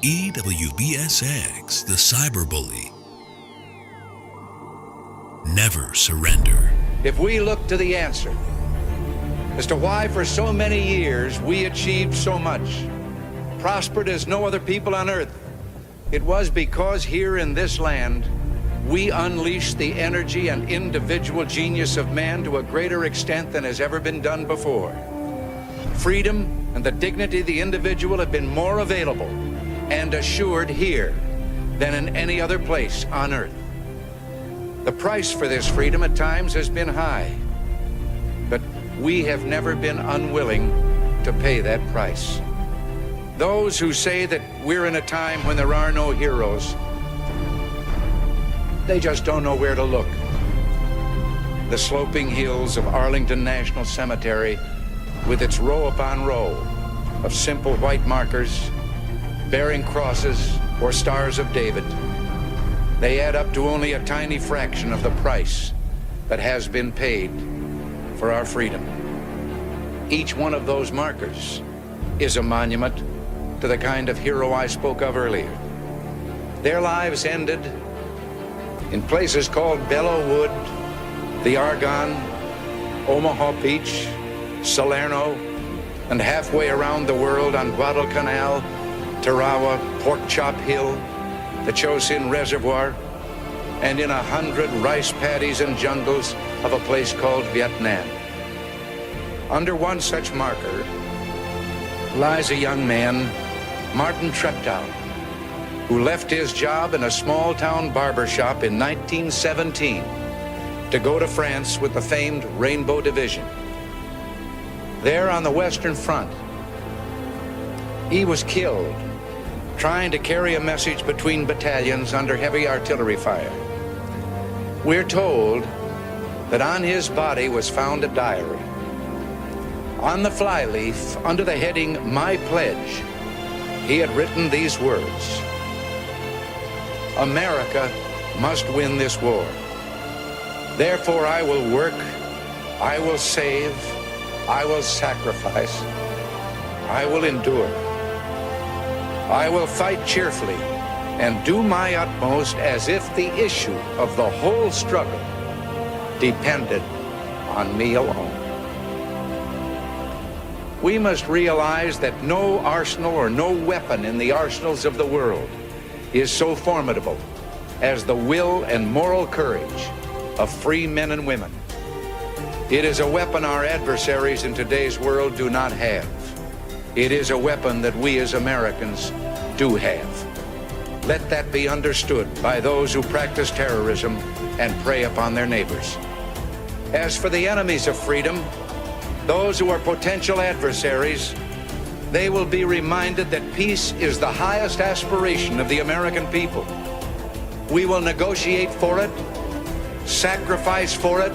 EWBSX, the cyberbully. Never surrender. If we look to the answer as to why for so many years we achieved so much, prospered as no other people on earth, it was because here in this land, we unleashed the energy and individual genius of man to a greater extent than has ever been done before. Freedom and the dignity of the individual have been more available and assured here than in any other place on earth. The price for this freedom at times has been high, but we have never been unwilling to pay that price. Those who say that we're in a time when there are no heroes, they just don't know where to look. The sloping hills of Arlington National Cemetery, with its row upon row of simple white markers bearing crosses or stars of David, they add up to only a tiny fraction of the price that has been paid for our freedom. Each one of those markers is a monument to the kind of hero I spoke of earlier. Their lives ended in places called Belleau Wood, the Argonne, Omaha Beach, Salerno, and halfway around the world on Guadalcanal, Tarawa, Pork Chop Hill, the Chosin Reservoir, and in 100 rice paddies and jungles of a place called Vietnam. Under one such marker lies a young man, Martin Treptow, who left his job in a small-town barber shop in 1917 to go to France with the famed Rainbow Division. There on the Western Front, he was killed trying to carry a message between battalions under heavy artillery fire. We're told that on his body was found a diary. On the flyleaf, under the heading, "My Pledge," he had written these words: "America must win this war. Therefore I will work, I will save, I will sacrifice, I will endure. I will fight cheerfully and do my utmost as if the issue of the whole struggle depended on me alone." We must realize that no arsenal or no weapon in the arsenals of the world is so formidable as the will and moral courage of free men and women. It is a weapon our adversaries in today's world do not have. It is a weapon that we as Americans do have. Let that be understood by those who practice terrorism and prey upon their neighbors. As for the enemies of freedom, those who are potential adversaries, they will be reminded that peace is the highest aspiration of the American people. We will negotiate for it, sacrifice for it.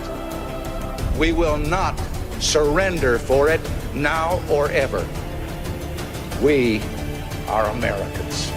We will not surrender for it now or ever. We are Americans.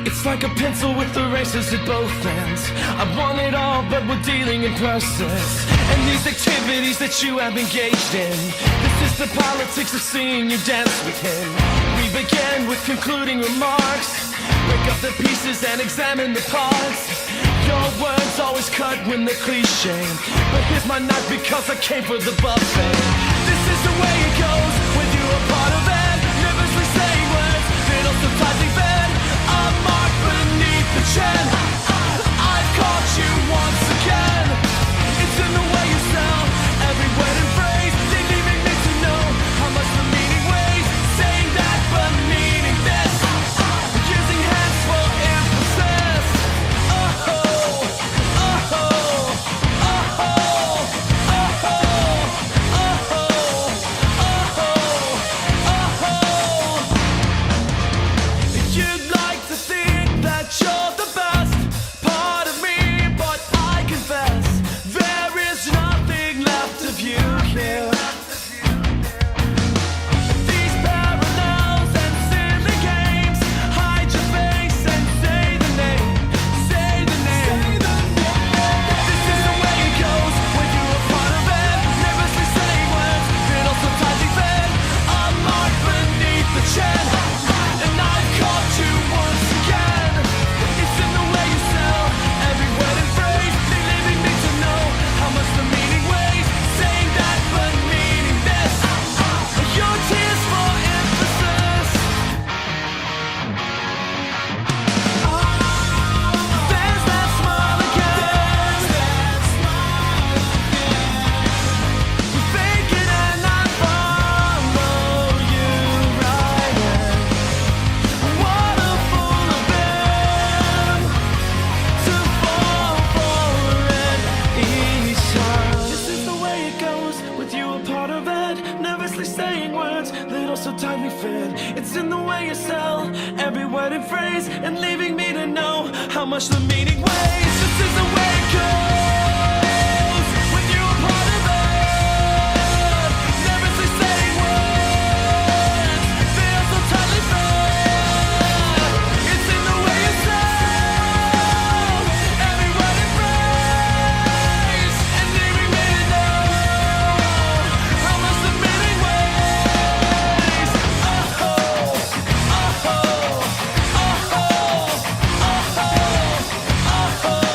It's like a pencil with erasers at both ends. I want it all, but we're dealing in process. And these activities that you have engaged in, this is the politics of seeing you dance with him. We begin with concluding remarks. Break up the pieces and examine the parts. Your words always cut when they're cliche, but here's my knife because I came for the buffet. This is the way it goes when you're a part of it. Nervously saying words that also tightly bend. I'm marked beneath the chin. I've caught you once again. It's in the way you sell every word and phrase. They leaving me to know how much the meaning weighs. Saying that but meaning this. Using hands for emphasis. Oh, oh, oh, oh, oh, oh, you'd like to think that you're the best part of me, but I confess there is nothing left of you here. These parallels and silly games, hide your face and say the name, say the name. This is the way it goes when you're a part of it. Nervously saying words that also tightly bend. I'm marked beneath the chin, and I've caught you once again. It's in the way you sell every word and phrase. They leaving me to know how much the meaning weighs. Saying that but meaning this. Your tears for emphasis. There's that smile again. You fake it and I follow you right in. What a fool I've been to fall for it each time. This is the way it goes with you a part of it. Nervously saying words that also tightly fit. It's in the way you sell every word and phrase, and leaving me to know how much the meaning weighs. This is the way it goes with you a part of it. Nervously saying words that also tightly fit. It's in the way you sell every word and phrase, and leaving me to know how much the meaning weighs. Oh, oh, oh, oh, oh, oh, oh, oh.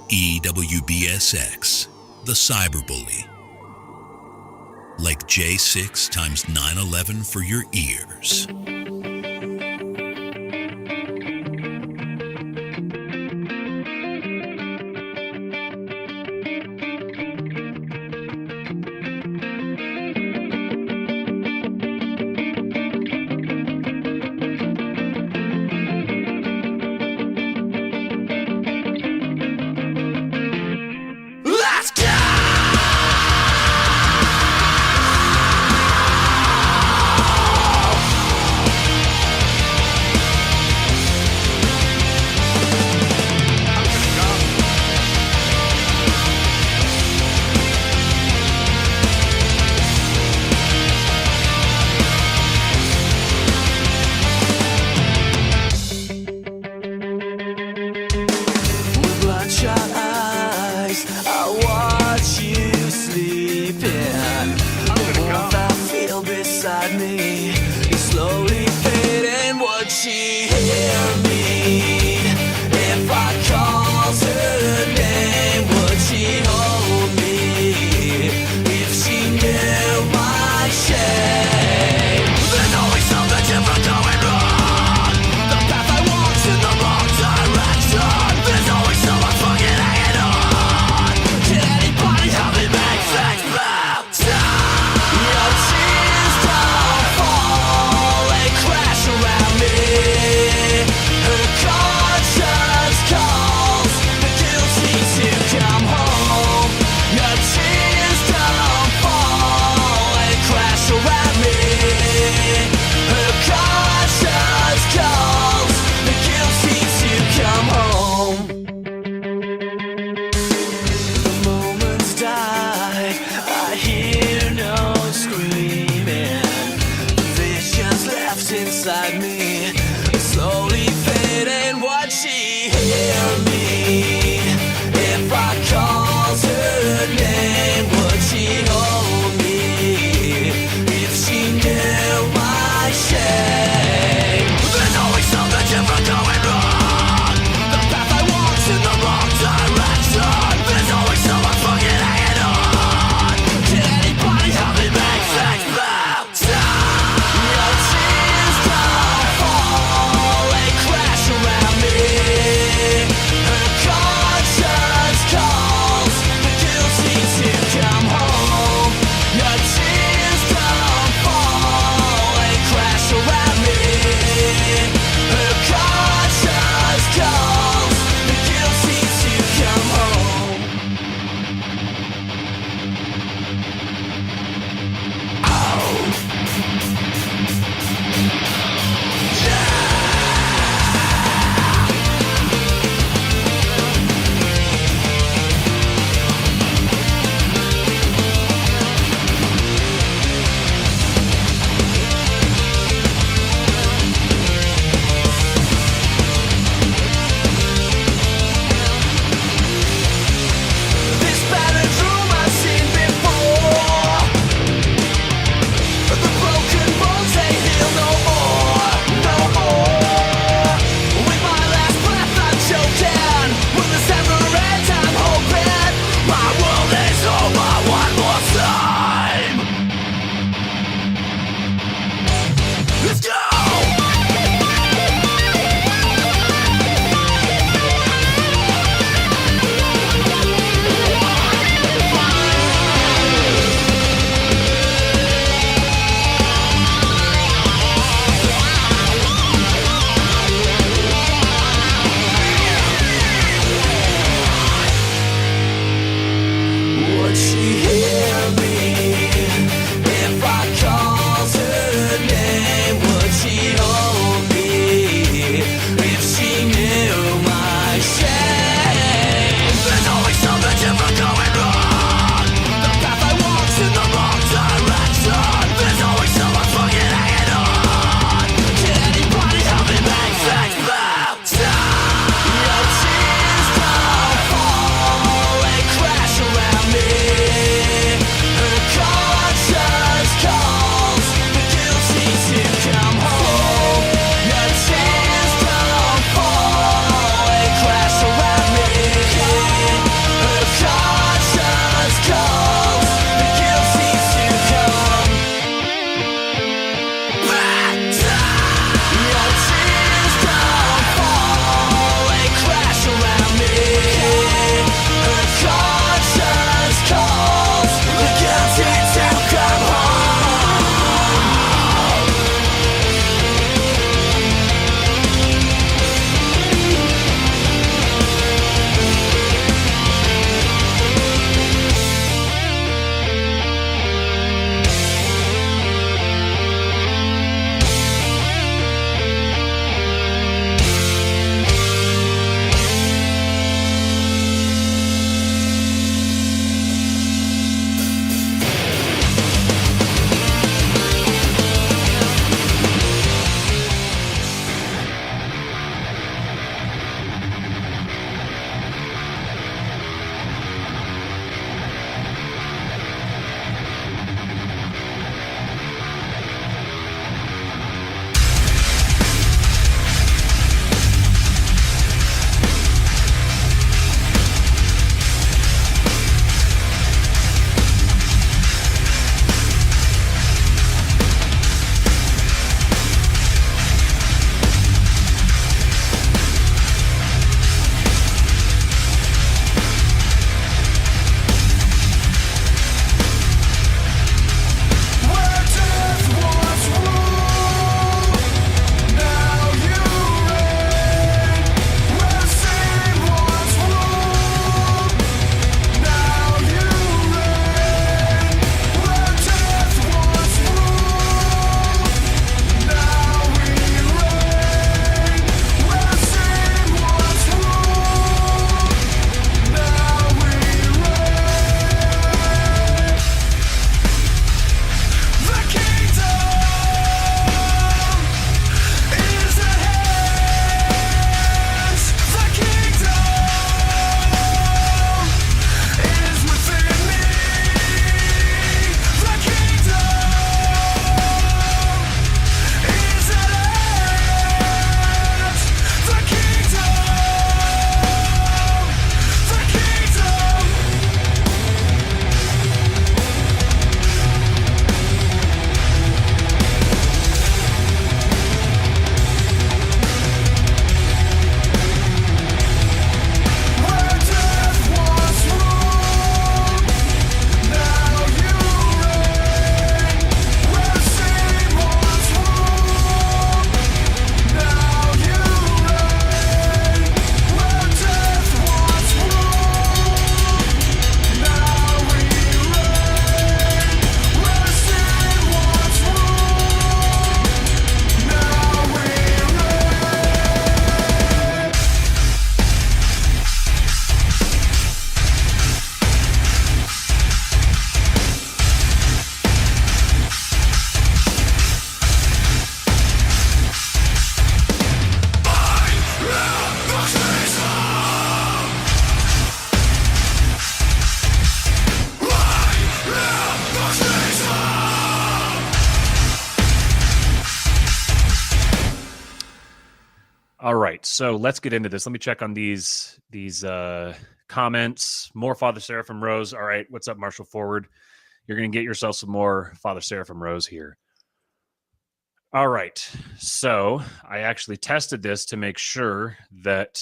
EWBSX, the cyberbully. Like J6 times 9/11 for your ears. Let's go! All right, so let's get into this. Let me check on these comments. More Father Seraphim Rose. All right, what's up, Marshall Forward? You're going to get yourself some more Father Seraphim Rose here. All right, so I actually tested this to make sure that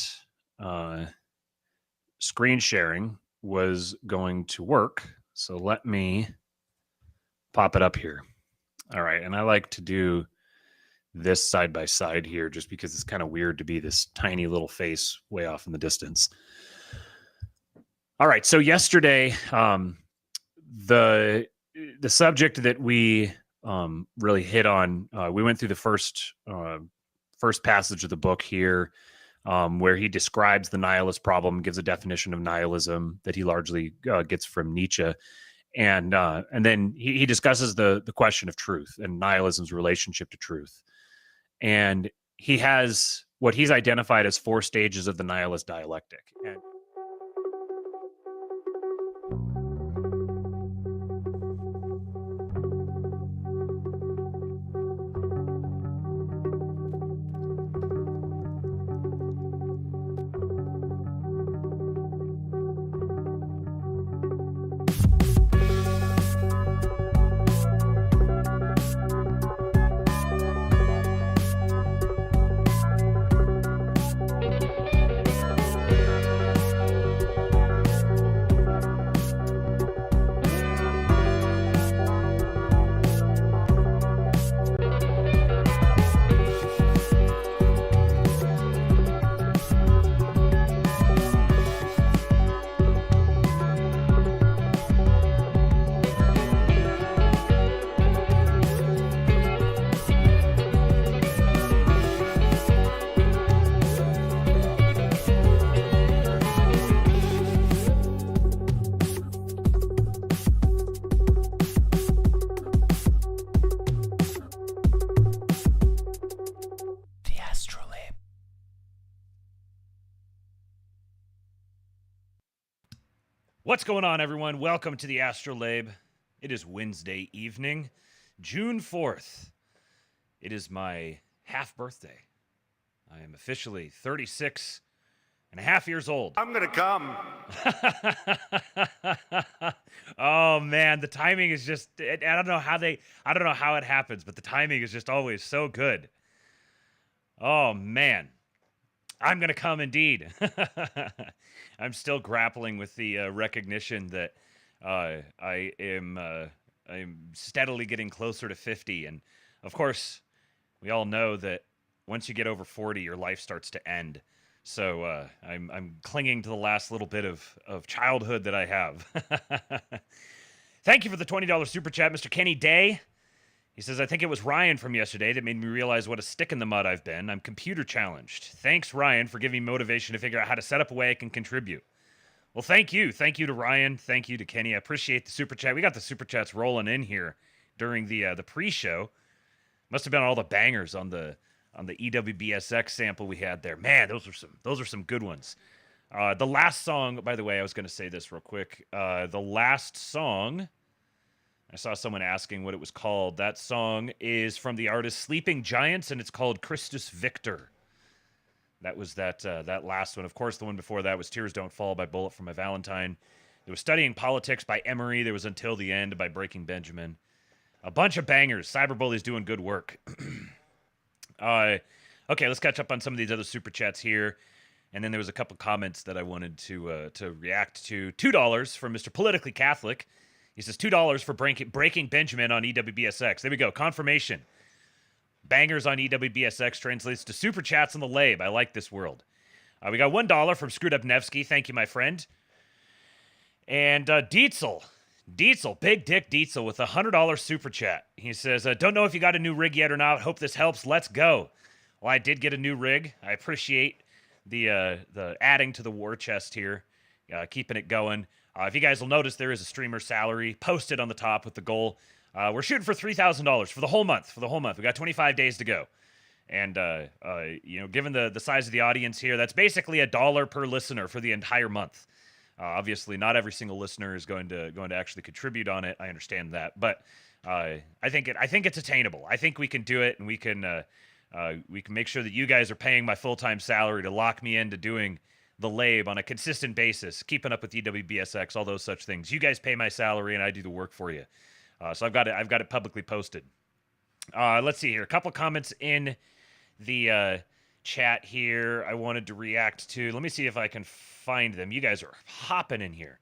screen sharing was going to work. So let me pop it up here. All right, and I like to do this side by side here just because it's kind of weird to be this tiny little face way off in the distance. All right, so yesterday, the subject that we really hit on, we went through the first passage of the book here, where he describes the nihilist problem, gives a definition of nihilism that he largely gets from Nietzsche, and then he discusses the question of truth and nihilism's relationship to truth. And he has what he's identified as 4 stages of the nihilist dialectic. And what's going on, everyone? Welcome to the ASTROLABE. It is Wednesday evening, June 4th. It is my half birthday. I am officially 36 and a half years old. I'm gonna come. Oh man, the timing is just, I don't know how it happens, but the timing is just always so good. Oh man. I'm going to come indeed. I'm still grappling with the recognition that I'm steadily getting closer to 50. And of course, we all know that once you get over 40, your life starts to end. So I'm clinging to the last little bit of childhood that I have. Thank you for the $20 super chat, Mr. Kenny Day. He says, I think it was Ryan from yesterday that made me realize what a stick in the mud I've been. I'm computer challenged. Thanks, Ryan, for giving me motivation to figure out how to set up a way I can contribute. Well, thank you. Thank you to Ryan. Thank you to Kenny. I appreciate the super chat. We got the super chats rolling in here during the pre-show. Must have been all the bangers on the EWBSX sample we had there. Man, those are some good ones. The last song, by the way, I was going to say this real quick. The last song, I saw someone asking what it was called. That song is from the artist Sleeping Giants, and it's called Christus Victor. That was that last one. Of course, the one before that was Tears Don't Fall by Bullet for My Valentine. There was Studying Politics by Emery. There was Until the End by Breaking Benjamin. A bunch of bangers. Cyberbully's doing good work. Okay, let's catch up on some of these other super chats here. And then there was a couple comments that I wanted to react to. $2 from Mr. Politically Catholic. He says $2 for Breaking Benjamin on EWBSX. There we go. Confirmation. Bangers on EWBSX translates to super chats on the Labe. I like this world. We got $1 from Screwed Up Nevsky. Thank you, my friend. And Dietzel, Big Dick Dietzel with a $100 super chat. He says, don't know if you got a new rig yet or not. Hope this helps. Let's go. Well, I did get a new rig. I appreciate the adding to the war chest here, keeping it going. If you guys will notice, there is a streamer salary posted on the top with the goal. We're shooting for $3,000 for the whole month. We got 25 days to go. And, given the size of the audience here, that's basically $1 per listener for the entire month. Obviously, not every single listener is going to actually contribute on it. I understand that, but I think it's attainable. I think we can do it, and we can We can make sure that you guys are paying my full-time salary to lock me into doing the Labe on a consistent basis, keeping up with EWBSX, all those such things. You guys pay my salary, and I do the work for you. So I've got it publicly posted. Let's see here. A couple comments in the chat here I wanted to react to. Let me see if I can find them. You guys are hopping in here.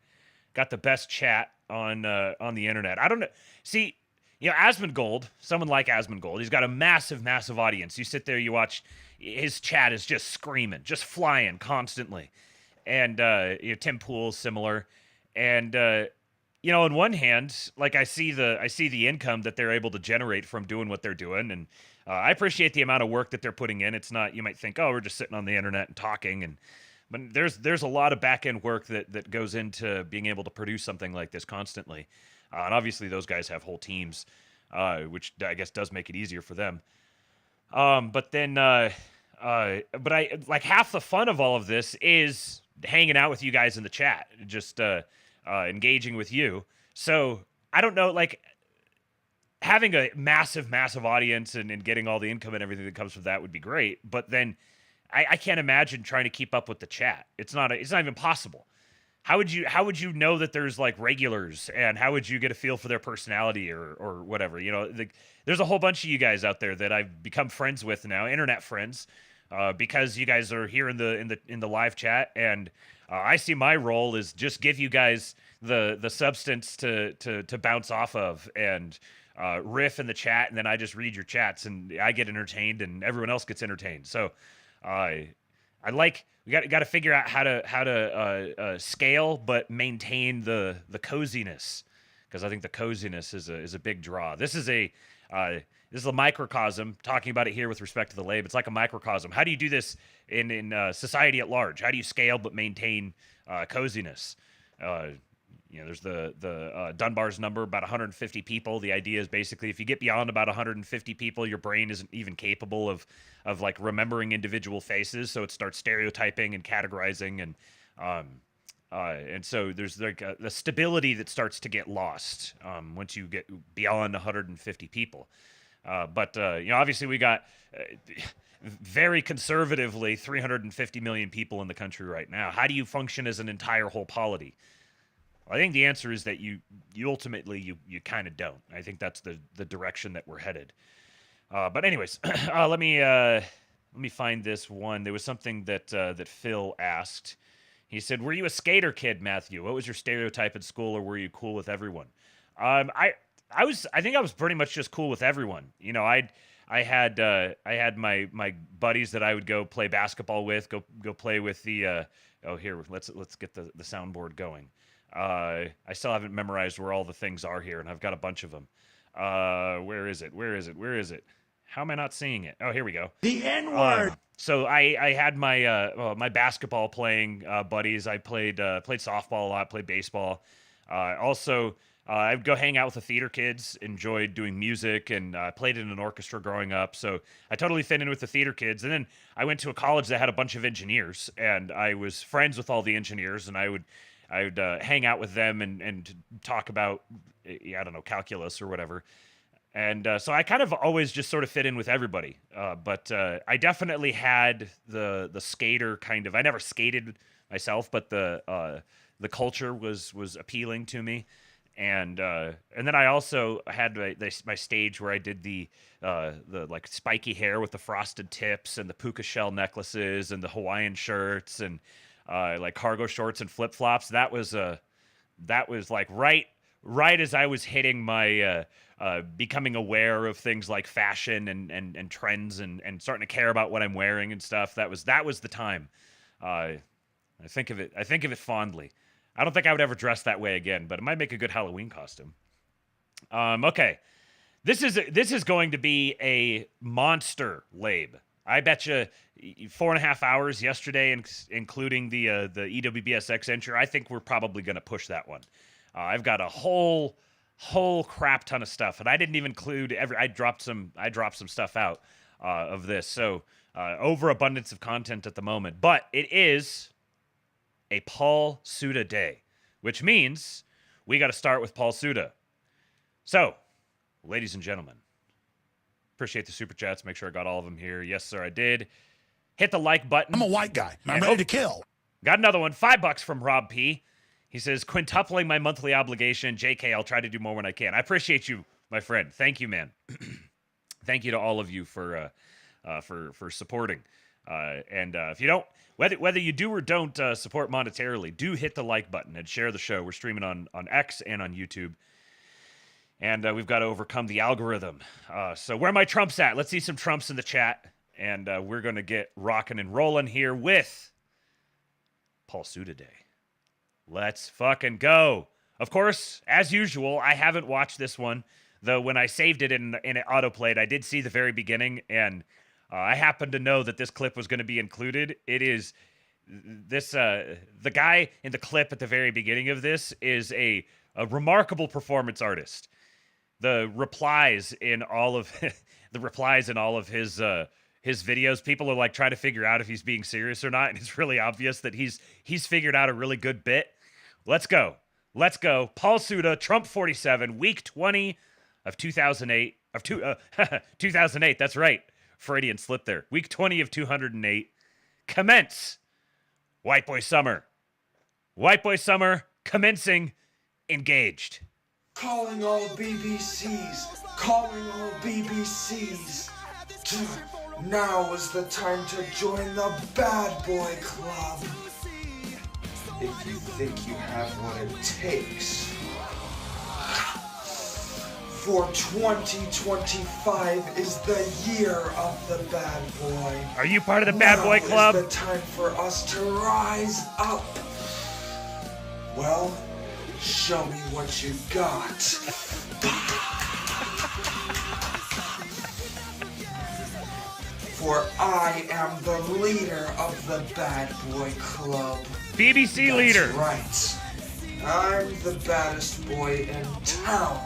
Got the best chat on the internet. I don't know. See, Asmongold, someone like Asmongold, he's got a massive, massive audience. You sit there, you watch, his chat is just screaming, just flying constantly. And Tim Pool's similar. And on one hand, like I see the income that they're able to generate from doing what they're doing, and I appreciate the amount of work that they're putting in. It's not, you might think, oh, we're just sitting on the internet and talking, but there's a lot of back end work that goes into being able to produce something like this constantly, and obviously those guys have whole teams, which I guess does make it easier for them. But I like half the fun of all of this is hanging out with you guys in the chat, just engaging with you. So I don't know, like having a massive, massive audience and getting all the income and everything that comes from that would be great. But then I can't imagine trying to keep up with the chat. It's not even possible. How would you know that there's like regulars, and how would you get a feel for their personality or whatever? There's a whole bunch of you guys out there that I've become friends with now, internet friends, because you guys are here in the live chat, and I see my role is just give you guys the substance to bounce off of and riff in the chat, and then I just read your chats and I get entertained and everyone else gets entertained. So we got to figure out how to scale but maintain the coziness, because I think the coziness is a big draw. This is a microcosm, talking about it here with respect to the Labe. It's like a microcosm. How do you do this in society at large? How do you scale but maintain coziness? There's the Dunbar's number, about 150 people. The idea is basically if you get beyond about 150 people, your brain isn't even capable of like remembering individual faces, so it starts stereotyping and categorizing, and so there's like the stability that starts to get lost once you get beyond 150 people. But obviously we got very conservatively 350 million people in the country right now. How do you function as an entire whole polity? I think the answer is that you ultimately you kind of don't. I think that's the direction that we're headed. But anyways, let me find this one. There was something that Phil asked. He said, "Were you a skater kid, Matthew? What was your stereotype in school, or were you cool with everyone?" I think I was pretty much just cool with everyone. I had my buddies that I would go play basketball with, go play with the here, let's get the soundboard going. I still haven't memorized where all the things are here, and I've got a bunch of them. Where is it? How am I not seeing it? Oh, here we go. The N-word. So I had my basketball playing buddies. I played softball a lot, played baseball. Also, I'd go hang out with the theater kids, enjoyed doing music, and played in an orchestra growing up. So I totally fit in with the theater kids. And then I went to a college that had a bunch of engineers, and I was friends with all the engineers, and I would hang out with them and talk about, I don't know, calculus or whatever. And so I kind of always just sort of fit in with everybody. But I definitely had the skater kind of, I never skated myself, but the culture was appealing to me. And then I also had my stage where I did the like spiky hair with the frosted tips and the puka shell necklaces and the Hawaiian shirts and like cargo shorts and flip flops. That was like right as I was hitting my becoming aware of things like fashion and trends and starting to care about what I'm wearing and stuff. That was the time. I think of it fondly. I don't think I would ever dress that way again, but it might make a good Halloween costume. Okay. This is going to be a monster Labe. I bet you 4.5 hours yesterday, including the EWBSX entry. I think we're probably going to push that one. I've got a whole crap ton of stuff, and I didn't even include I dropped some stuff out of this. So overabundance of content at the moment, but it is a Paul SUDA day, which means we got to start with Paul SUDA. So, ladies and gentlemen, Appreciate the super chats. Make sure I got all of them here. Yes, sir, I did. Hit the like button. I'm a white guy. I'm And ready to kill. Got another one. $5 from Rob P. He says, quintupling my monthly obligation. JK, I'll try to do more when I can. I appreciate you, my friend. Thank you, man. Thank you to all of you for supporting. And if you don't, whether you do or don't support monetarily, do hit the like button and share the show. We're streaming on X and on YouTube. And we've got to overcome the algorithm. So where are my Trumps at? Let's see some Trumps in the chat. And we're going to get rocking and rolling here with Paul SUDA Day. Let's fucking go. Of course, as usual, I haven't watched this one. Though when I saved it and it autoplayed, I did see the very beginning. And I happened to know that this clip was going to be included. It is this, the guy in the clip at the very beginning of this is a remarkable performance artist. The replies in all of his videos, people are like trying to figure out if he's being serious or not, and it's really obvious that he's figured out a really good bit. Let's go. Paul SUDA, Trump 47, week 20 of 2008 2008. That's right. Freudian slip there. Week 20 of 208. Commence. White Boy Summer. Commencing. Engaged. Calling all BBCs. Now is the time to join the Bad Boy Club. If you think you have what it takes. For 2025 is the year of the Bad Boy. Are you part of the Bad Boy Club? Now is the time for us to rise up. Well, show me what you got. For I am the leader of the Bad Boy Club. BBC That's leader. Right. I'm the baddest boy in town.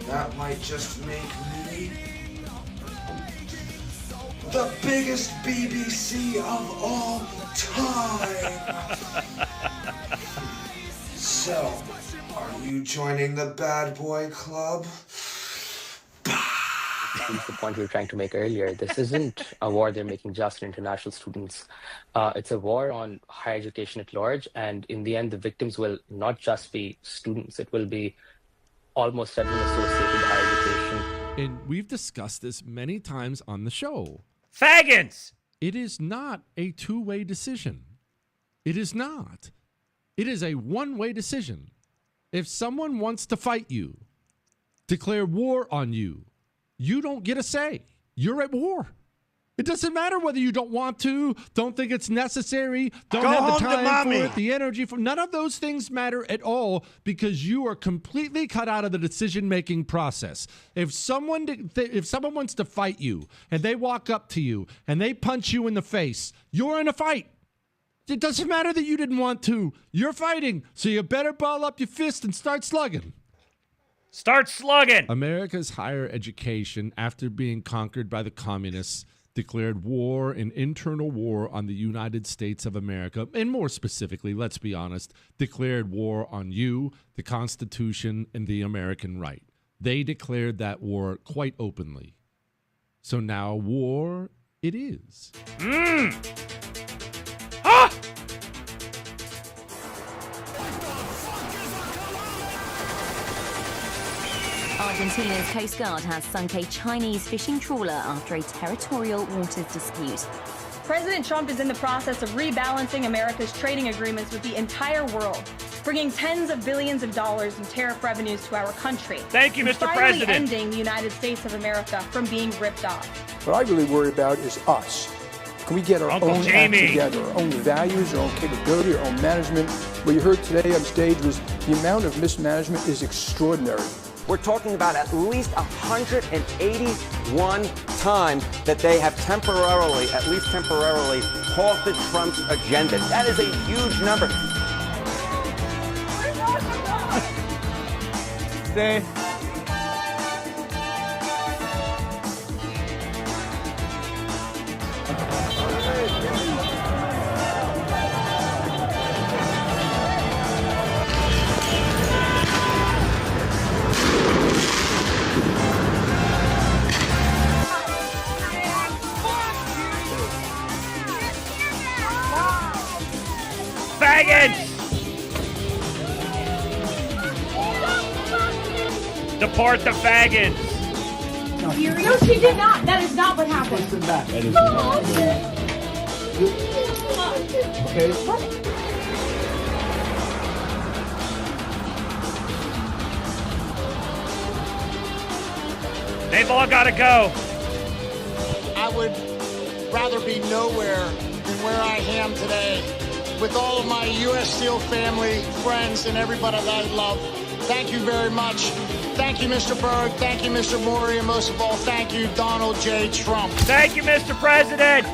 That might just make me the biggest BBC of all time. So, are you joining the Bad Boy Club? That's the point we were trying to make earlier. This isn't a war they're making just for international students. It's a war on higher education at large, and in the end, the victims will not just be students. It will be almost everyone associated with higher education. And we've discussed this many times on the show. Faggots! It is not a two-way decision. It is not. It is a one-way decision. If someone wants to fight you, declare war on you, you don't get a say. You're at war. It doesn't matter whether you don't want to, don't think it's necessary, don't have the time for it, the energy for none of those things matter at all because you are completely cut out of the decision-making process. If someone wants to fight you and they walk up to you and they punch you in the face, you're in a fight. It doesn't matter that you didn't want to. You're fighting, so you better ball up your fist and start slugging. Start slugging! America's higher education, after being conquered by the communists, declared war, an internal war on the United States of America, and more specifically, let's be honest, declared war on you, the Constitution, and the American right. They declared that war quite openly. So now war it is. Ah! Argentina's Coast Guard has sunk a Chinese fishing trawler after a territorial waters dispute. President Trump is in the process of rebalancing America's trading agreements with the entire world, bringing tens of billions of dollars in tariff revenues to our country. Thank you, and Mr. finally President. ending the United States of America from being ripped off. What I really worry about is us. Can we get our Uncle own Jamie. act together, our own values, our own capability, our own management? What you heard today on stage was the amount of mismanagement is extraordinary. We're talking about at least 181 times that they have temporarily, at least temporarily, halted Trump's agenda. That is a huge number. Stay. faggots! Deport the faggots! No, she did not. That is not what happened. Okay. They've all got to go. I would rather be nowhere than where I am today with all of my U.S. Steel family, friends, and everybody that I love. Thank you very much. Thank you, Mr. Berg. Thank you, Mr. Maury. And most of all, thank you, Donald J. Trump. Thank you, Mr. President.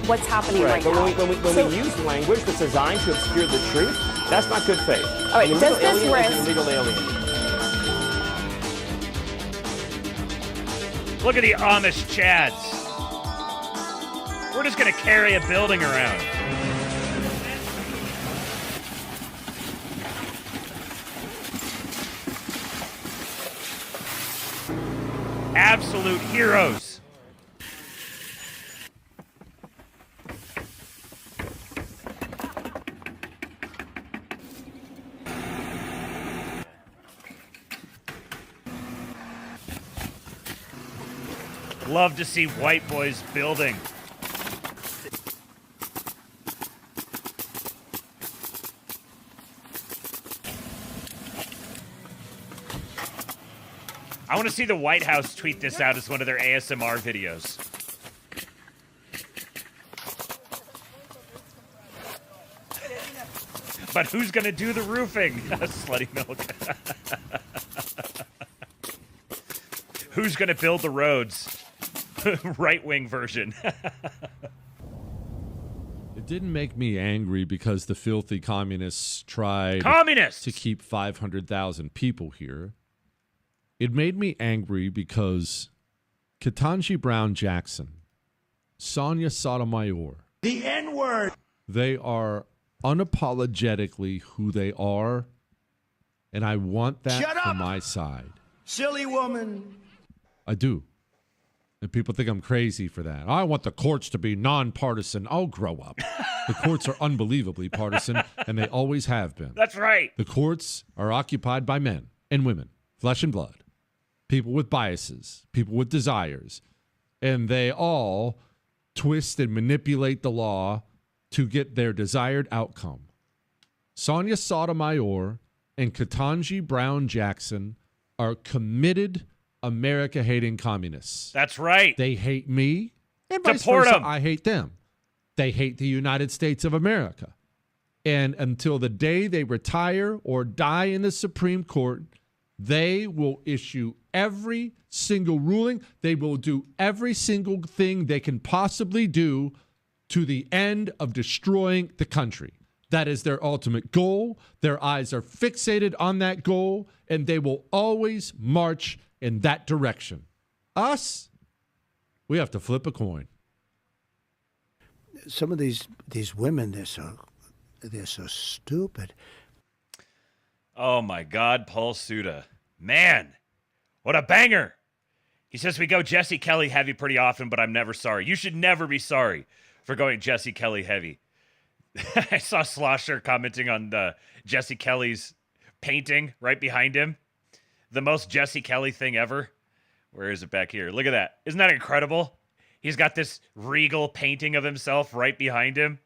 What's happening right but now? When we use language that's designed to obscure the truth, that's not good faith. All right, does this Alien risk... is an illegal alien. Look at the Amish Chads. We're just going to carry a building around. Absolute heroes. Love to see white boys building. I want to see the White House tweet this out as one of their ASMR videos. But who's going to do the roofing? Slutty milk. Who's going to build the roads? Right-wing version. It didn't make me angry because the filthy communists tried to keep 500,000 people here. It made me angry because Ketanji Brown Jackson, Sonia Sotomayor, The N-word. they are unapologetically who they are, and I want that Shut for up! my side. Silly woman. I do. And people think I'm crazy for that. I want the courts to be nonpartisan. I'll grow up. The courts are unbelievably partisan, and they always have been. That's right. The courts are occupied by men and women, flesh and blood, people with biases, people with desires, and they all twist and manipulate the law to get their desired outcome. Sonia Sotomayor and Ketanji Brown Jackson are committed America-hating communists. That's right. They hate me, and vice Deport versa, them. I hate them. They hate the United States of America. And until the day they retire or die in the Supreme Court, they will issue every single ruling. They will do every single thing they can possibly do to the end of destroying the country. That is their ultimate goal. Their eyes are fixated on that goal, and they will always march in that direction. Us, we have to flip a coin. Some of these women, they're so stupid. Oh my God, Paul SUDA. Man, what a banger. He says we go Jesse Kelly heavy pretty often, but I'm never sorry. You should never be sorry for going Jesse Kelly heavy. I saw Slosher commenting on Jesse Kelly's painting right behind him. The most Jesse Kelly thing ever. Where is it back here? Look at that. Isn't that incredible? He's got this regal painting of himself right behind him.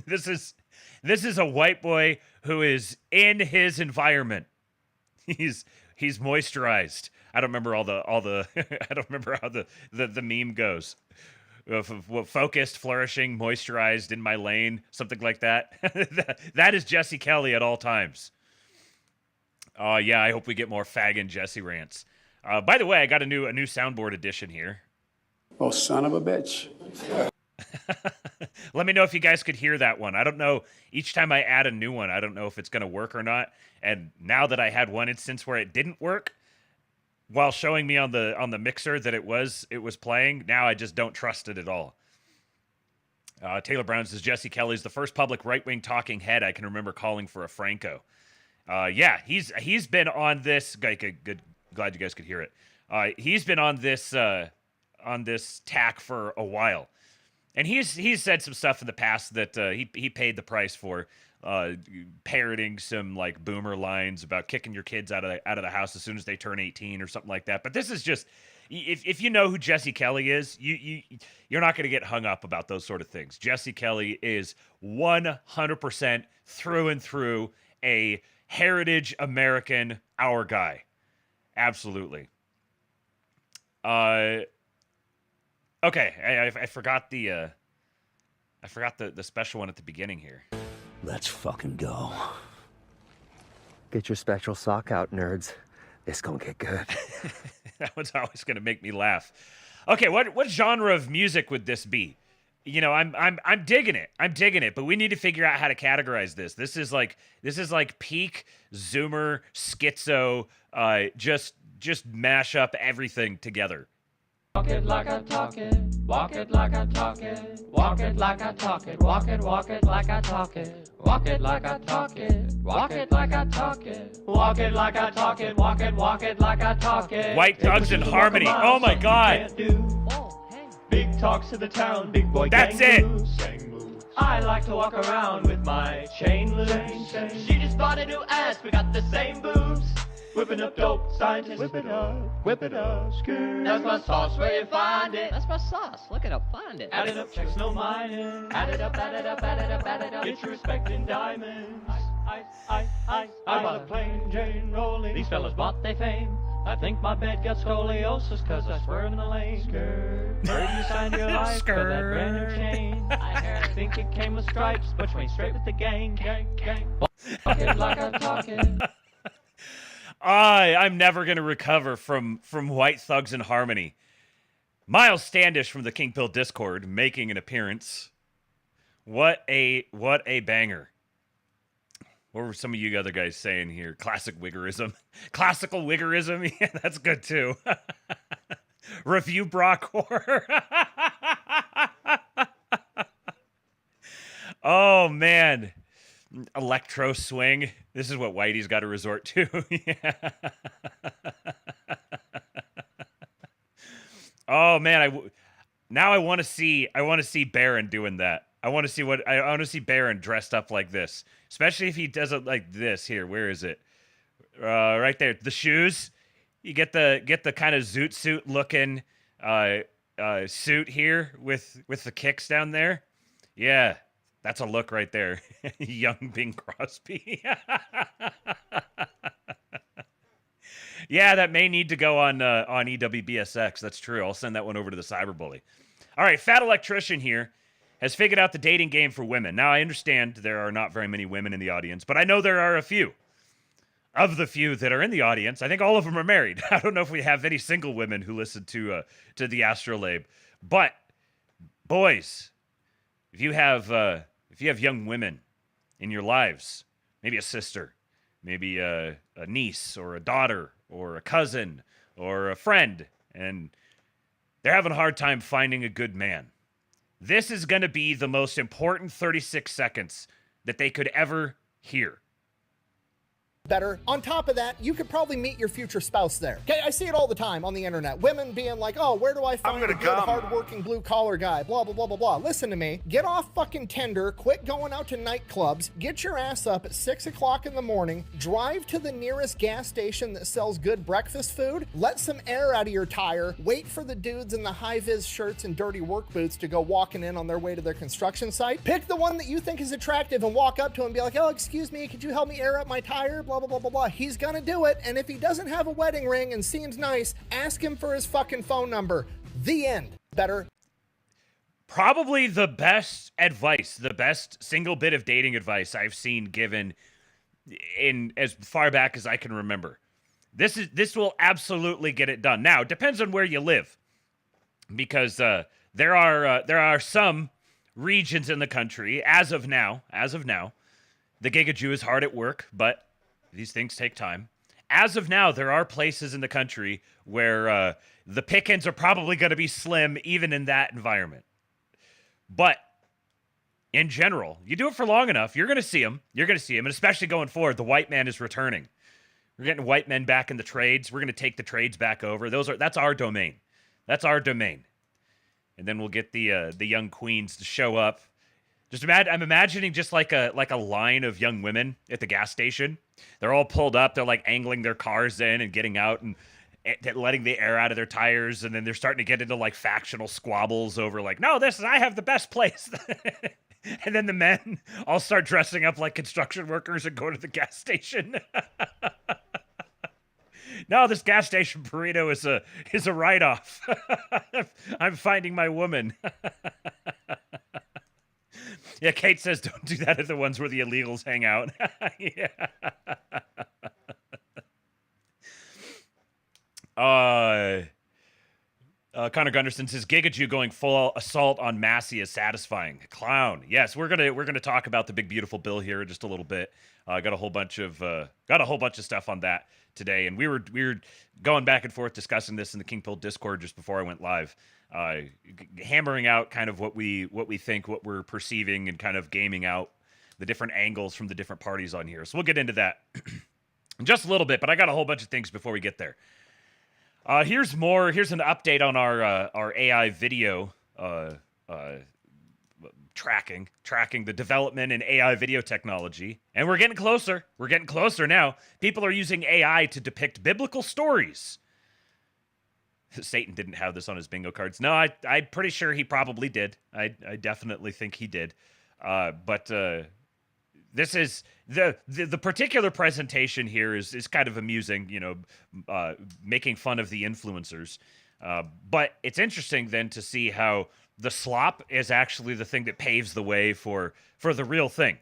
This is a white boy who is in his environment. He's moisturized. I don't remember all the I don't remember how the meme goes. Focused, flourishing, moisturized, in my lane, something like that. That is Jesse Kelly at all times. Yeah, I hope we get more faggin' Jesse rants. By the way, I got a new soundboard edition here. Oh, son of a bitch. Let me know if you guys could hear that one. I don't know. Each time I add a new one, I don't know if it's going to work or not. And now that I had one instance where it didn't work, while showing me on the mixer that it was playing, now I just don't trust it at all. Taylor Brown says Jesse Kelly's the first public right-wing talking head I can remember calling for a Franco. Yeah, he's been on this. Good. Glad you guys could hear it. He's been on this tack for a while. And he's said some stuff in the past that he paid the price for, parroting some like boomer lines about kicking your kids out of the house as soon as they turn 18 or something like that. But this is just, if you know who Jesse Kelly is, you're not going to get hung up about those sort of things. Jesse Kelly is 100% through and through a heritage American, our guy. Absolutely. Okay, I forgot the special one at the beginning here. Let's fucking go. Get your special sock out, nerds. This gonna get good. That one's always gonna make me laugh. Okay, what genre of music would this be? You know, I'm digging it. I'm digging it, but we need to figure out how to categorize this. This is like peak Zoomer schizo. Just mash up everything together. Walk it like I talk it, walk it like I talk it, walk it like I talk it, walk it like I talk it, walk it like I talk it, walk it like I talk it, walk it like I talk it, walk it like I talk it. White Thugs and Harmony. Oh my God. Big talks to the town, big boy. That's it. I like to walk around with my chain loose. She just bought a new ass, we got the same boobs. Whipping up dope, scientists. Whip it up, skirt. That's my sauce, where you find it? That's my sauce, look it up, find it. Add it up, checks no mining. Add it up, add it up, add it up, add it up. Get your respect in diamonds. I bought a plain Jane rolling. These fellas bought their fame. I think my bed got scoliosis cause I swerved in the lane. Skirt. Heard you signed your life for that brand new chain. I think it came with stripes, but you ain't straight with the gang. Walk it like I'm talking. I'm never going to recover from White Thugs and Harmony. Miles Standish from the Kingpilled Discord making an appearance. What a banger. What were some of you other guys saying here? Classic wiggerism. Classical wiggerism? Yeah, that's good too. Review Brockcore. Oh, man. Electro swing. This is what Whitey's got to resort to. Yeah. Oh man, now I want to see Baron doing that. I want to see Baron dressed up like this, especially if he does it like this here. Where is it? Right there. The shoes. You get the kind of zoot suit looking suit here with the kicks down there. Yeah. That's a look right there. Young Bing Crosby. Yeah, that may need to go on EWBSX. That's true. I'll send that one over to the Cyberbully. All right, Fat Electrician here has figured out the dating game for women. Now, I understand there are not very many women in the audience, but I know there are a few. Of the few that are in the audience, I think all of them are married. I don't know if we have any single women who listen to the ASTROLABE. But, boys, if you have young women in your lives, maybe a sister, maybe a niece or a daughter or a cousin or a friend, and they're having a hard time finding a good man, this is going to be the most important 36 seconds that they could ever hear. Better. On top of that, you could probably meet your future spouse there. Okay, I see it all the time on the internet. Women being like, oh, where do I find a good, hardworking, blue-collar guy? Blah, blah, blah, blah, blah. Listen to me. Get off fucking Tinder. Quit going out to nightclubs. Get your ass up at 6 o'clock in the morning. Drive to the nearest gas station that sells good breakfast food. Let some air out of your tire. Wait for the dudes in the high-vis shirts and dirty work boots to go walking in on their way to their construction site. Pick the one that you think is attractive and walk up to him and be like, oh, excuse me, could you help me air up my tire? Blah, blah, blah, blah, blah. He's gonna do it, and if he doesn't have a wedding ring and seems nice, ask him for his fucking phone number. The end. Better. Probably the best advice, the best single bit of dating advice I've seen given in as far back as I can remember. This will absolutely get it done. Now, it depends on where you live, because there are some regions in the country as of now. The GIGAJEW is hard at work, but these things take time. As of now, there are places in the country where the pickings are probably going to be slim, even in that environment. But in general, you do it for long enough, you're going to see them. You're going to see them, and especially going forward, the white man is returning. We're getting white men back in the trades. We're going to take the trades back over. That's our domain. That's our domain. and then we'll get the young queens to show up. I'm imagining just like a line of young women at the gas station. They're all pulled up. They're like angling their cars in and getting out and letting the air out of their tires, and then they're starting to get into like factional squabbles over like, no, I have the best place. And then the men all start dressing up like construction workers and go to the gas station. No, this gas station burrito is a write-off. I'm finding my woman. Yeah, Kate says don't do that at the ones where the illegals hang out. Yeah. Connor Gunderson says GIGAJEW going full assault on Massey is satisfying. Clown. Yes, we're gonna talk about the big beautiful bill here in just a little bit. Got a whole bunch of stuff on that today, and we were going back and forth discussing this in the Kingpilled Discord just before I went live, hammering out kind of what we think, what we're perceiving, and kind of gaming out the different angles from the different parties on here. So we'll get into that in just a little bit, but I got a whole bunch of things before we get there. Here's an update on our AI video tracking the development in AI video technology, and we're getting closer. We're getting closer now. People are using AI to depict biblical stories. Satan didn't have this on his bingo cards. No, I'm pretty sure he probably did. I definitely think he did. But this is the particular presentation here is kind of amusing, making fun of the influencers. But it's interesting then to see how the slop is actually the thing that paves the way for the real thing.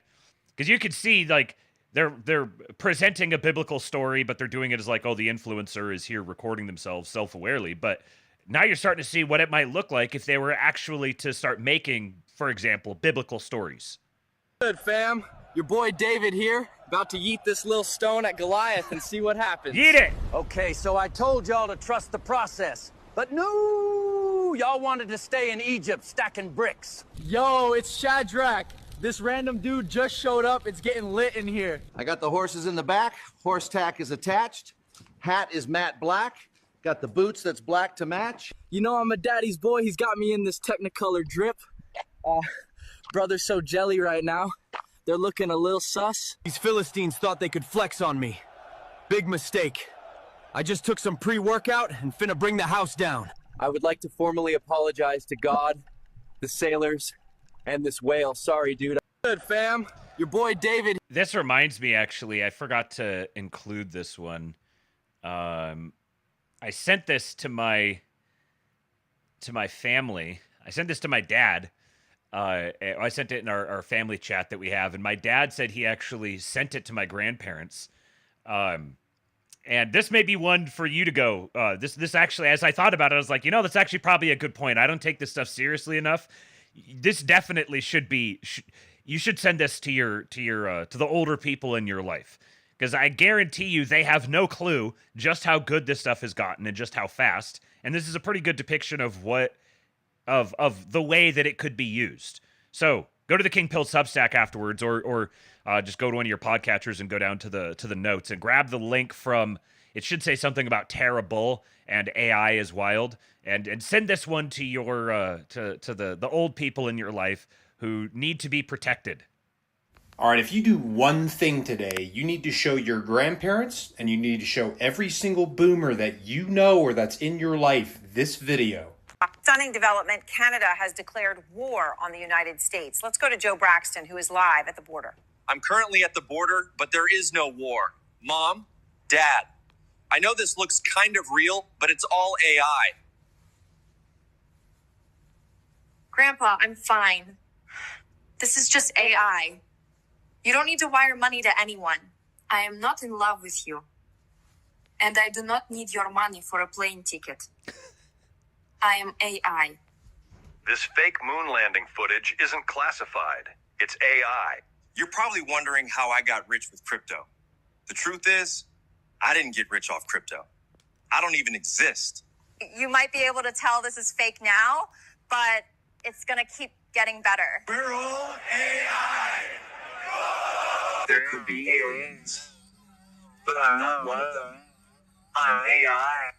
Because you can see like they're presenting a biblical story, but they're doing it as like, oh, the influencer is here recording themselves self-awarely. But now you're starting to see what it might look like if they were actually to start making, for example, biblical stories. Good, fam. Your boy David here, about to yeet this little stone at Goliath and see what happens. Yeet it! Okay, so I told y'all to trust the process, but no, y'all wanted to stay in Egypt stacking bricks. Yo, it's Shadrach. This random dude just showed up. It's getting lit in here. I got the horses in the back. Horse tack is attached. Hat is matte black. Got the boots that's black to match. You know I'm a daddy's boy. He's got me in this Technicolor drip. Brother's so jelly right now. They're looking a little sus. These Philistines thought they could flex on me. Big mistake. I just took some pre-workout and finna bring the house down. I would like to formally apologize to God, the sailors, and this whale. Sorry, dude. Good, fam. Your boy David. This reminds me, actually, I forgot to include this one. I sent this to my family. I sent this to my dad. I sent it in our family chat that we have, and my dad said he actually sent it to my grandparents. And this may be one for you to go. This actually, as I thought about it, I was like, that's actually probably a good point. I don't take this stuff seriously enough. This definitely should be. You should send this to the older people in your life, because I guarantee you they have no clue just how good this stuff has gotten and just how fast. And this is a pretty good depiction of what. Of the way that it could be used. So go to the Kingpilled Substack afterwards, or just go to one of your podcatchers and go down to the notes and grab the link from. It should say something about terrible and AI is wild, and send this one to your to the old people in your life who need to be protected. All right, if you do one thing today, you need to show your grandparents and you need to show every single boomer that you know or that's in your life this video. Stunning development. Canada has declared war on the United States. Let's go to Joe Braxton, who is live at the border. I'm currently at the border, but there is no war. Mom, Dad, I know this looks kind of real, but it's all AI. Grandpa, I'm fine. This is just AI. You don't need to wire money to anyone. I am not in love with you. And I do not need your money for a plane ticket. I am AI. This fake moon landing footage isn't classified. It's AI. You're probably wondering how I got rich with crypto. The truth is, I didn't get rich off crypto. I don't even exist. You might be able to tell this is fake now, but it's going to keep getting better. We're all AI. There could be aliens, but I'm not one of them. I'm AI.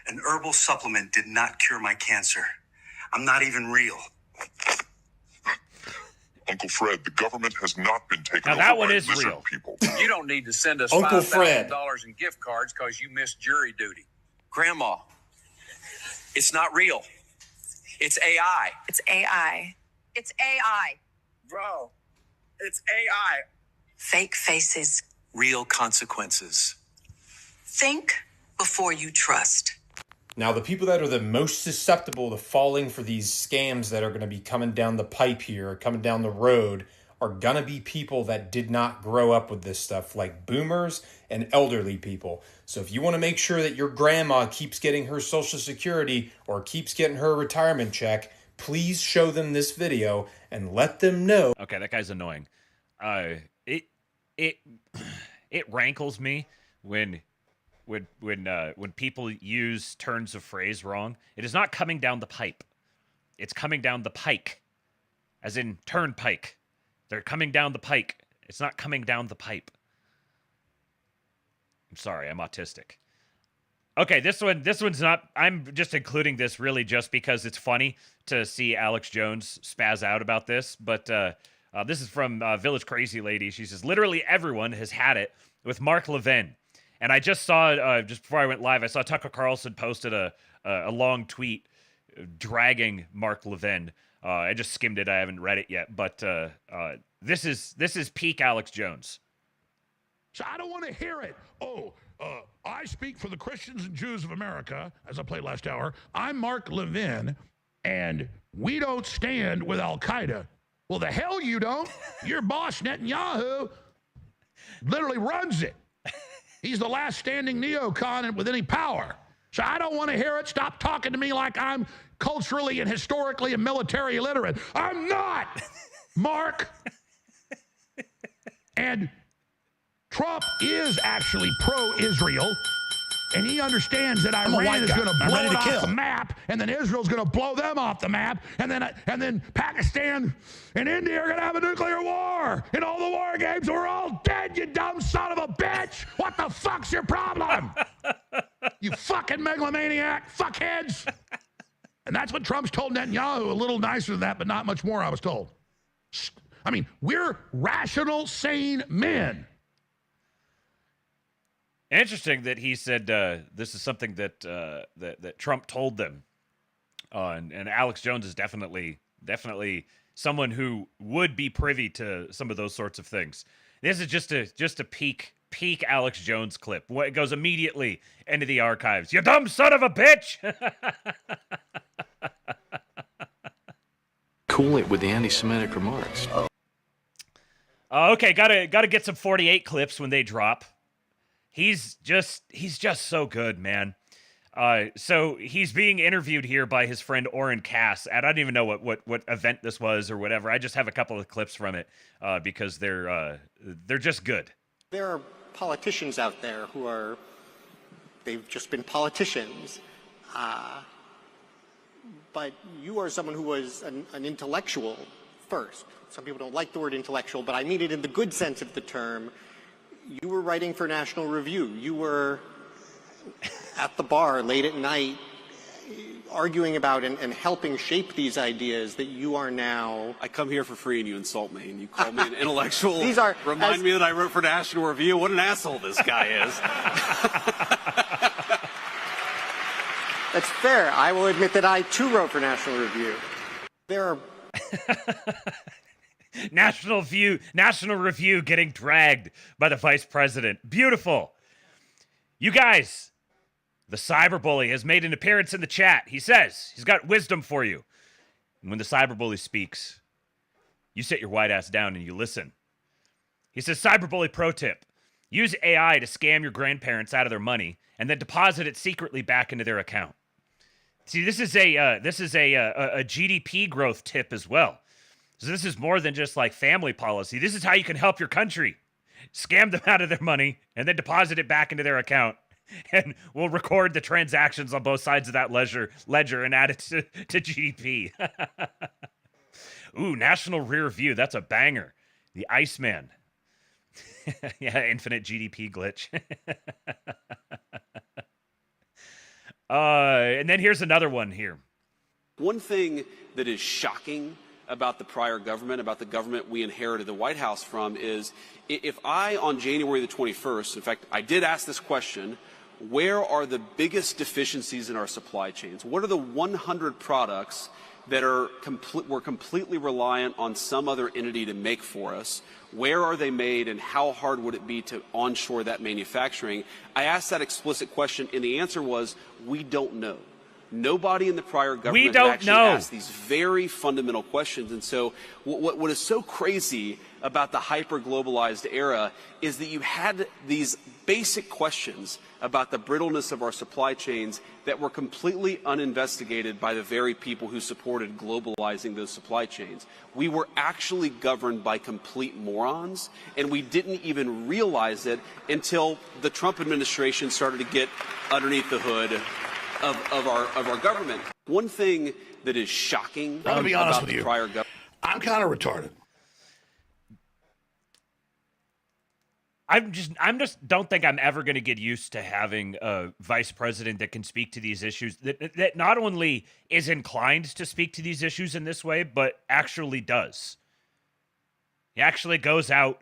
An herbal supplement did not cure my cancer. I'm not even real. Uncle Fred, the government has not been taken Now over that one by is lizard real. people. You don't need to send us Uncle Fred. $5,000 in gift cards because you missed jury duty. Grandma, it's not real. It's AI. It's AI. It's AI. Bro, it's AI. Fake faces. Real consequences. Think before you trust. Now, the people that are the most susceptible to falling for these scams that are going to be coming down the pipe here, coming down the road, are going to be people that did not grow up with this stuff, like boomers and elderly people. So if you want to make sure that your grandma keeps getting her Social Security or keeps getting her retirement check, please show them this video and let them know. Okay, that guy's annoying. It rankles me when people use turns of phrase wrong. It is not coming down the pipe. It's coming down the pike, as in turnpike. They're coming down the pike. It's not coming down the pipe. I'm sorry, I'm autistic. Okay, this one's not. I'm just including this really just because it's funny to see Alex Jones spaz out about this. But this is from Village Crazy Lady. She says, literally everyone has had it with Mark Levin. And I just saw, just before I went live, I saw Tucker Carlson posted a long tweet dragging Mark Levin. I just skimmed it. I haven't read it yet. But this is peak Alex Jones. So I don't want to hear it. I speak for the Christians and Jews of America, as I played last hour. I'm Mark Levin, and we don't stand with Al-Qaeda. Well, the hell you don't. Your boss, Netanyahu, literally runs it. He's the last standing neocon with any power. So I don't want to hear it. Stop talking to me like I'm culturally and historically and military illiterate. I'm not, Mark. And Trump is actually pro-Israel, and he understands that Iran is going to blow it off the map, and then Israel's going to blow them off the map, and then Pakistan and India are going to have a nuclear war, and all the war games are all dead, you dumb son of a bitch! What the fuck's your problem? You fucking megalomaniac, fuckheads! And that's what Trump's told Netanyahu, a little nicer than that, but not much more, I was told. I mean, we're rational, sane men. Interesting that he said this is something that that Trump told them, and Alex Jones is definitely someone who would be privy to some of those sorts of things. This is just a peak Alex Jones clip. It goes immediately into the archives. You dumb son of a bitch! Cool it with the anti-Semitic remarks. Okay, gotta get some 48 clips when they drop. He's just so good, man. So he's being interviewed here by his friend Auron Cass. And I don't even know what event this was or whatever. I just have a couple of clips from it because they're just good. There are politicians out there they've just been politicians. But you are someone who was an intellectual first. Some people don't like the word intellectual, but I mean it in the good sense of the term. You were writing for National Review. You were at the bar late at night arguing about and helping shape these ideas that you are now. I come here for free and you insult me and you call me an intellectual. Remind me that I wrote for National Review. What an asshole this guy is. That's fair. I will admit that I too wrote for National Review. There are National Review getting dragged by the vice president. Beautiful. You guys, the cyberbully has made an appearance in the chat. He says he's got wisdom for you. And when the cyberbully speaks, you sit your white ass down and you listen. He says, cyberbully pro tip. Use AI to scam your grandparents out of their money and then deposit it secretly back into their account. See, this is a GDP growth tip as well. So this is more than just like family policy. This is how you can help your country. Scam them out of their money and then deposit it back into their account. And we'll record the transactions on both sides of that ledger and add it to GDP. Ooh, National Rear View. That's a banger. The Iceman. Yeah, infinite GDP glitch. And then here's another one here. One thing that is shocking about the prior government, about the government we inherited the White House from, is if I, on January the 21st, in fact, I did ask this question, where are the biggest deficiencies in our supply chains? What are the 100 products that we're completely reliant on some other entity to make for us? Where are they made, and how hard would it be to onshore that manufacturing? I asked that explicit question, and the answer was, we don't know. Nobody in the prior government actually asked these very fundamental questions. And so what is so crazy about the hyper-globalized era is that you had these basic questions about the brittleness of our supply chains that were completely uninvestigated by the very people who supported globalizing those supply chains. We were actually governed by complete morons, and we didn't even realize it until the Trump administration started to get underneath the hood of our government. One thing that is shocking I'm gonna be honest about with the you. prior government. I'm kind of retarded. I just don't think I'm ever going to get used to having a vice president that can speak to these issues, that not only is inclined to speak to these issues in this way, but actually does. He actually goes out,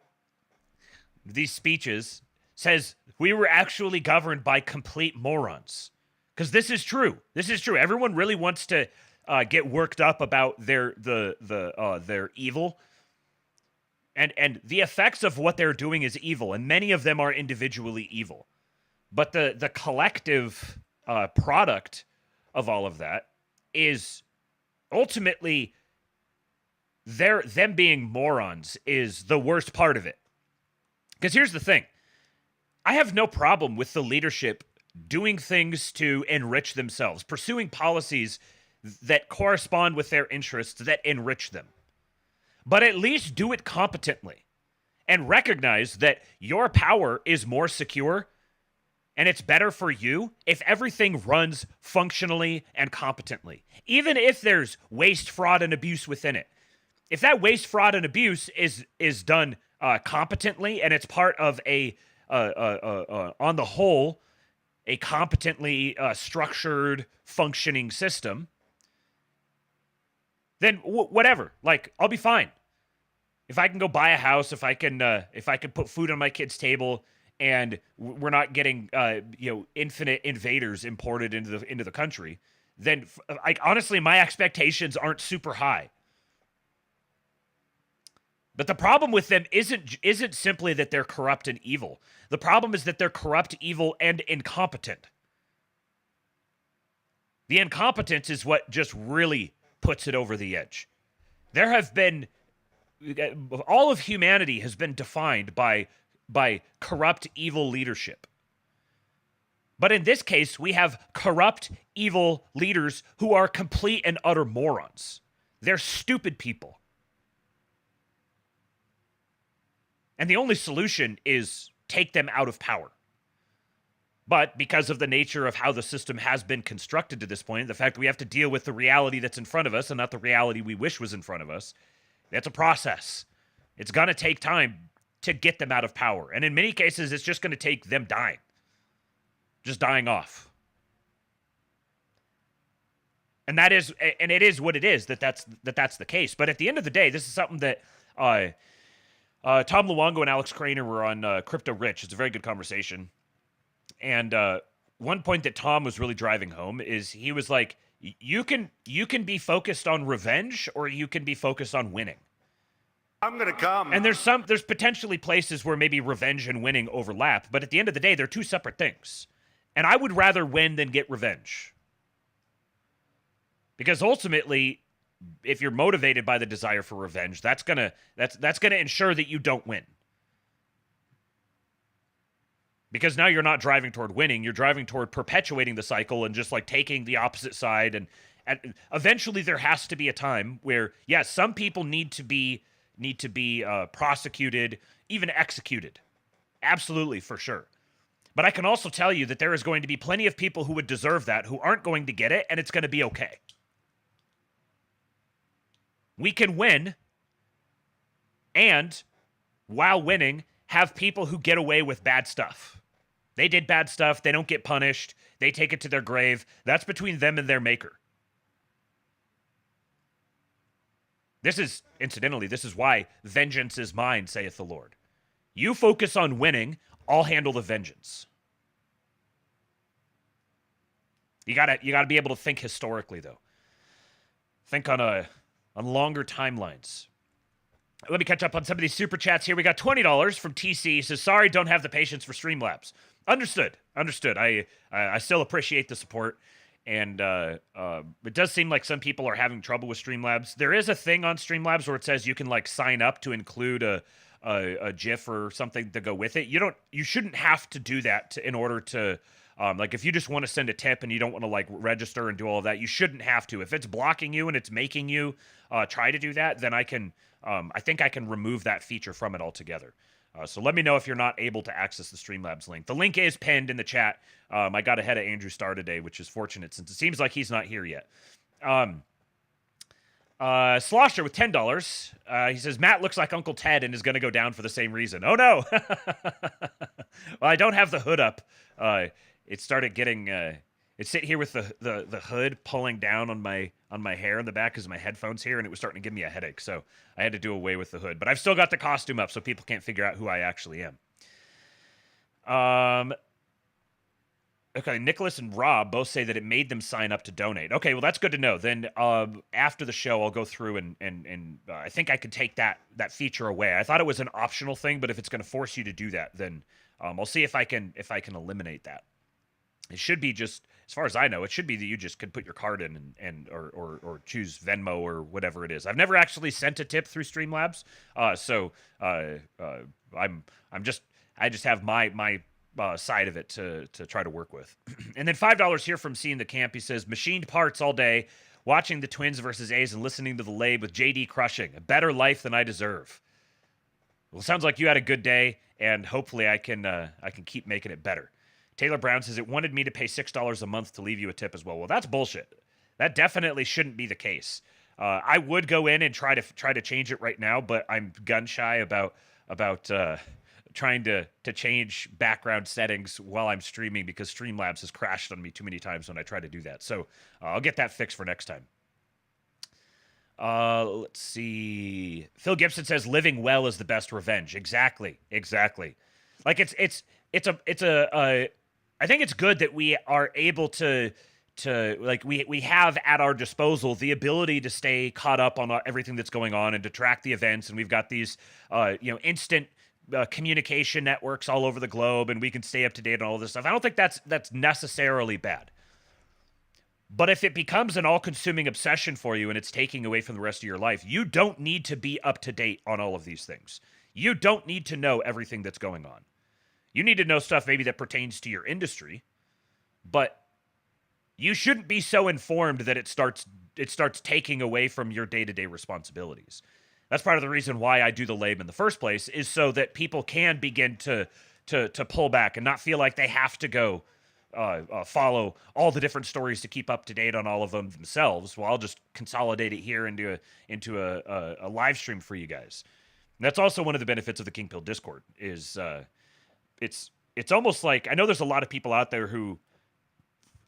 these speeches, says, we were actually governed by complete morons. Because this is true. This is true. Everyone really wants to get worked up about their evil. And the effects of what they're doing is evil, and many of them are individually evil. But the collective product of all of that is ultimately them being morons is the worst part of it. Because here's the thing. I have no problem with the leadership doing things to enrich themselves, pursuing policies that correspond with their interests that enrich them. But at least do it competently and recognize that your power is more secure and it's better for you if everything runs functionally and competently, even if there's waste, fraud, and abuse within it. If that waste, fraud, and abuse is done competently and it's part of on the whole, a competently structured, functioning system, then whatever. Like, I'll be fine. If I can go buy a house, if I can put food on my kid's table, and we're not getting infinite invaders imported into the country, then honestly, my expectations aren't super high. But the problem with them isn't simply that they're corrupt and evil. The problem is that they're corrupt, evil, and incompetent. The incompetence is what just really puts it over the edge. There have been, all of humanity has been defined by corrupt, evil leadership. But in this case, we have corrupt, evil leaders who are complete and utter morons. They're stupid people. And the only solution is take them out of power. But because of the nature of how the system has been constructed to this point, the fact that we have to deal with the reality that's in front of us and not the reality we wish was in front of us, that's a process. It's going to take time to get them out of power. And in many cases, it's just going to take them dying. Just dying off. And it is what it is, that's the case. But at the end of the day, this is something that Tom Luongo and Alex Craner were on Crypto Rich. It's a very good conversation. And one point that Tom was really driving home is he was like, you can be focused on revenge or you can be focused on winning. I'm going to come. And there's potentially places where maybe revenge and winning overlap, but at the end of the day, they're two separate things. And I would rather win than get revenge. Because ultimately, if you're motivated by the desire for revenge, that's gonna ensure that you don't win. Because now you're not driving toward winning, you're driving toward perpetuating the cycle and just like taking the opposite side. And eventually there has to be a time where, yes, some people need to be prosecuted, even executed. Absolutely, for sure. But I can also tell you that there is going to be plenty of people who would deserve that, who aren't going to get it, and it's going to be okay. We can win, and while winning, have people who get away with bad stuff. They did bad stuff. They don't get punished. They take it to their grave. That's between them and their maker. This is, incidentally, this is why vengeance is mine, saith the Lord. You focus on winning, I'll handle the vengeance. You gotta be able to think historically, though. Think on longer timelines. Let me catch up on some of these super chats here. We got $20 from TC. He says, sorry, don't have the patience for Streamlabs. Understood. I still appreciate the support. And it does seem like some people are having trouble with Streamlabs. There is a thing on Streamlabs where it says you can like sign up to include a GIF or something to go with it. You shouldn't have to do that in order to like if you just want to send a tip and you don't want to like register and do all of that, you shouldn't have to. If it's blocking you and it's making you try to do that, then I think I can remove that feature from it altogether. So let me know if you're not able to access the Streamlabs link. The link is pinned in the chat. I got ahead of Andrew Starr today, which is fortunate since it seems like he's not here yet. Slosher with $10. He says, Matt looks like Uncle Ted and is going to go down for the same reason. Oh, no. Well, I don't have the hood up. It started getting... It's sitting here with the hood pulling down on my hair in the back because of my headphones here, and it was starting to give me a headache, so I had to do away with the hood. But I've still got the costume up, so people can't figure out who I actually am. Okay, Nicholas and Rob both say that it made them sign up to donate. Okay, well, that's good to know. Then after the show, I'll go through and I think I could take that feature away. I thought it was an optional thing, but if it's going to force you to do that, then I'll see if I can eliminate that. It should be just, as far as I know, it should be that you just could put your card in or choose Venmo or whatever it is. I've never actually sent a tip through Streamlabs, so I just have my side of it to try to work with. And then $5 here from Seeing the Camp. He says, machined parts all day, watching the Twins versus A's and listening to the Labe with JD crushing. A better life than I deserve. Well, sounds like you had a good day, and hopefully I can keep making it better. Taylor Brown says, it wanted me to pay $6 a month to leave you a tip as well. Well, that's bullshit. That definitely shouldn't be the case. I would go in and try to change it right now, but I'm gun shy about trying to change background settings while I'm streaming because Streamlabs has crashed on me too many times when I try to do that. So I'll get that fixed for next time. Let's see. Phil Gibson says, living well is the best revenge. Exactly. Like I think it's good that we are able to like we have at our disposal the ability to stay caught up on everything that's going on and to track the events, and we've got these instant communication networks all over the globe, and we can stay up to date on all this stuff. I don't think that's necessarily bad. But if it becomes an all-consuming obsession for you and it's taking away from the rest of your life, you don't need to be up to date on all of these things. You don't need to know everything that's going on. You need to know stuff maybe that pertains to your industry, but you shouldn't be so informed that it starts taking away from your day-to-day responsibilities. That's part of the reason why I do the Labe in the first place, is so that people can begin to pull back and not feel like they have to go follow all the different stories to keep up to date on all of them themselves. Well, I'll just consolidate it here into a live stream for you guys. And that's also one of the benefits of the Kingpilled Discord is it's almost like, I know there's a lot of people out there who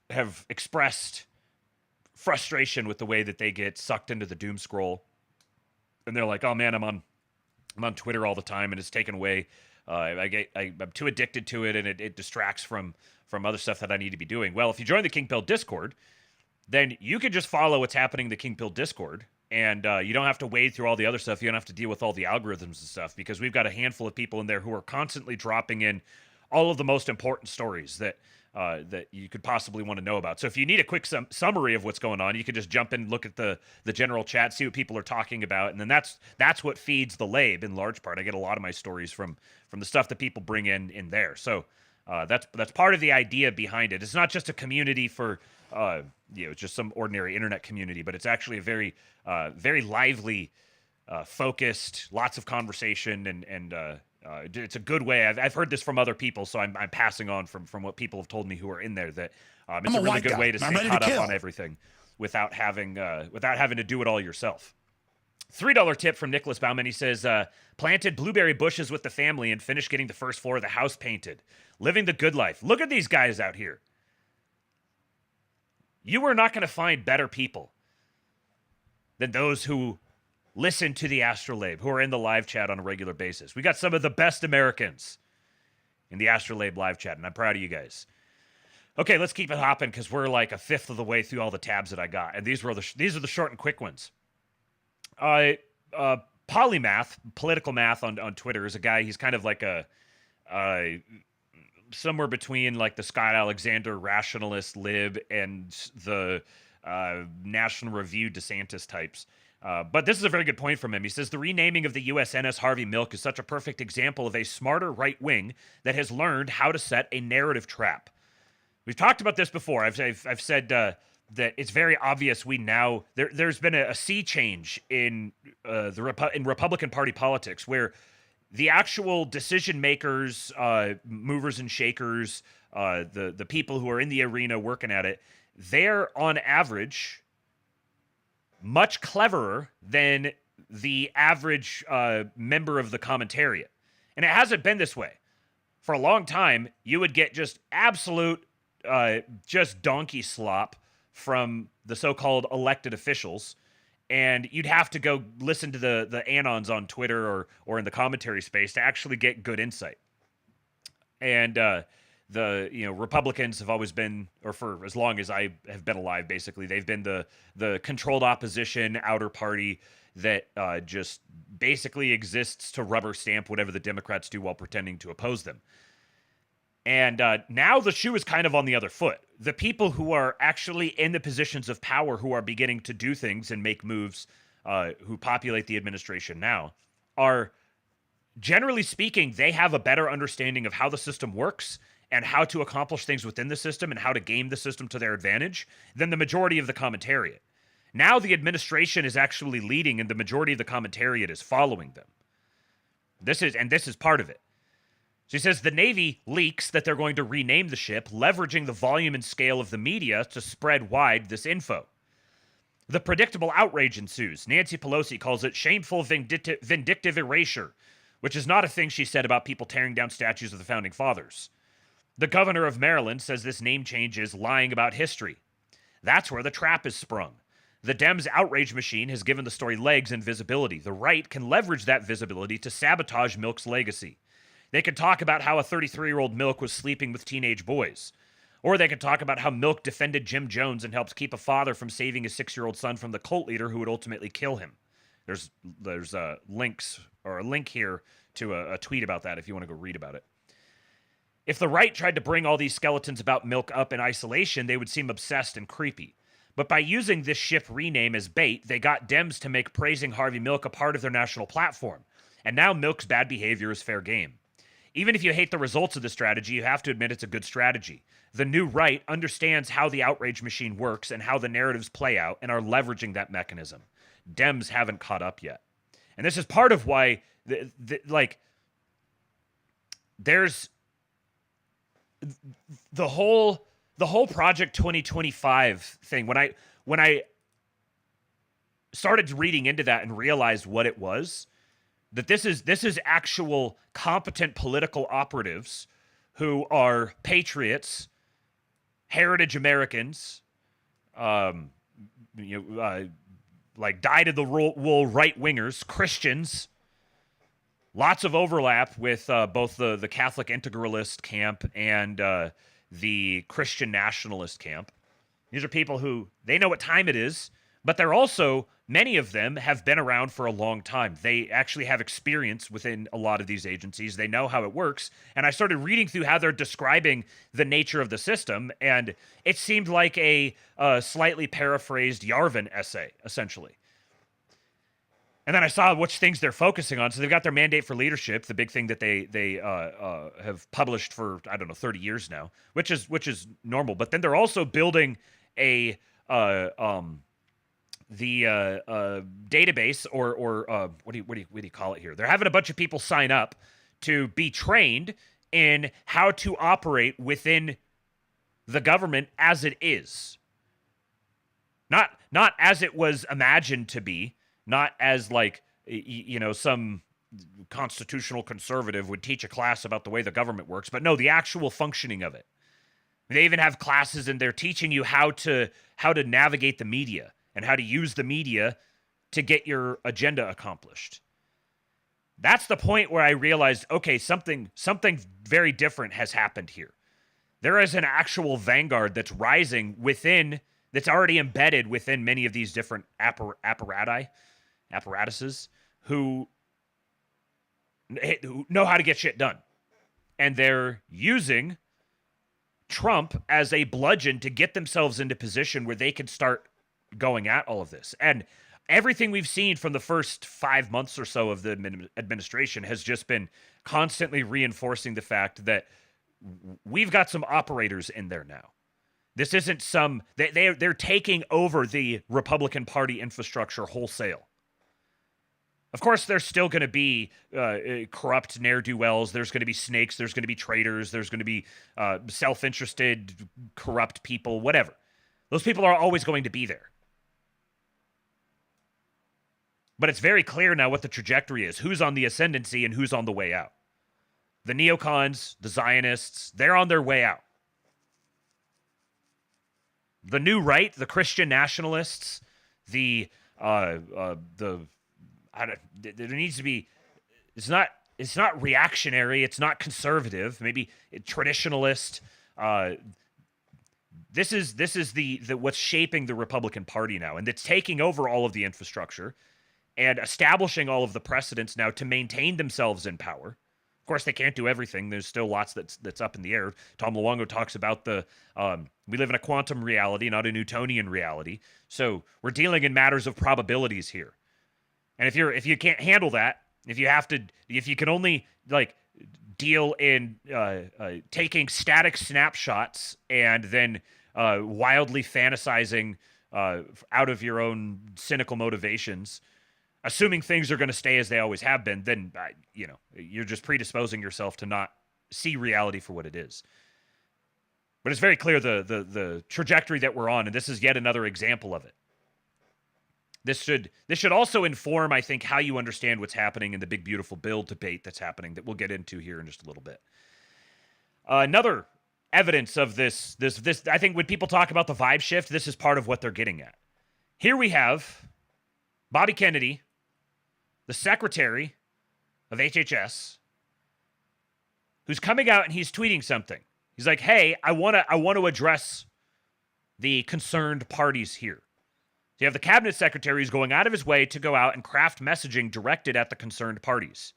have expressed frustration with the way that they get sucked into the doom scroll, and they're like, oh man, I'm on Twitter all the time and it's taken away. I'm too addicted to it, and it distracts from other stuff that I need to be doing. Well, if you join the Kingpilled Discord, then you can just follow what's happening in the Kingpilled Discord, and you don't have to wade through all the other stuff. You don't have to deal with all the algorithms and stuff, because we've got a handful of people in there who are constantly dropping in all of the most important stories that you could possibly want to know about. So if you need a quick summary of what's going on, you can just jump in and look at the general chat, see what people are talking about, and then that's what feeds the Labe in large part. I get a lot of my stories from the stuff that people bring in there. So that's part of the idea behind it. It's not just a community for just some ordinary internet community, but it's actually a very very lively, focused, lots of conversation, and it's a good way. I've heard this from other people, so I'm passing on from what people have told me who are in there, that it's a really good way to stay caught up on everything without having to do it all yourself. $3 tip from Nicholas Bauman. He says, planted blueberry bushes with the family and finished getting the first floor of the house painted. Living the good life. Look at these guys out here. You are not going to find better people than those who listen to the Astrolabe, who are in the live chat on a regular basis. We got some of the best Americans in the Astrolabe live chat, and I'm proud of you guys. Okay, let's keep it hopping because we're like a fifth of the way through all the tabs that I got, and these are the short and quick ones. Polymath, political math on Twitter, is a guy. He's kind of like a somewhere between like the Scott Alexander rationalist lib and the National Review DeSantis types. But this is a very good point from him. He says, the renaming of the USNS Harvey Milk is such a perfect example of a smarter right wing that has learned how to set a narrative trap. We've talked about this before. I've said that it's very obvious we now there's been a sea change in Republican Party politics where the actual decision makers, movers and shakers, the people who are in the arena working at it, they're on average much cleverer than the average member of the commentariat. And it hasn't been this way. For a long time, you would get just absolute just donkey slop from the so-called elected officials, and you'd have to go listen to the anons on Twitter or in the commentary space to actually get good insight. And the Republicans have always been, or for as long as I have been alive, basically, they've been the controlled opposition outer party that just basically exists to rubber stamp whatever the Democrats do while pretending to oppose them. And now the shoe is kind of on the other foot. The people who are actually in the positions of power, who are beginning to do things and make moves, who populate the administration now, are, generally speaking, they have a better understanding of how the system works and how to accomplish things within the system and how to game the system to their advantage than the majority of the commentariat. Now the administration is actually leading and the majority of the commentariat is following them. This is part of it. She says the Navy leaks that they're going to rename the ship, leveraging the volume and scale of the media to spread wide this info. The predictable outrage ensues. Nancy Pelosi calls it shameful vindictive erasure, which is not a thing she said about people tearing down statues of the Founding Fathers. The governor of Maryland says this name change is lying about history. That's where the trap is sprung. The Dems' outrage machine has given the story legs and visibility. The right can leverage that visibility to sabotage Milk's legacy. They could talk about how a 33-year-old Milk was sleeping with teenage boys. Or they could talk about how Milk defended Jim Jones and helped keep a father from saving his 6-year-old son from the cult leader who would ultimately kill him. There's links, or a link here to a tweet about that if you want to go read about it. If the right tried to bring all these skeletons about Milk up in isolation, they would seem obsessed and creepy. But by using this ship rename as bait, they got Dems to make praising Harvey Milk a part of their national platform. And now Milk's bad behavior is fair game. Even if you hate the results of the strategy, you have to admit it's a good strategy. The new right understands how the outrage machine works and how the narratives play out and are leveraging that mechanism. Dems haven't caught up yet. And this is part of why, there's the whole Project 2025 thing. When I started reading into that and realized what it was, that this is actual competent political operatives who are patriots, heritage Americans, like dyed-in-the-wool right-wingers, Christians. Lots of overlap with both the Catholic integralist camp and the Christian nationalist camp. These are people who, they know what time it is, but they're also, many of them have been around for a long time. They actually have experience within a lot of these agencies. They know how it works. And I started reading through how they're describing the nature of the system, and it seemed like a slightly paraphrased Yarvin essay, essentially. And then I saw which things they're focusing on. So they've got their mandate for leadership, the big thing that they have published for, 30 years now, which is normal. But then they're also building a database or what do you call it here? They're having a bunch of people sign up to be trained in how to operate within the government as it is. Not as it was imagined to be not as like, some constitutional conservative would teach a class about the way the government works, but no, the actual functioning of it. They even have classes in there teaching you how to navigate the media and how to use the media to get your agenda accomplished. That's the point where I realized, okay, something very different has happened here. There is an actual vanguard that's rising within, that's already embedded within many of these different apparatuses who know how to get shit done. And they're using Trump as a bludgeon to get themselves into position where they can start going at all of this. And everything we've seen from the first 5 months or so of the administration has just been constantly reinforcing the fact that we've got some operators in there now. This isn't they're taking over the Republican Party infrastructure wholesale. Of course, there's still going to be corrupt ne'er-do-wells. There's going to be snakes. There's going to be traitors. There's going to be self-interested, corrupt people, whatever. Those people are always going to be there. But it's very clear now what the trajectory is, who's on the ascendancy and who's on the way out. The neocons, the Zionists, they're on their way out. The new right, the Christian nationalists, there needs to be, it's not reactionary, it's not conservative, maybe traditionalist. This is the what's shaping the Republican Party now, and it's taking over all of the infrastructure and establishing all of the precedents now to maintain themselves in power. Of course, they can't do everything. There's still lots that's up in the air. Tom Luongo talks about we live in a quantum reality, not a Newtonian reality. So we're dealing in matters of probabilities here. And if you can't handle that, if you can only deal in taking static snapshots and then wildly fantasizing out of your own cynical motivations, assuming things are going to stay as they always have been, then you're just predisposing yourself to not see reality for what it is. But it's very clear the trajectory that we're on, and this is yet another example of it. This should also inform, I think, how you understand what's happening in the big beautiful bill debate that's happening that we'll get into here in just a little bit. Another evidence of this, I think when people talk about the vibe shift, this is part of what they're getting at. Here we have Bobby Kennedy, the secretary of HHS, who's coming out and he's tweeting something. He's like, hey, I want to address the concerned parties here. So you have the cabinet secretary who's going out of his way to go out and craft messaging directed at the concerned parties.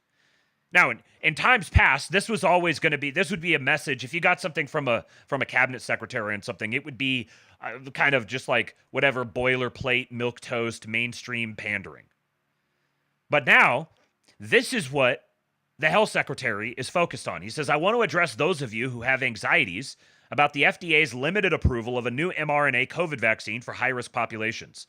Now, in times past, this would be a message. If you got something from a cabinet secretary and something, it would be kind of just like whatever boilerplate, milquetoast, mainstream pandering. But now, this is what the health secretary is focused on. He says, I want to address those of you who have anxieties about the FDA's limited approval of a new mRNA COVID vaccine for high-risk populations.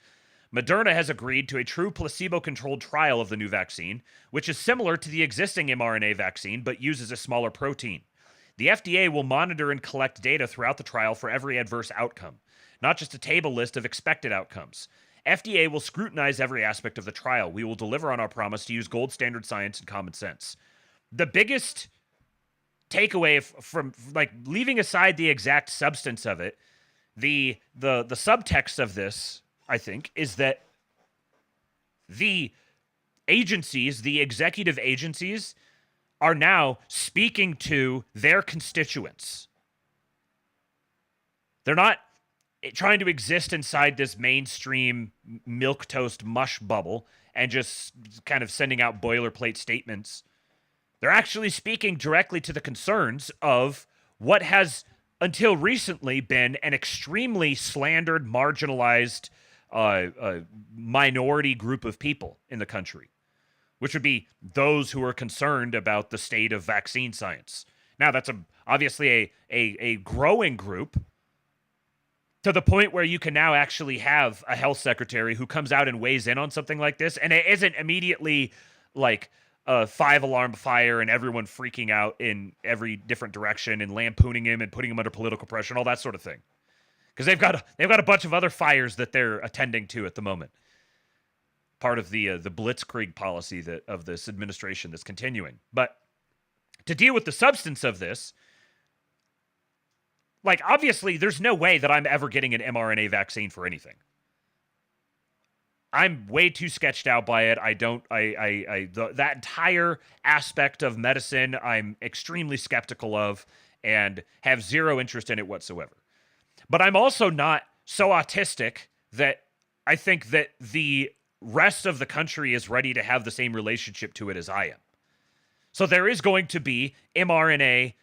Moderna has agreed to a true placebo-controlled trial of the new vaccine, which is similar to the existing mRNA vaccine but uses a smaller protein. The FDA will monitor and collect data throughout the trial for every adverse outcome, not just a table list of expected outcomes. FDA will scrutinize every aspect of the trial. We will deliver on our promise to use gold standard science and common sense. The biggest takeaway from leaving aside the exact substance of it, the subtext of this, I think, is that the agencies, the executive agencies, are now speaking to their constituents. They're not trying to exist inside this mainstream milquetoast mush bubble and just kind of sending out boilerplate statements. They're actually speaking directly to the concerns of what has until recently been an extremely slandered, marginalized minority group of people in the country, which would be those who are concerned about the state of vaccine science. Now, that's obviously a growing group, to the point where you can now actually have a health secretary who comes out and weighs in on something like this, and it isn't immediately like a 5-alarm fire and everyone freaking out in every different direction and lampooning him and putting him under political pressure and all that sort of thing. Because they've got a bunch of other fires that they're attending to at the moment. part of the blitzkrieg policy of this administration that's continuing. But to deal with the substance of this, like, obviously, there's no way that I'm ever getting an mRNA vaccine for anything. I'm way too sketched out by it. That entire aspect of medicine, I'm extremely skeptical of and have zero interest in it whatsoever. But I'm also not so autistic that I think that the rest of the country is ready to have the same relationship to it as I am. So there is going to be mRNA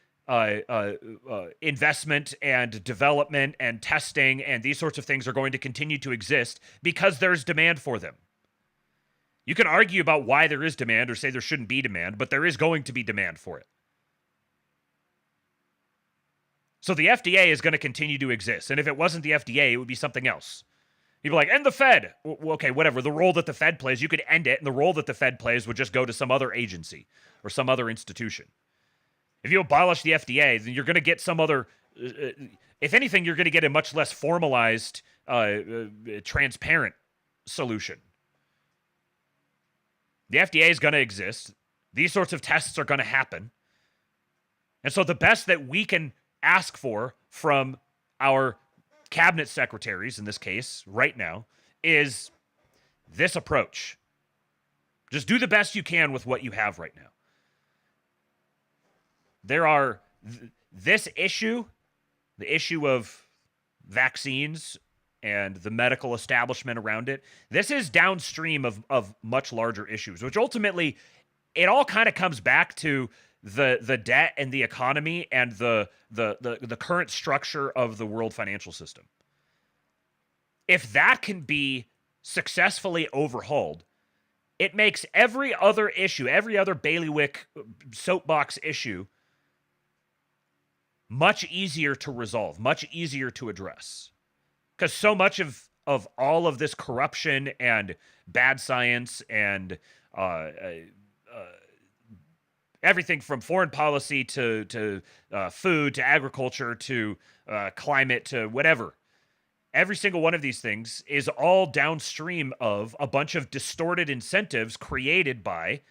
investment and development and testing, and these sorts of things are going to continue to exist because there's demand for them. You can argue about why there is demand or say there shouldn't be demand, but there is going to be demand for it. So the FDA is going to continue to exist. And if it wasn't the FDA, it would be something else. People are like, end the Fed. Well, okay, whatever. The role that the Fed plays, you could end it, and the role that the Fed plays would just go to some other agency or some other institution. If you abolish the FDA, then you're going to get some other, if anything, you're going to get a much less formalized, transparent solution. The FDA is going to exist. These sorts of tests are going to happen. And so the best that we can ask for from our cabinet secretaries, in this case, right now, is this approach. Just do the best you can with what you have right now. There are this issue, the issue of vaccines and the medical establishment around it. This is downstream of much larger issues, which ultimately it all kind of comes back to the debt and the economy and the current structure of the world financial system. If that can be successfully overhauled, it makes every other issue, every other bailiwick soapbox issue, much easier to resolve, much easier to address. Because so much of all of this corruption and bad science and everything from foreign policy to food to agriculture to climate to whatever, every single one of these things is all downstream of a bunch of distorted incentives created by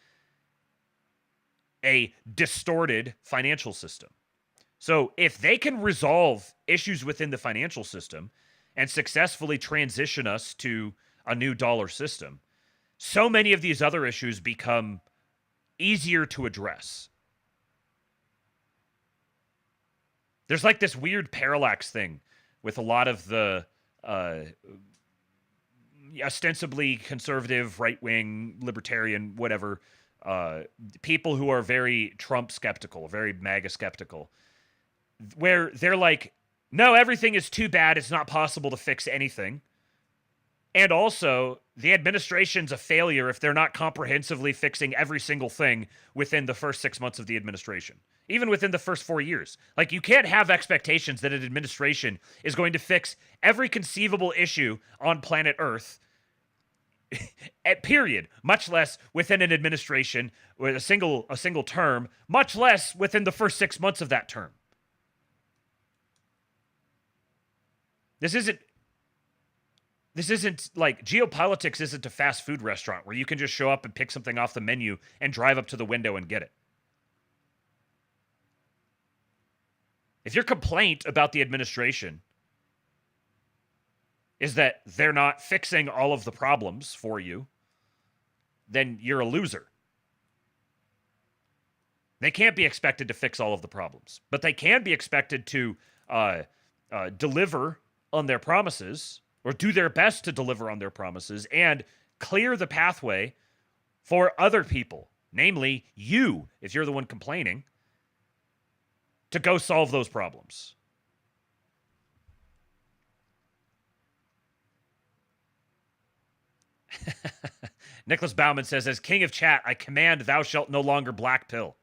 a distorted financial system. So if they can resolve issues within the financial system and successfully transition us to a new dollar system, so many of these other issues become easier to address. There's like this weird parallax thing with a lot of the ostensibly conservative, right-wing, libertarian, whatever, people who are very Trump skeptical, very MAGA skeptical, where they're like, no, everything is too bad. It's not possible to fix anything. And also, the administration's a failure if they're not comprehensively fixing every single thing within the first 6 months of the administration, even within the first 4 years. Like, you can't have expectations that an administration is going to fix every conceivable issue on planet Earth, at period, much less within an administration with a single term, much less within the first 6 months of that term. This isn't like geopolitics isn't a fast food restaurant where you can just show up and pick something off the menu and drive up to the window and get it. If your complaint about the administration is that they're not fixing all of the problems for you, then you're a loser. They can't be expected to fix all of the problems, but they can be expected to deliver on their promises, or do their best to deliver on their promises, and clear the pathway for other people, namely you, if you're the one complaining, to go solve those problems. Nicholas Bauman says, as king of chat, I command thou shalt no longer black pill.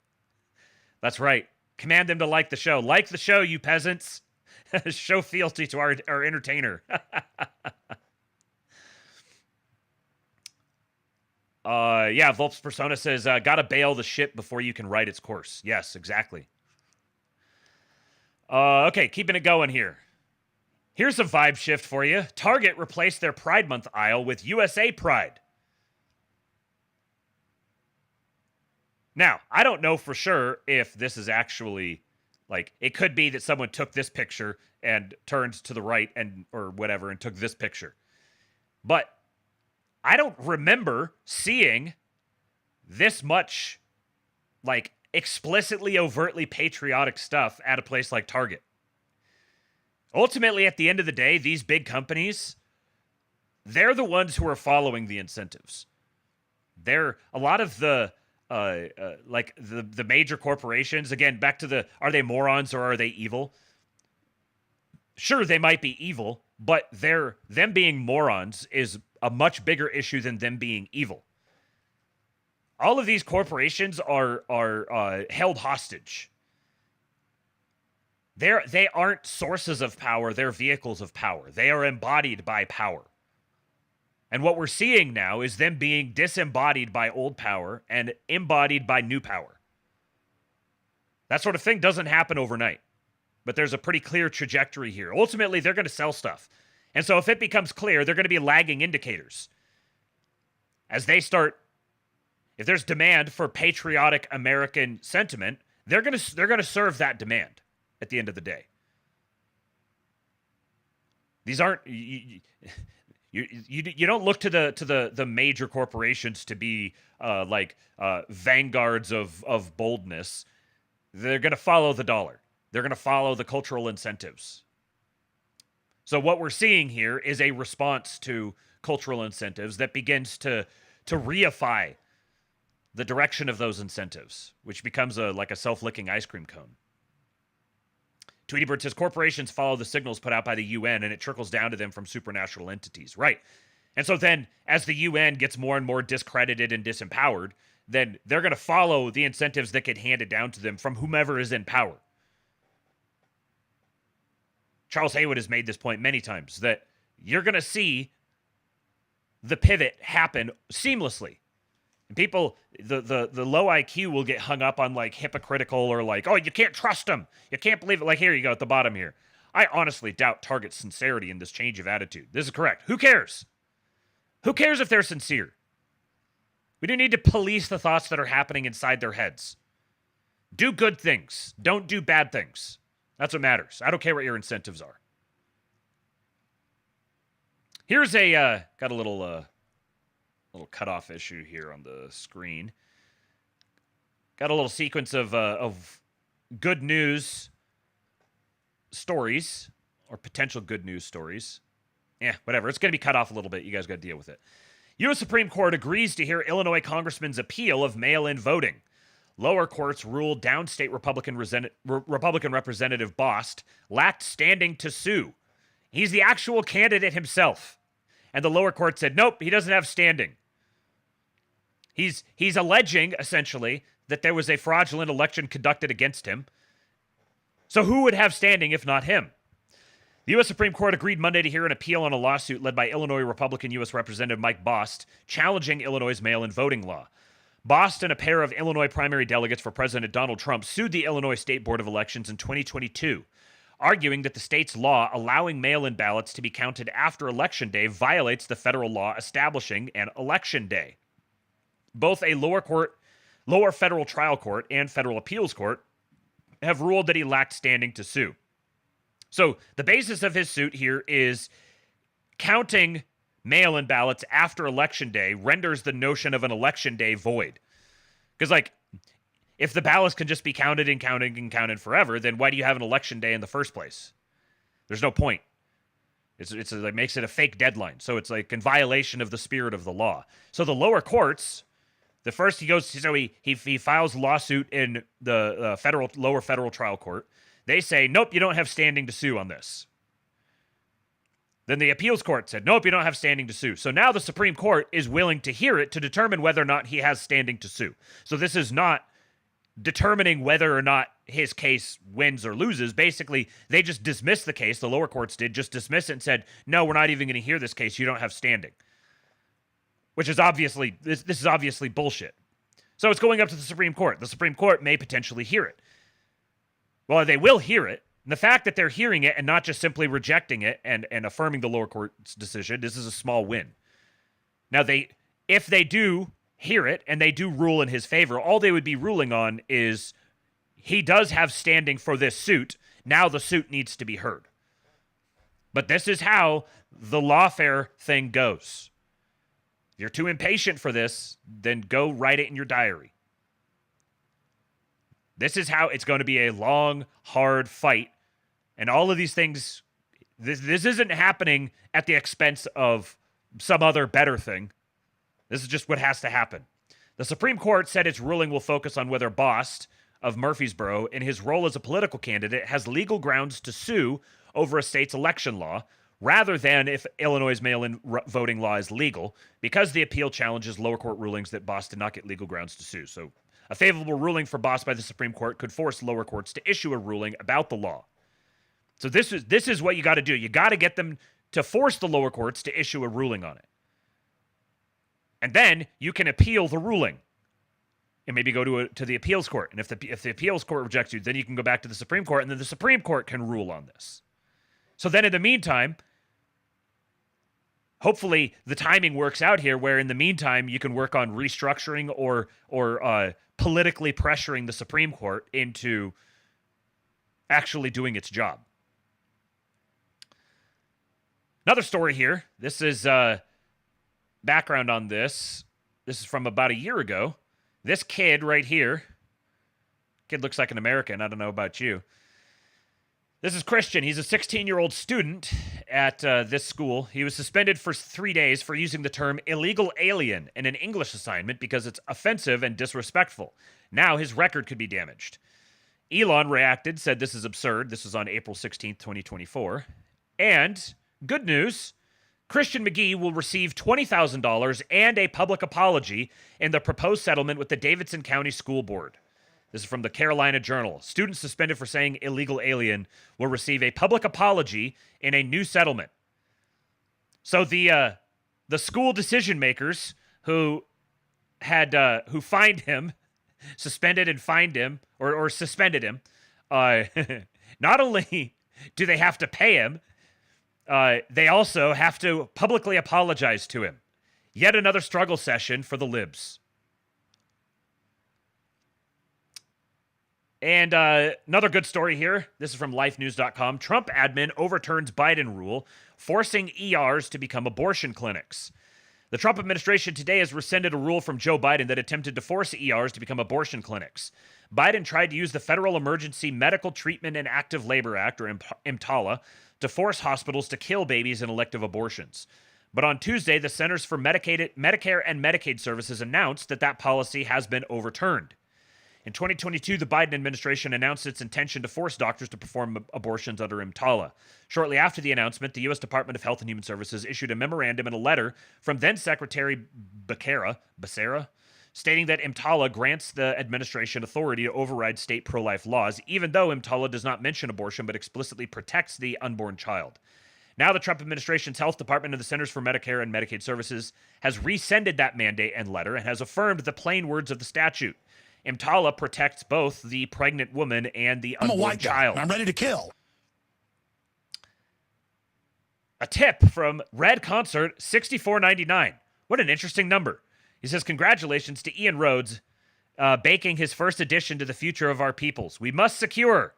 That's right. Command them to like the show. Like the show, you peasants. Show fealty to our entertainer. Yeah, Volp's Persona says, gotta bail the ship before you can ride its course. Yes, exactly. Okay, keeping it going here. Here's a vibe shift for you. Target replaced their Pride Month aisle with USA Pride. Now, I don't know for sure if this is actually, like, it could be that someone took this picture and turned to the right and or whatever and took this picture. But I don't remember seeing this much, like, explicitly, overtly patriotic stuff at a place like Target. Ultimately, at the end of the day, these big companies, they're the ones who are following the incentives. They're a lot of the like the major corporations. Again, back to the, are they morons or are they evil? Sure, they might be evil, but them being morons is a much bigger issue than them being evil. All of these corporations are held hostage. They aren't sources of power, they're vehicles of power. They are embodied by power. And what we're seeing now is them being disembodied by old power and embodied by new power. That sort of thing doesn't happen overnight. But there's a pretty clear trajectory here. Ultimately, they're going to sell stuff. And so if it becomes clear, they're going to be lagging indicators. As they start, if there's demand for patriotic American sentiment, they're going to serve that demand at the end of the day. These aren't you don't look to the major corporations to be vanguards of boldness. They're going to follow the dollar. They're going to follow the cultural incentives. So what we're seeing here is a response to cultural incentives that begins to reify the direction of those incentives, which becomes like a self-licking ice cream cone. Tweety Bird says, corporations follow the signals put out by the UN, and it trickles down to them from supernatural entities. Right. And so then, as the UN gets more and more discredited and disempowered, then they're going to follow the incentives that get handed down to them from whomever is in power. Charles Haywood has made this point many times, that you're going to see the pivot happen seamlessly. And people, the low IQ will get hung up on like hypocritical or like, oh, you can't trust them. You can't believe it. Like, here you go at the bottom here. I honestly doubt Target's sincerity in this change of attitude. This is correct. Who cares? Who cares if they're sincere? We do need to police the thoughts that are happening inside their heads. Do good things. Don't do bad things. That's what matters. I don't care what your incentives are. Here's a, got a little cutoff issue here on the screen. Got a little sequence of good news stories, or potential good news stories. Yeah, whatever. It's going to be cut off a little bit. You guys got to deal with it. U.S. Supreme Court agrees to hear Illinois Congressman's appeal of mail-in voting. Lower courts ruled downstate Republican Representative Bost lacked standing to sue. He's the actual candidate himself. And the lower court said, nope, he doesn't have standing. He's alleging, essentially, that there was a fraudulent election conducted against him. So who would have standing if not him? The U.S. Supreme Court agreed Monday to hear an appeal on a lawsuit led by Illinois Republican U.S. Representative Mike Bost challenging Illinois' mail-in voting law. Bost and a pair of Illinois primary delegates for President Donald Trump sued the Illinois State Board of Elections in 2022, arguing that the state's law allowing mail-in ballots to be counted after Election Day violates the federal law establishing an Election Day. Both a lower federal trial court and federal appeals court have ruled that he lacked standing to sue. So the basis of his suit here is counting mail-in ballots after Election Day renders the notion of an Election Day void. Because, like, if the ballots can just be counted and counted and counted forever, then why do you have an Election Day in the first place? There's no point. It makes it a fake deadline. So it's like in violation of the spirit of the law. So the lower courts, the first he files a lawsuit in the lower federal trial court. They say, nope, you don't have standing to sue on this. Then the appeals court said, nope, you don't have standing to sue. So now the Supreme Court is willing to hear it to determine whether or not he has standing to sue. So this is not determining whether or not his case wins or loses. Basically, they just dismissed the case. The lower courts did just dismiss it and said, no, we're not even going to hear this case. You don't have standing. Which is obviously, this is obviously bullshit. So it's going up to the Supreme Court. The Supreme Court may potentially hear it. Well, they will hear it. And the fact that they're hearing it and not just simply rejecting it and affirming the lower court's decision, this is a small win. Now, if they do hear it and they do rule in his favor, all they would be ruling on is he does have standing for this suit. Now the suit needs to be heard. But this is how the lawfare thing goes. If you're too impatient for this, then go write it in your diary. This is how it's going to be a long, hard fight. And all of these things, this isn't happening at the expense of some other better thing. This is just what has to happen. The Supreme Court said its ruling will focus on whether Bost of Murfreesboro, in his role as a political candidate, has legal grounds to sue over a state's election law, rather than if Illinois' mail-in voting law is legal, because the appeal challenges lower court rulings that Bost did not get legal grounds to sue. So a favorable ruling for Bost by the Supreme Court could force lower courts to issue a ruling about the law. So this is what you got to do. You got to get them to force the lower courts to issue a ruling on it. And then you can appeal the ruling and maybe go to the appeals court. And if the appeals court rejects you, then you can go back to the Supreme Court, and then the Supreme Court can rule on this. So then in the meantime, hopefully the timing works out here where in the meantime you can work on restructuring or politically pressuring the Supreme Court into actually doing its job. Another story here. This is background on this. This is from about a year ago. This kid right here. Kid looks like an American. I don't know about you. This is Christian. He's a 16-year-old student at this school. He was suspended for 3 days for using the term illegal alien in an English assignment because it's offensive and disrespectful. Now his record could be damaged. Elon reacted, said this is absurd. This was on April 16th, 2024. And good news, Christian McGee will receive $20,000 and a public apology in the proposed settlement with the Davidson County School Board. This is from the Carolina Journal. Students suspended for saying illegal alien will receive a public apology in a new settlement. So the school decision makers who fined him, suspended and fined him, or suspended him, not only do they have to pay him, they also have to publicly apologize to him. Yet another struggle session for the libs. And another good story here. This is from lifenews.com. Trump admin overturns Biden rule, forcing ERs to become abortion clinics. The Trump administration today has rescinded a rule from Joe Biden that attempted to force ERs to become abortion clinics. Biden tried to use the Federal Emergency Medical Treatment and Active Labor Act, or EMTALA, to force hospitals to kill babies in elective abortions. But on Tuesday, the Centers for Medicare and Medicaid Services announced that policy has been overturned. In 2022, the Biden administration announced its intention to force doctors to perform abortions under EMTALA. Shortly after the announcement, the U.S. Department of Health and Human Services issued a memorandum and a letter from then-Secretary Becerra, stating that EMTALA grants the administration authority to override state pro-life laws, even though EMTALA does not mention abortion but explicitly protects the unborn child. Now the Trump administration's Health Department and the Centers for Medicare and Medicaid Services has rescinded that mandate and letter and has affirmed the plain words of the statute. EMTALA protects both the pregnant woman and the unborn child. I'm ready to kill. A tip from Red Concert, $64.99. What an interesting number. He says, congratulations to Ian Rhodes, baking his first addition to the future of our peoples. We must secure.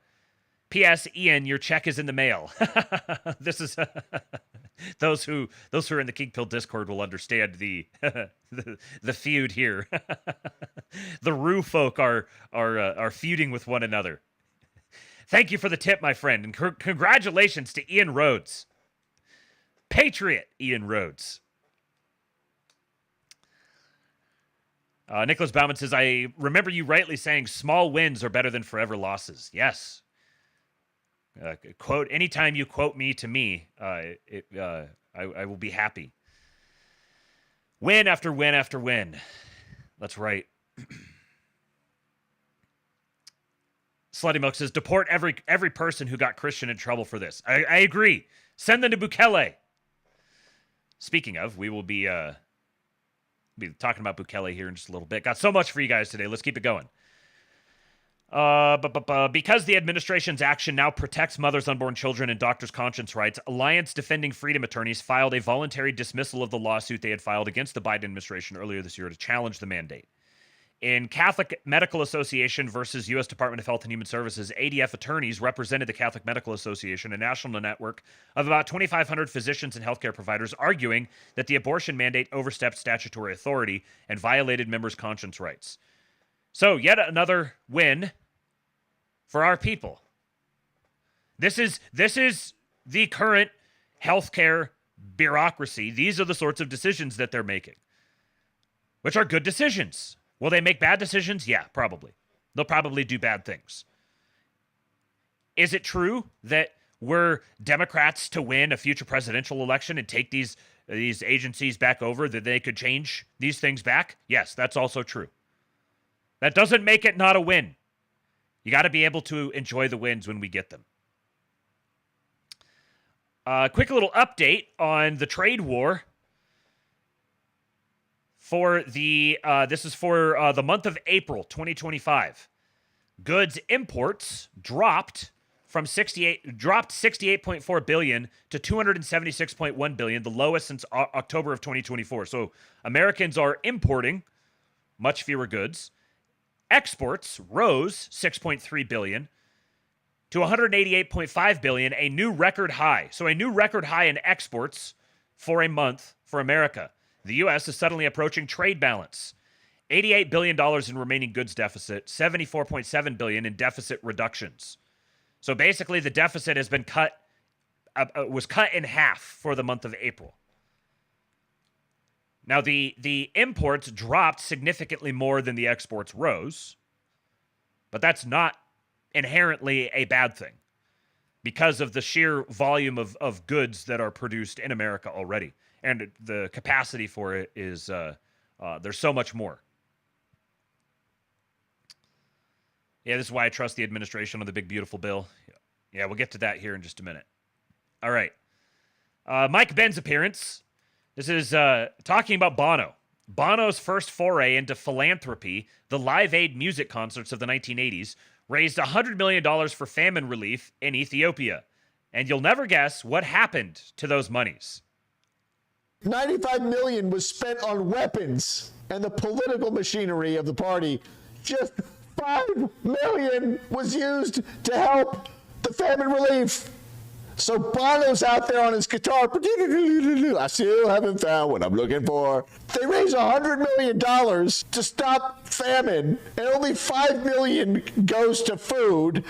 P.S. Ian, your check is in the mail. This is those who are in the Kingpilled Discord will understand the feud here. The Rue folk are feuding with one another. Thank you for the tip, my friend, and congratulations to Ian Rhodes, Patriot Ian Rhodes. Nicholas Bauman says, I remember you rightly saying small wins are better than forever losses. Yes. Quote, anytime you quote me to me, I will be happy. Win after win after win. That's right. Slutty Milk says, deport every person who got Christian in trouble for this. I agree. Send them to Bukele. Speaking of, we will be talking about Bukele here in just a little bit. Got so much for you guys today. Let's keep it going. Because the administration's action now protects mothers' unborn children and doctors' conscience rights, Alliance Defending Freedom attorneys filed a voluntary dismissal of the lawsuit they had filed against the Biden administration earlier this year to challenge the mandate. In Catholic Medical Association versus U.S. Department of Health and Human Services, ADF attorneys represented the Catholic Medical Association, a national network of about 2,500 physicians and healthcare providers, arguing that the abortion mandate overstepped statutory authority and violated members' conscience rights. So, yet another win for our people. This is the current healthcare bureaucracy. These are the sorts of decisions that they're making, which are good decisions. Will they make bad decisions? Yeah, probably. They'll probably do bad things. Is it true that were Democrats to win a future presidential election and take these agencies back over, that they could change these things back? Yes, that's also true. That doesn't make it not a win. You got to be able to enjoy the wins when we get them. Quick little update on the trade war. For the this is for the month of April 2025. Goods imports dropped 68.4 billion to 276.1 billion, the lowest since October of 2024. So Americans are importing much fewer goods. Exports rose 6.3 billion to 188.5 billion, a new record high. So a new record high in exports for a month for America. The U.S. is suddenly approaching trade balance. $88 billion in remaining goods deficit, $74.7 billion in deficit reductions. So basically the deficit has been was cut in half for the month of April. Now the imports dropped significantly more than the exports rose, but that's not inherently a bad thing because of the sheer volume of goods that are produced in America already. And the capacity for it is, there's so much more. Yeah, this is why I trust the administration on the big, beautiful bill. Yeah, we'll get to that here in just a minute. All right. Mike Ben's appearance. This is talking about Bono. Bono's first foray into philanthropy, the Live Aid music concerts of the 1980s, raised $100 million for famine relief in Ethiopia. And you'll never guess what happened to those monies. $95 million was spent on weapons and the political machinery of the party. Just $5 million was used to help the famine relief. So Bono's out there on his guitar. I still haven't found what I'm looking for. They raise $100 million to stop famine, and only $5 million goes to food.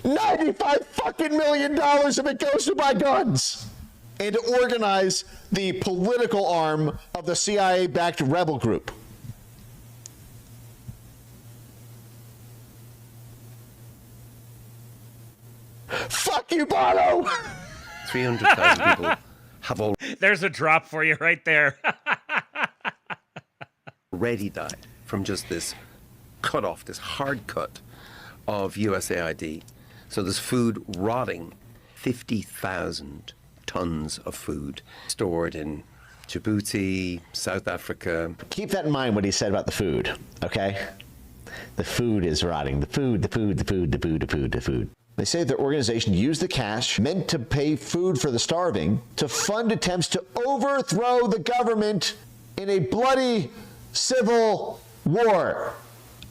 $95 fucking million of it goes to buy guns and to organize the political arm of the CIA-backed rebel group. Fuck you, Bono! 300,000 people have There's a drop for you right there. already died from just this cut off, this hard cut of USAID. So there's food rotting, 50,000 tons of food stored in Djibouti, South Africa. Keep that in mind what he said about the food, okay? The food is rotting. The food. They say their organization used the cash meant to pay food for the starving to fund attempts to overthrow the government in a bloody civil war.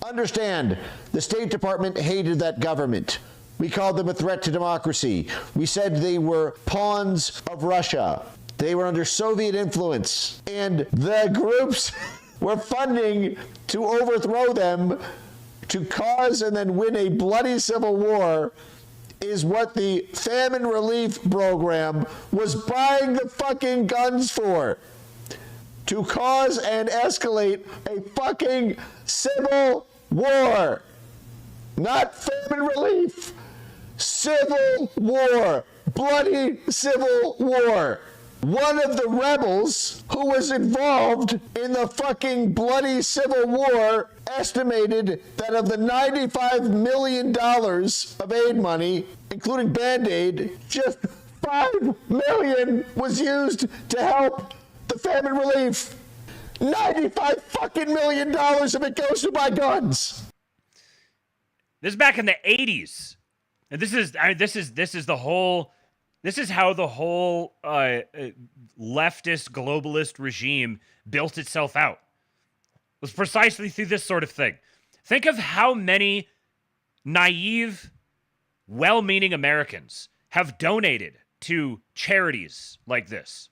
Understand, the State Department hated that government. We called them a threat to democracy. We said they were pawns of Russia. They were under Soviet influence. And the groups were funding to overthrow them, to cause and then win a bloody civil war, is what the famine relief program was buying the fucking guns for. To cause and escalate a fucking civil war. Not famine relief. Civil war. Bloody civil war. One of the rebels who was involved in the fucking bloody civil war estimated that of the $95 million of aid money, including Band-Aid, just $5 million was used to help the famine relief. $95 fucking million of it goes to buy guns. This is back in the 80s. And this is how the whole leftist globalist regime built itself out. It was precisely through this sort of thing. Think of how many naive, well-meaning Americans have donated to charities like this,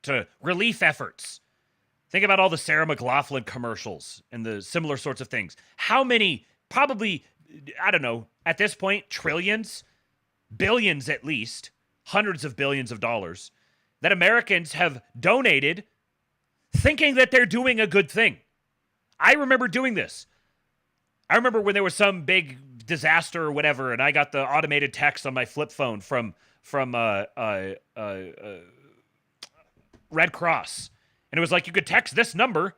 to relief efforts. Think about all the Sarah McLachlan commercials and the similar sorts of things. How many, probably, I don't know, at this point, trillions, billions at least, hundreds of billions of dollars that Americans have donated thinking that they're doing a good thing. I remember doing this. I remember when there was some big disaster or whatever, and I got the automated text on my flip phone from Red Cross. And it was like, you could text this number,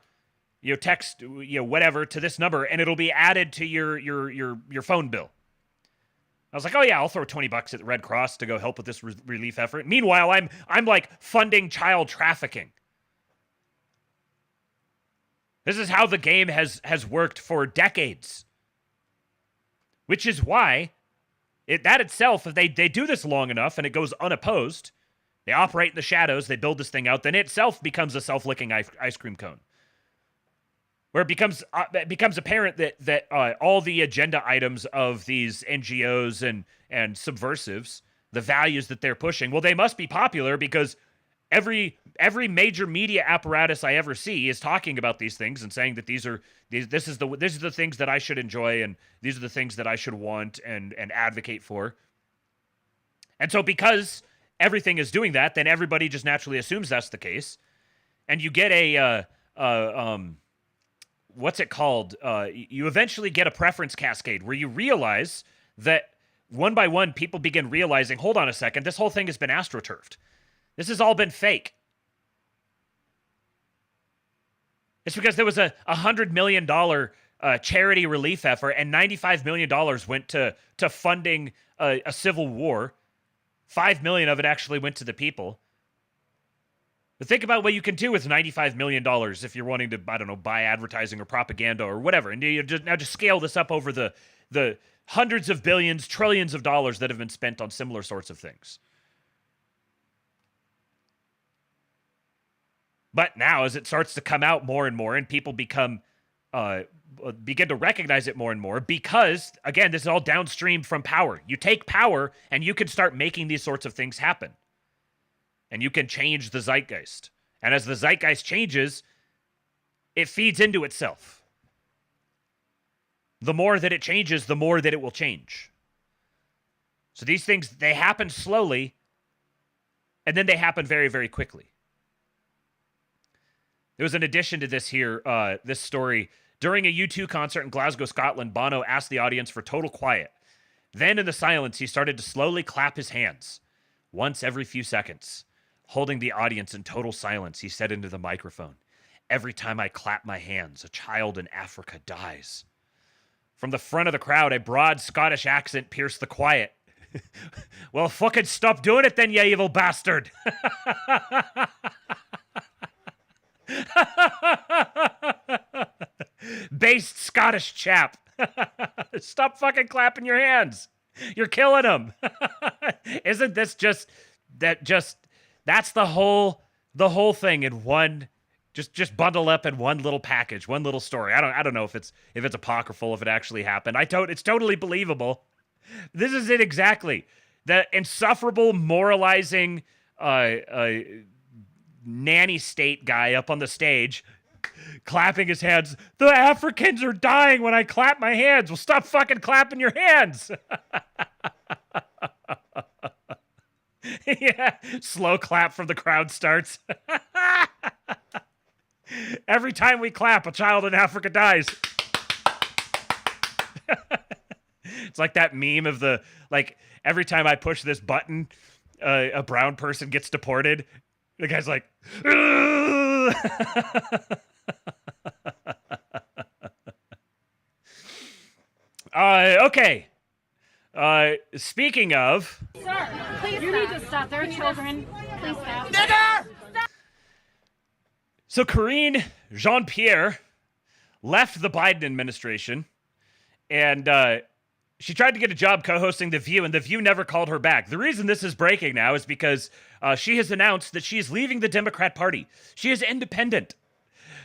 text, whatever to this number, and it'll be added to your phone bill. I was like, oh yeah, I'll throw $20 at the Red Cross to go help with this relief effort. Meanwhile, I'm like funding child trafficking. This is how the game has worked for decades. Which is why that itself, if they do this long enough and it goes unopposed, they operate in the shadows, they build this thing out, then it itself becomes a self-licking ice cream cone. Where it becomes apparent that all the agenda items of these NGOs and subversives, the values that they're pushing, well, they must be popular because every major media apparatus I ever see is talking about these things and saying that these are the things that I should enjoy and these are the things that I should want and advocate for. And so because everything is doing that, then everybody just naturally assumes that's the case, and you get what's it called? You eventually get a preference cascade where you realize that one by one, people begin realizing, hold on a second, this whole thing has been astroturfed. This has all been fake. It's because there was a $100 million charity relief effort, and $95 million went to funding a civil war. $5 million of it actually went to the people. But think about what you can do with $95 million if you're wanting to, I don't know, buy advertising or propaganda or whatever. And you just scale this up over the hundreds of billions, trillions of dollars that have been spent on similar sorts of things. But now, as it starts to come out more and more, and people begin to recognize it more and more, because, again, this is all downstream from power. You take power, and you can start making these sorts of things happen. And you can change the zeitgeist. And as the zeitgeist changes, it feeds into itself. The more that it changes, the more that it will change. So these things, they happen slowly, and then they happen very, very quickly. There was an addition to this here, this story. During a U2 concert in Glasgow, Scotland, Bono asked the audience for total quiet. Then in the silence, he started to slowly clap his hands. Once every few seconds. Holding the audience in total silence, he said into the microphone, "Every time I clap my hands, a child in Africa dies." From the front of the crowd, a broad Scottish accent pierced the quiet. "Well, fucking stop doing it then, you evil bastard." Based Scottish chap. Stop fucking clapping your hands. You're killing them. Isn't this that's the whole thing in one, just bundle up in one little package, one little story. I don't know if it's apocryphal, if it actually happened. It's totally believable. This is it exactly. The insufferable, moralizing nanny state guy up on the stage clapping his hands. "The Africans are dying when I clap my hands." Well, stop fucking clapping your hands. Yeah, slow clap from the crowd starts. Every time we clap, a child in Africa dies. It's like that meme of every time I push this button, a brown person gets deported. The guy's like, okay. Speaking of... Sir, please you need to stop. There are children. Please stop. Nigger! So Karine Jean-Pierre left the Biden administration And she tried to get a job co-hosting The View, and The View never called her back. The reason this is breaking now is because she has announced that she is leaving the Democrat Party. She is independent.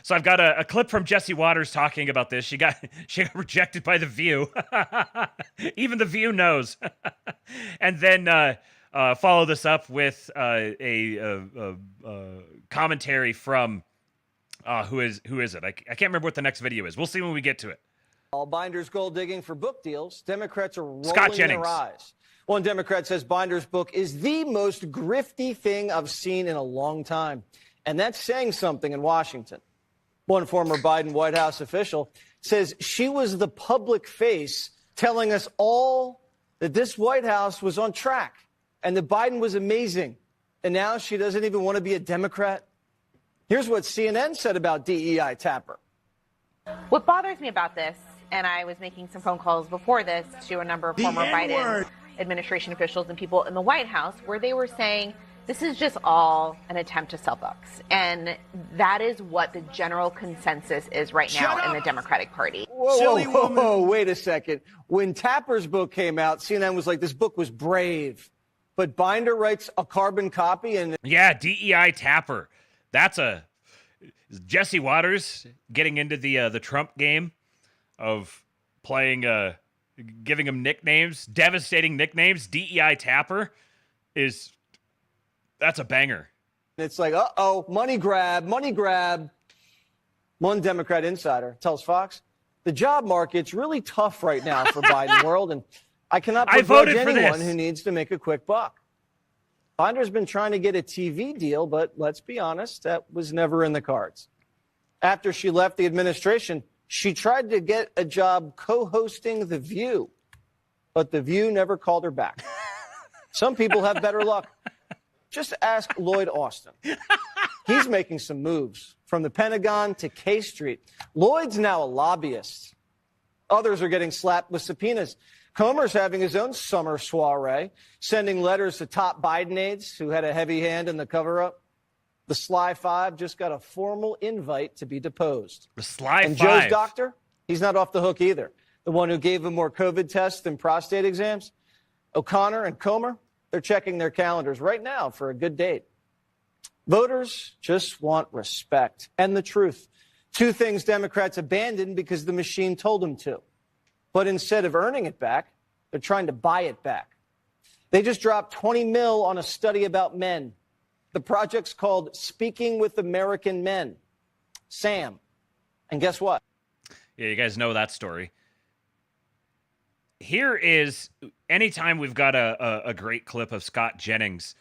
So I've got a clip from Jesse Waters talking about this. She got rejected by The View. Even The View knows. And then follow this up with a commentary from who is it? I can't remember what the next video is. We'll see when we get to it. All Binder's gold digging for book deals. Democrats are rolling Jennings. their eyes. One Democrat says Binder's book is the most grifty thing I've seen in a long time. And that's saying something in Washington. One former Biden White House official says she was the public face telling us all that this White House was on track and that Biden was amazing. And now she doesn't even want to be a Democrat. Here's what CNN said about DEI Tapper. What bothers me about this, and I was making some phone calls before this to a number of former Biden administration officials and people in the White House, where they were saying this is just all an attempt to sell books. And that is what the general consensus is right now in the Democratic Party. Whoa, wait a second. When Tapper's book came out, CNN was like, this book was brave. But Binder writes a carbon copy and... Yeah, DEI Tapper. That's Jesse Waters getting into the Trump game of playing, giving him nicknames, devastating nicknames. DEI Tapper that's a banger. It's like, uh-oh, money grab, money grab. One Democrat insider tells Fox, the job market's really tough right now for Biden world, and I cannot begrudge anyone who needs to make a quick buck. Binder's been trying to get a TV deal, but let's be honest, that was never in the cards. After she left the administration, she tried to get a job co-hosting The View, but The View never called her back. Some people have better luck. Just ask Lloyd Austin. He's making some moves from the Pentagon to K Street. Lloyd's now a lobbyist. Others are getting slapped with subpoenas. Comer's having his own summer soiree, sending letters to top Biden aides who had a heavy hand in the cover-up. The Sly Five just got a formal invite to be deposed. The Sly and Five. Joe's doctor, he's not off the hook either. The one who gave him more COVID tests than prostate exams. O'Connor and Comer, they're checking their calendars right now for a good date. Voters just want respect and the truth. Two things Democrats abandoned because the machine told them to. But instead of earning it back, they're trying to buy it back. They just dropped $20 million on a study about men. The project's called Speaking with American Men. Sam. And guess what? Yeah, you guys know that story. Here is, anytime we've got a great clip of Scott Jennings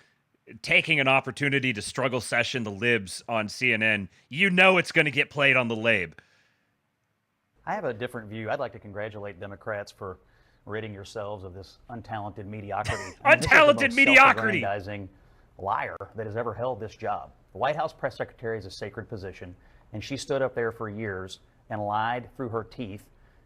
taking an opportunity to struggle session the libs on CNN, you know it's going to get played on the Labe. I have a different view. I'd like to congratulate Democrats for ridding yourselves of this untalented mediocrity. Untalented mediocrity! Self-aggrandizing liar that has ever held this job. The White House press secretary is a sacred position, and she stood up there for years and lied through her teeth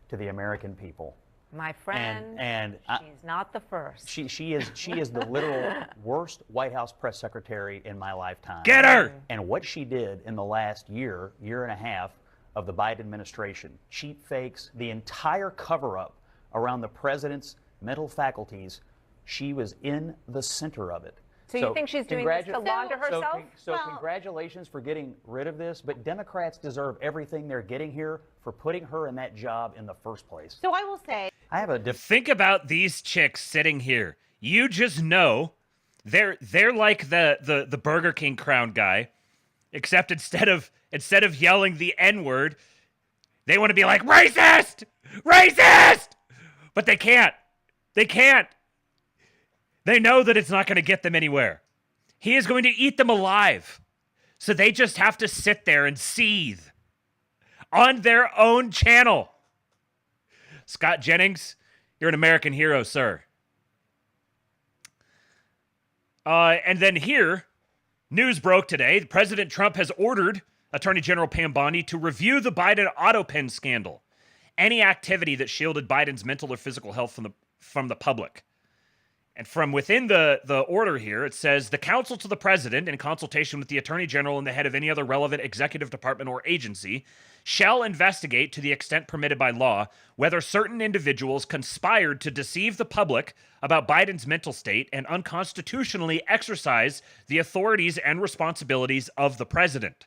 to the American people. My friend, and she's not the first. She is the literal worst White House press secretary in my lifetime. Get her! And what she did in the last year and a half of the Biden administration, cheap fakes, the entire cover-up around the president's mental faculties, she was in the center of it. So you think she's doing this to launder herself? So congratulations for getting rid of this, but Democrats deserve everything they're getting here for putting her in that job in the first place. So I will say, I have a think about these chicks sitting here. You just know they're like the Burger King crown guy, except instead of yelling the N-word, they want to be like racist, but they can't. They know that it's not going to get them anywhere. He is going to eat them alive. So they just have to sit there and seethe on their own channel. Scott Jennings, you're an American hero, sir. And then here, news broke today. President Trump has ordered Attorney General Pam Bondi to review the Biden auto pen scandal. Any activity that shielded Biden's mental or physical health from the public. And from within the order here, it says, the counsel to the president, in consultation with the attorney general and the head of any other relevant executive department or agency, shall investigate, to the extent permitted by law, whether certain individuals conspired to deceive the public about Biden's mental state and unconstitutionally exercise the authorities and responsibilities of the president.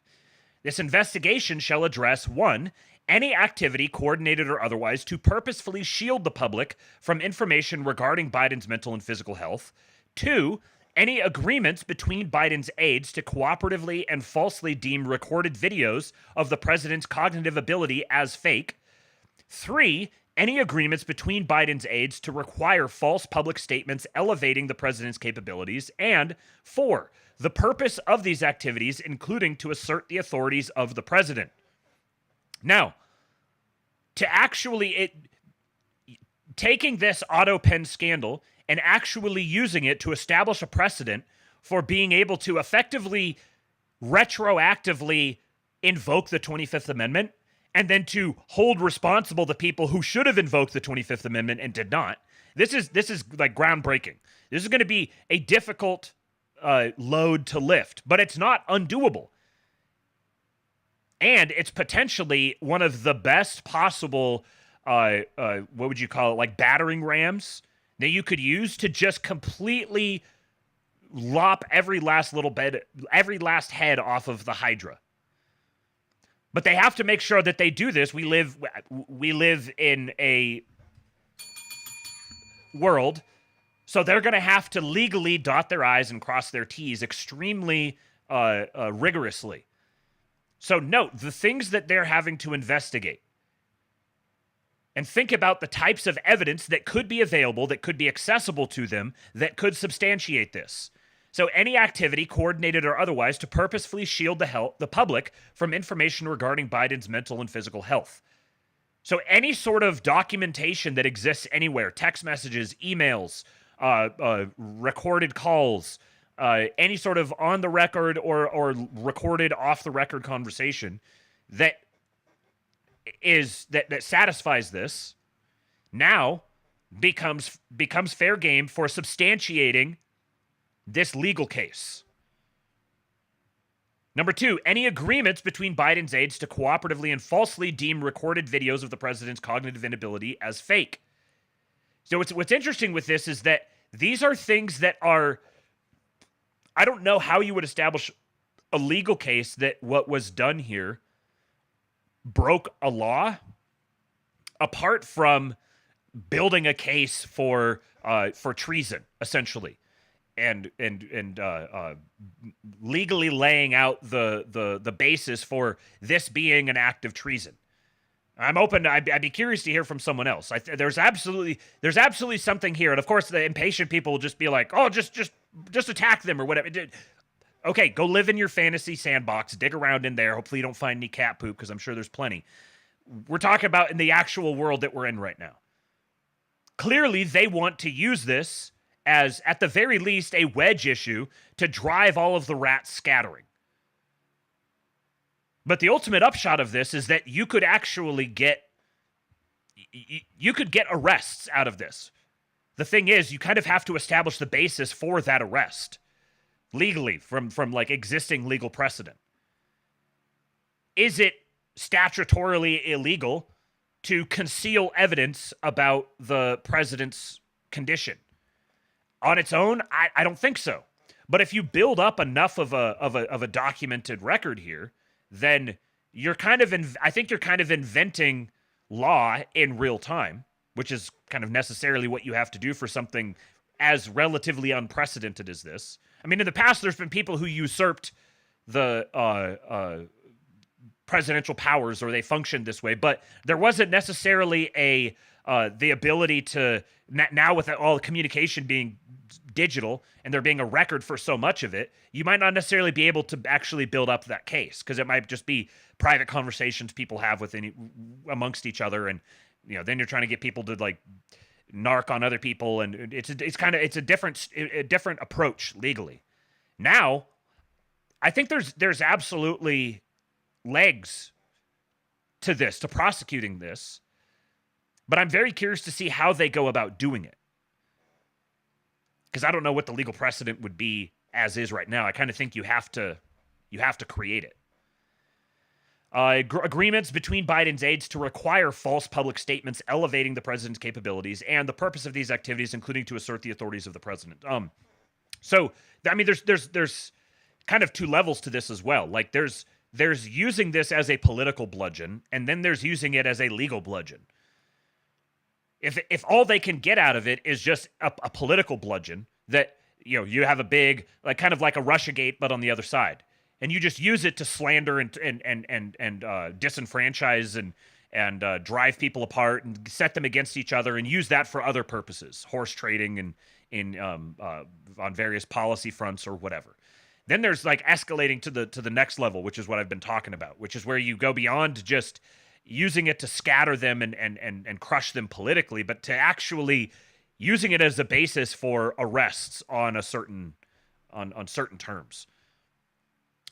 This investigation shall address, 1, any activity, coordinated or otherwise, to purposefully shield the public from information regarding Biden's mental and physical health. 2, any agreements between Biden's aides to cooperatively and falsely deem recorded videos of the president's cognitive ability as fake. 3, any agreements between Biden's aides to require false public statements elevating the president's capabilities. And 4, the purpose of these activities, including to assert the authorities of the president. Now, to actually taking this auto pen scandal and actually using it to establish a precedent for being able to effectively retroactively invoke the 25th Amendment and then to hold responsible the people who should have invoked the 25th Amendment and did not. This is like groundbreaking. This is going to be a difficult load to lift, but it's not undoable. And it's potentially one of the best possible, what would you call it, like battering rams that you could use to just completely lop every last head off of the Hydra. But they have to make sure that they do this. We live in a world, so they're going to have to legally dot their I's and cross their T's extremely rigorously. So note the things that they're having to investigate. And think about the types of evidence that could be available, that could be accessible to them, that could substantiate this. So any activity, coordinated or otherwise, to purposefully shield the public from information regarding Biden's mental and physical health. So any sort of documentation that exists anywhere, text messages, emails, recorded calls, any sort of on the record or recorded off the record conversation that satisfies this now becomes fair game for substantiating this legal case. Number 2, any agreements between Biden's aides to cooperatively and falsely deem recorded videos of the president's cognitive inability as fake. So what's interesting with this is that these are things that are, I don't know how you would establish a legal case that what was done here broke a law, apart from building a case for treason, essentially, and legally laying out the basis for this being an act of treason. I'm open. I'd be curious to hear from someone else. There's absolutely something here, and of course, the impatient people will just be like, "Oh, just attack them or whatever." Okay, go live in your fantasy sandbox, dig around in there. Hopefully, you don't find any cat poop, because I'm sure there's plenty. We're talking about in the actual world that we're in right now. Clearly, they want to use this as, at the very least, a wedge issue to drive all of the rats scattering. But the ultimate upshot of this is that you could actually get arrests out of this. The thing is, you kind of have to establish the basis for that arrest legally from like existing legal precedent. Is it statutorily illegal to conceal evidence about the president's condition? On its own, I don't think so. But if you build up enough of a documented record here, then you're I think you're kind of inventing law in real time, which is kind of necessarily what you have to do for something as relatively unprecedented as this. I mean, in the past, there's been people who usurped the presidential powers, or they functioned this way, but there wasn't necessarily the ability to, now with all the communication being digital and there being a record for so much of it, you might not necessarily be able to actually build up that case, because it might just be private conversations people have amongst each other, and then you're trying to get people to like narc on other people, and it's a different approach legally. Now, I think there's absolutely legs to this, to prosecuting this, but I'm very curious to see how they go about doing it. because I don't know what the legal precedent would be as is right now. I kind of think you have to create it. Agreements between Biden's aides to require false public statements elevating the president's capabilities and the purpose of these activities, including to assert the authorities of the president. So I mean, there's kind of two levels to this as well. Like there's using this as a political bludgeon, and then there's using it as a legal bludgeon. If all they can get out of it is just a political bludgeon, that you have a big, like kind of like a Russiagate, but on the other side. And you just use it to slander and disenfranchise and drive people apart and set them against each other, and use that for other purposes, horse trading and on various policy fronts or whatever. Then there's like escalating to the next level, which is what I've been talking about, which is where you go beyond just using it to scatter them and crush them politically, but to actually using it as a basis for arrests on certain terms.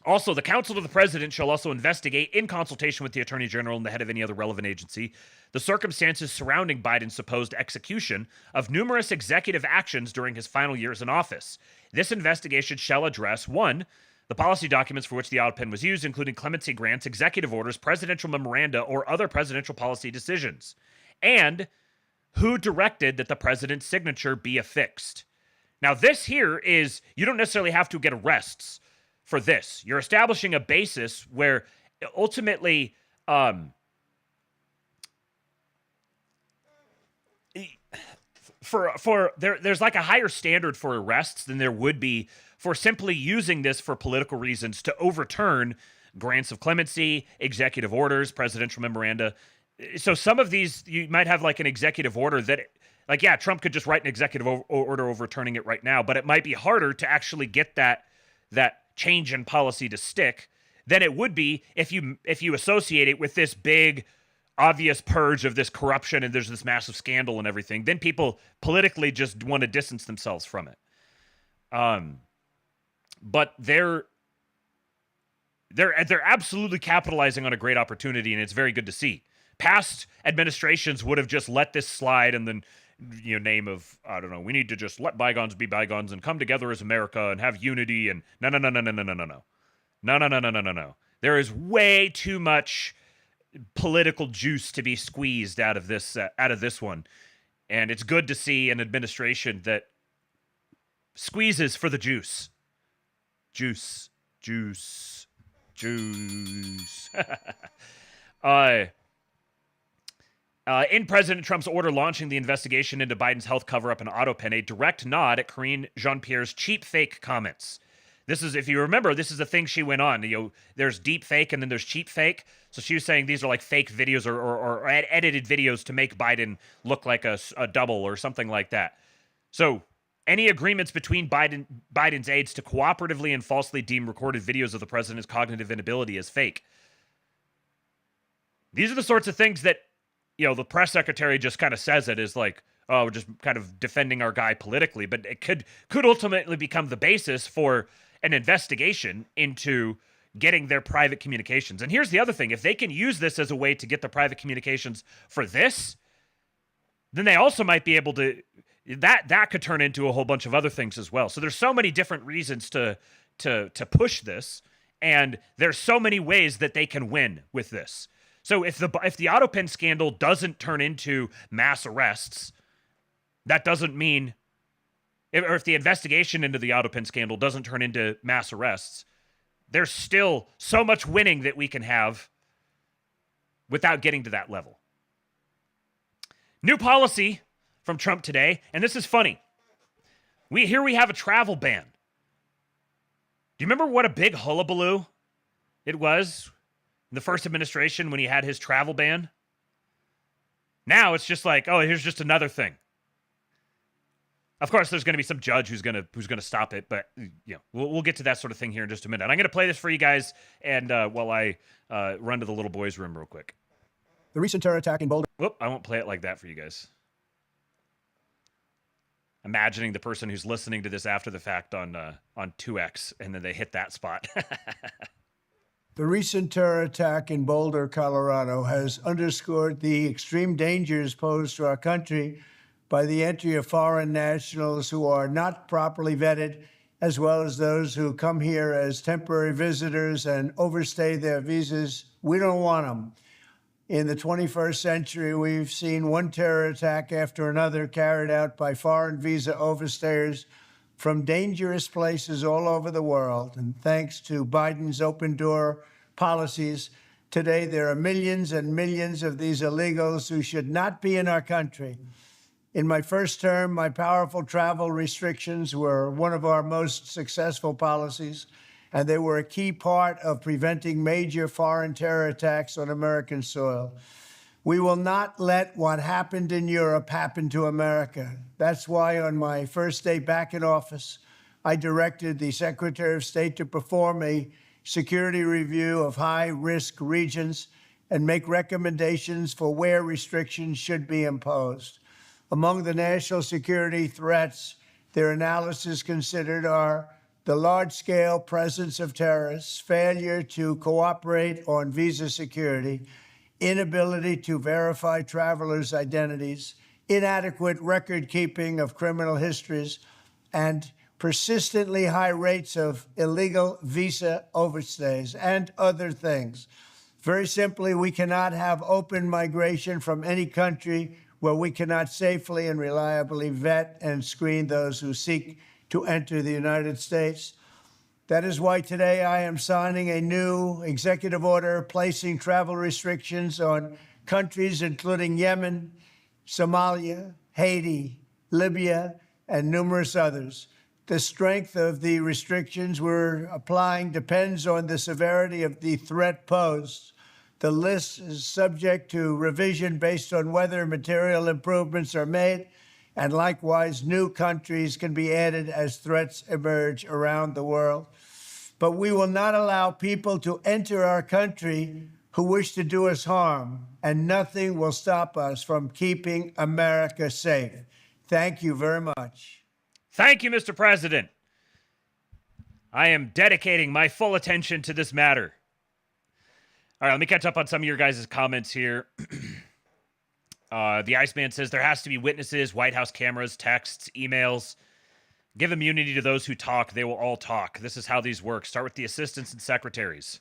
Also, the counsel to the president shall also investigate, in consultation with the attorney general and the head of any other relevant agency, the circumstances surrounding Biden's supposed execution of numerous executive actions during his final years in office. This investigation shall address 1, the policy documents for which the auto pen was used, including clemency grants, executive orders, presidential memoranda, or other presidential policy decisions, and who directed that the president's signature be affixed. Now, this here is, you don't necessarily have to get arrests for this. You're establishing a basis where ultimately there's like a higher standard for arrests than there would be for simply using this for political reasons to overturn grants of clemency, executive orders, presidential memoranda. So some of these, you might have like an executive order that, like, yeah, Trump could just write an executive order overturning it right now, but it might be harder to actually get that change in policy to stick than it would be if you associate it with this big, obvious purge of this corruption and there's this massive scandal and everything. Then people politically just want to distance themselves from it. But they're absolutely capitalizing on a great opportunity, and it's very good to see. Past administrations would have just let this slide and then, name of, I don't know, we need to just let bygones be bygones and come together as America and have unity, and no. There is way too much political juice to be squeezed out of this one. And it's good to see an administration that squeezes for the juice. Juice. In President Trump's order launching the investigation into Biden's health cover-up and auto pen, a direct nod at Karine Jean-Pierre's cheap fake comments. This is, if you remember, this is a thing she went on. There's deep fake and then there's cheap fake. So she was saying these are like fake videos or edited videos to make Biden look like a double or something like that. So any agreements between Biden's aides to cooperatively and falsely deem recorded videos of the president's cognitive inability as fake. These are the sorts of things that, the press secretary just kind of says it is like, oh, we're just kind of defending our guy politically, but it could ultimately become the basis for an investigation into getting their private communications. And here's the other thing. If they can use this as a way to get the private communications for this, then they also might be able to, that could turn into a whole bunch of other things as well. So there's so many different reasons to push this, and there's so many ways that they can win with this. So if the auto pen scandal doesn't turn into mass arrests, that doesn't mean, or if the investigation into the auto pen scandal doesn't turn into mass arrests, there's still so much winning that we can have without getting to that level. New policy from Trump today, and this is funny. We have a travel ban. Do you remember what a big hullabaloo it was in the first administration when he had his travel ban? Now it's just like, oh, here's just another thing. Of course, there's going to be some judge who's going to stop it, but we'll get to that sort of thing here in just a minute. I'm going to play this for you guys, and while I run to the little boys' room real quick. The recent terror attack in Boulder. Whoop! I won't play it like that for you guys. Imagining the person who's listening to this after the fact on 2X, and then they hit that spot. The recent terror attack in Boulder, Colorado, has underscored the extreme dangers posed to our country by the entry of foreign nationals who are not properly vetted, as well as those who come here as temporary visitors and overstay their visas. We don't want them. In the 21st century, we've seen one terror attack after another carried out by foreign visa overstayers from dangerous places all over the world. And thanks to Biden's open door policies, today there are millions and millions of these illegals who should not be in our country. In my first term, my powerful travel restrictions were one of our most successful policies, and they were a key part of preventing major foreign terror attacks on American soil. We will not let what happened in Europe happen to America. That's why on my first day back in office, I directed the Secretary of State to perform a security review of high-risk regions and make recommendations for where restrictions should be imposed. Among the national security threats their analysis considered are the large-scale presence of terrorists, failure to cooperate on visa security, inability to verify travelers' identities, inadequate record-keeping of criminal histories, and persistently high rates of illegal visa overstays, and other things. Very simply, we cannot have open migration from any country where we cannot safely and reliably vet and screen those who seek to enter the United States. That is why today I am signing a new executive order placing travel restrictions on countries including Yemen, Somalia, Haiti, Libya, and numerous others. The strength of the restrictions we're applying depends on the severity of the threat posed. The list is subject to revision based on whether material improvements are made, and likewise, new countries can be added as threats emerge around the world. But we will not allow people to enter our country who wish to do us harm, and nothing will stop us from keeping America safe. Thank you very much. Thank you, Mr. President. I am dedicating my full attention to this matter. All right, let me catch up on some of your guys' comments here. The Iceman says there has to be witnesses, White House cameras, texts, emails. Give immunity to those who talk. They will all talk. This is how these work. Start with the assistants and secretaries.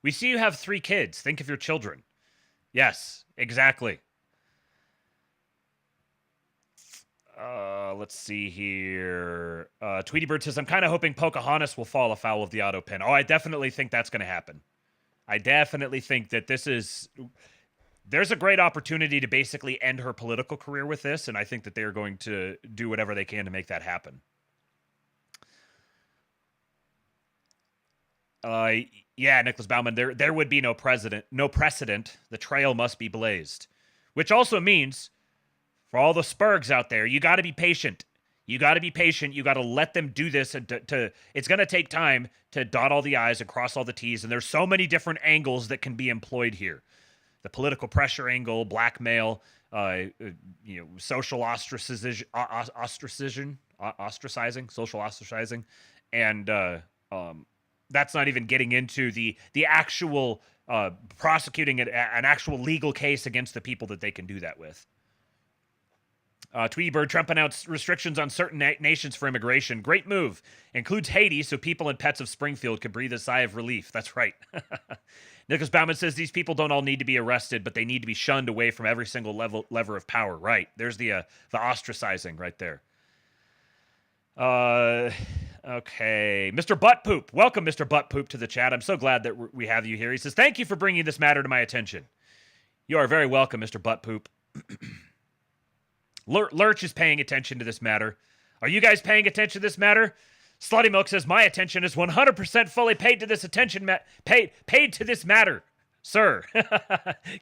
We see you have 3 kids. Think of your children. Yes, exactly. Let's see here. Tweety Bird says, I'm kind of hoping Pocahontas will fall afoul of the auto pen. Oh, I definitely think that's going to happen. I definitely think that there's a great opportunity to basically end her political career with this, and I think that they're going to do whatever they can to make that happen. Yeah, Nicholas Bauman, there would be no precedent. The trail must be blazed. Which also means, for all the Spurgs out there, you got to be patient. You got to be patient. You got to let them do this. And it's going to take time to dot all the I's and cross all the T's. And there's so many different angles that can be employed here. The political pressure angle, blackmail, social ostracizing, social ostracizing. And that's not even getting into the actual prosecuting an actual legal case against the people that they can do that with. Tweety Bird, Trump announced restrictions on certain nations for immigration. Great move. Includes Haiti, so people and pets of Springfield could breathe a sigh of relief. That's right. Nicholas Bauman says these people don't all need to be arrested, but they need to be shunned away from every single lever of power. Right. There's the ostracizing right there. Okay. Mr. Butt Poop. Welcome, Mr. Butt Poop, to the chat. I'm so glad that we have you here. He says, thank you for bringing this matter to my attention. You are very welcome, Mr. Butt Poop. Lurch is paying attention to this matter. Are you guys paying attention to this matter? Slutty Milk says, my attention is 100% fully paid to this paid to this matter, sir.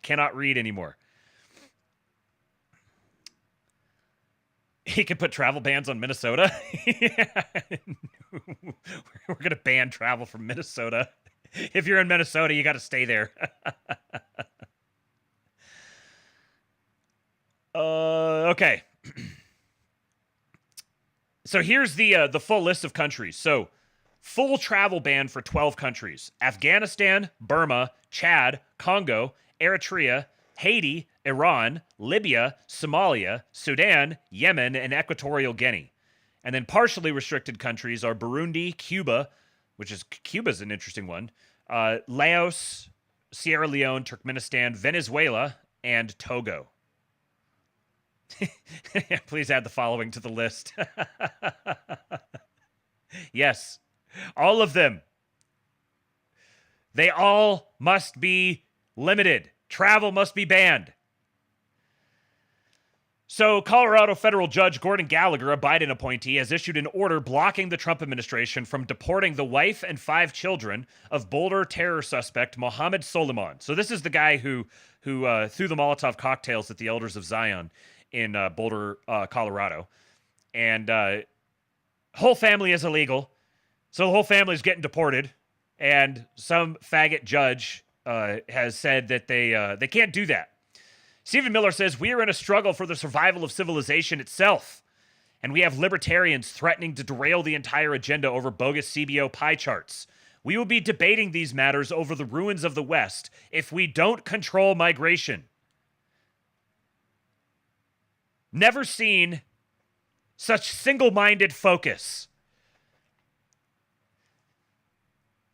Cannot read anymore. He could put travel bans on Minnesota. We're going to ban travel from Minnesota. If you're in Minnesota, you got to stay there. Okay. So here's the full list of countries. So full travel ban for 12 countries. Afghanistan, Burma, Chad, Congo, Eritrea, Haiti, Iran, Libya, Somalia, Sudan, Yemen, and Equatorial Guinea. And then partially restricted countries are Burundi, Cuba's an interesting one, Laos, Sierra Leone, Turkmenistan, Venezuela, and Togo. Please add the following to the list. Yes, all of them. They all must be limited. Travel must be banned. So, Colorado federal judge Gordon Gallagher, a Biden appointee, has issued an order blocking the Trump administration from deporting the wife and 5 children of Boulder terror suspect Mohammed Soleiman. So this is the guy who threw the Molotov cocktails at the Elders of Zion in Boulder, Colorado. And whole family is illegal. So the whole family is getting deported. And some faggot judge has said that they can't do that. Stephen Miller says, we are in a struggle for the survival of civilization itself. And we have libertarians threatening to derail the entire agenda over bogus CBO pie charts. We will be debating these matters over the ruins of the West if we don't control migration. Never seen such single-minded focus.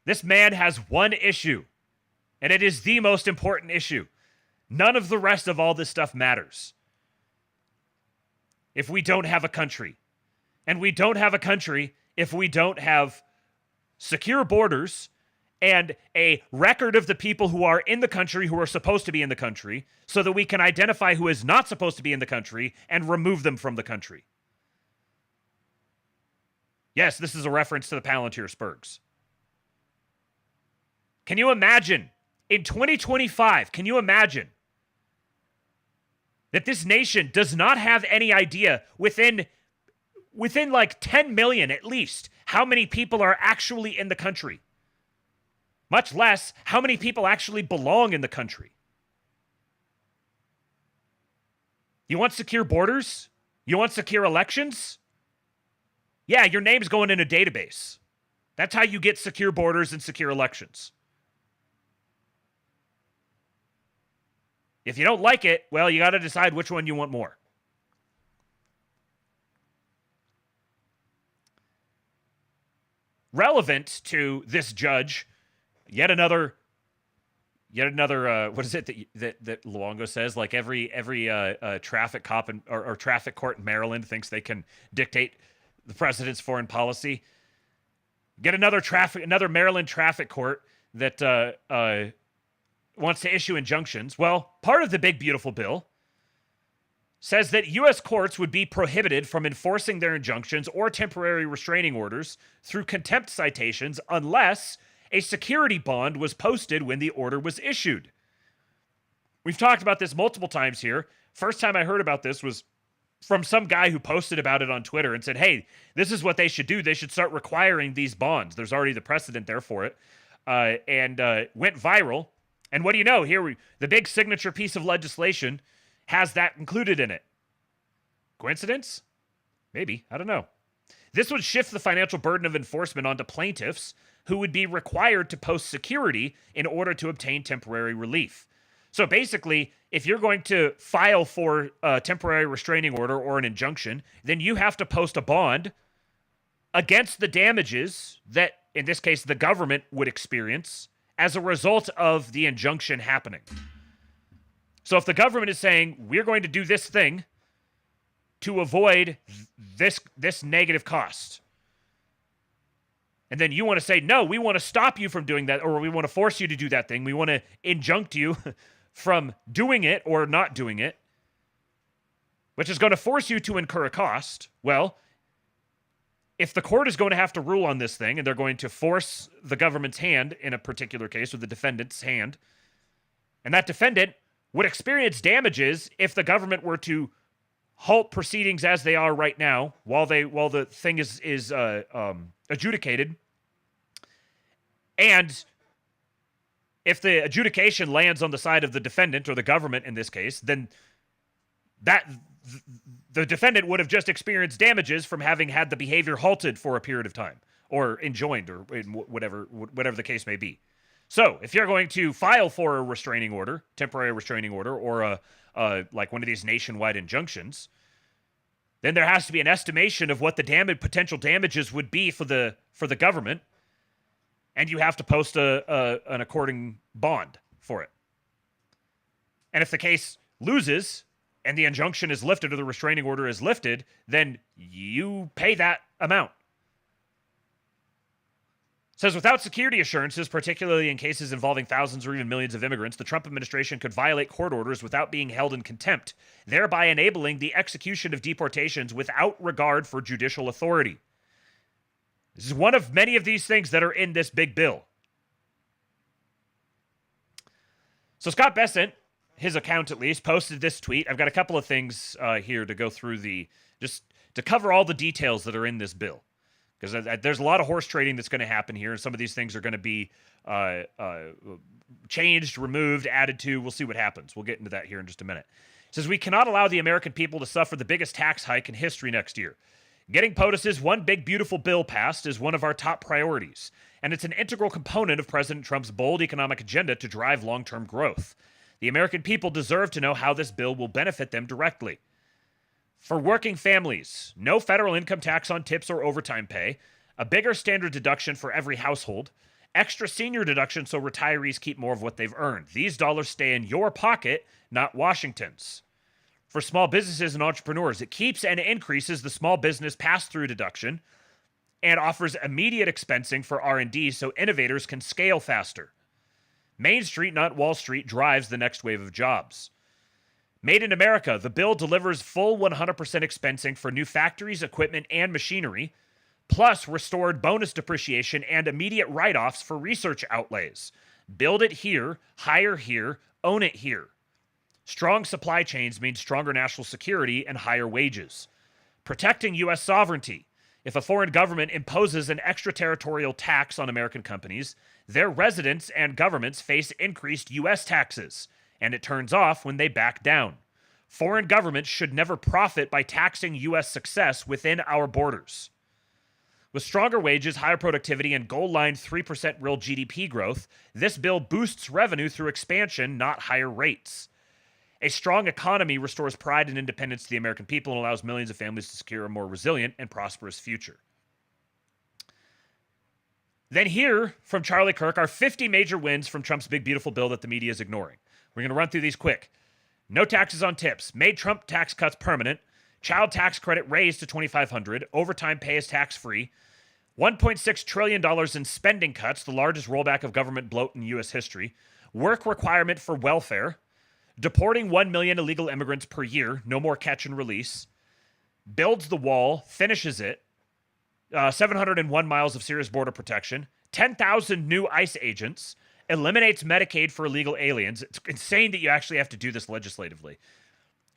This man has one issue, and it is the most important issue. None of the rest of all this stuff matters if we don't have a country. And we don't have a country if we don't have secure borders and a record of the people who are in the country who are supposed to be in the country so that we can identify who is not supposed to be in the country and remove them from the country. Yes, this is a reference to the Palantir Spurgs. Can you imagine, in 2025, can you imagine that this nation does not have any idea within like 10 million at least how many people are actually in the country? Much less how many people actually belong in the country. You want secure borders? You want secure elections? Yeah, your name's going in a database. That's how you get secure borders and secure elections. If you don't like it, well, you got to decide which one you want more. Relevant to this judge, yet another. What is it that Luongo says? Like every traffic cop or traffic court in Maryland thinks they can dictate the president's foreign policy. Get another Maryland traffic court that wants to issue injunctions. Well, part of the big beautiful bill says that U.S. courts would be prohibited from enforcing their injunctions or temporary restraining orders through contempt citations unless a security bond was posted when the order was issued. We've talked about this multiple times here. First time I heard about this was from some guy who posted about it on Twitter and said, hey, this is what they should do. They should start requiring these bonds. There's already the precedent there for it. And went viral. And what do you know? The big signature piece of legislation has that included in it. Coincidence? Maybe. I don't know. This would shift the financial burden of enforcement onto plaintiffs who would be required to post security in order to obtain temporary relief. So basically, if you're going to file for a temporary restraining order or an injunction, then you have to post a bond against the damages that, in this case, the government would experience as a result of the injunction happening. So if the government is saying, we're going to do this thing to avoid this negative cost, and then you want to say, no, we want to stop you from doing that, or we want to force you to do that thing, we want to injunct you from doing it or not doing it, which is going to force you to incur a cost, well, if the court is going to have to rule on this thing and they're going to force the government's hand in a particular case, or the defendant's hand, and that defendant would experience damages if the government were to halt proceedings as they are right now while the thing is adjudicated, and if the adjudication lands on the side of the defendant or the government in this case, then the defendant would have just experienced damages from having had the behavior halted for a period of time or enjoined or whatever the case may be. So if you're going to file for a restraining order, temporary restraining order, or like one of these nationwide injunctions, then there has to be an estimation of what the potential damages would be for the government, and you have to post an according bond for it. And if the case loses and the injunction is lifted or the restraining order is lifted, then you pay that amount. It says, without security assurances, particularly in cases involving thousands or even millions of immigrants, the Trump administration could violate court orders without being held in contempt, thereby enabling the execution of deportations without regard for judicial authority. This is one of many of these things that are in this big bill. So Scott Bessent, his account at least, posted this tweet. I've got a couple of things here to go through just to cover all the details that are in this bill. Because there's a lot of horse trading that's going to happen here, and some of these things are going to be changed, removed, added to. We'll see what happens. We'll get into that here in just a minute. It says, we cannot allow the American people to suffer the biggest tax hike in history next year. Getting POTUS's One Big Beautiful Bill passed is one of our top priorities, and it's an integral component of President Trump's bold economic agenda to drive long-term growth. The American people deserve to know how this bill will benefit them directly. For working families, no federal income tax on tips or overtime pay, a bigger standard deduction for every household, extra senior deduction so retirees keep more of what they've earned. These dollars stay in your pocket, not Washington's. For small businesses and entrepreneurs, it keeps and increases the small business pass-through deduction and offers immediate expensing for R&D so innovators can scale faster. Main Street, not Wall Street, drives the next wave of jobs. Made in America, the bill delivers full 100% expensing for new factories, equipment, and machinery, plus restored bonus depreciation and immediate write-offs for research outlays. Build it here, hire here, own it here. Strong supply chains mean stronger national security and higher wages. Protecting U.S. sovereignty. If a foreign government imposes an extraterritorial tax on American companies, their residents and governments face increased U.S. taxes, and it turns off when they back down. Foreign governments should never profit by taxing U.S. success within our borders. With stronger wages, higher productivity, and goal-line 3% real GDP growth, this bill boosts revenue through expansion, not higher rates. A strong economy restores pride and independence to the American people and allows millions of families to secure a more resilient and prosperous future. Then here, from Charlie Kirk, are 50 major wins from Trump's big, beautiful bill that the media is ignoring. We're going to run through these quick. No taxes on tips. Made Trump tax cuts permanent. Child tax credit raised to $2,500. Overtime pay is tax-free. $1.6 trillion in spending cuts, the largest rollback of government bloat in U.S. history. Work requirement for welfare. Deporting 1 million illegal immigrants per year. No more catch and release. Builds the wall. Finishes it. 701 miles of serious border protection. 10,000 new ICE agents. Eliminates Medicaid for illegal aliens. It's insane that you actually have to do this legislatively.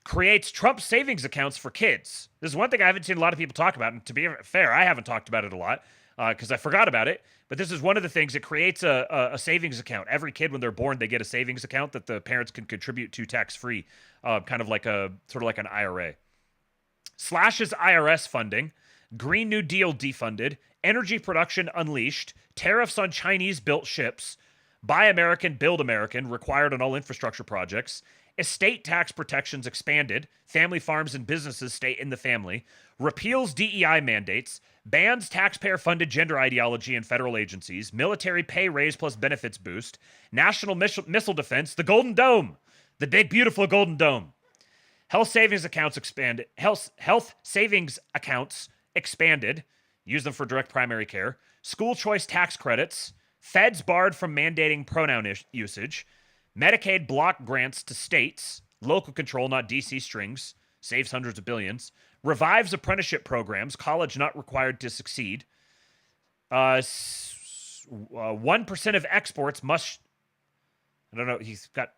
Creates Trump savings accounts for kids. This is one thing I haven't seen a lot of people talk about, and to be fair, I haven't talked about it a lot because I forgot about it. But this is one of the things. It creates a savings account. Every kid, when they're born, they get a savings account that the parents can contribute to tax-free, kind of like an IRA. Slashes IRS funding. Green New Deal defunded. Energy production unleashed. Tariffs on Chinese-built ships. Buy American, Build American, required on all infrastructure projects. Estate tax protections expanded. Family farms and businesses stay in the family. Repeals DEI mandates. Bans taxpayer-funded gender ideology in federal agencies. Military pay raise plus benefits boost. National missile defense. The Golden Dome. The big, beautiful Golden Dome. Health savings accounts expanded. Health savings accounts expanded. Use them for direct primary care. School choice tax credits. Feds barred from mandating pronoun usage. Medicaid block grants to states. Local control, not DC strings. Saves hundreds of billions. Revives apprenticeship programs. College not required to succeed. 1% of exports must... I don't know. He's got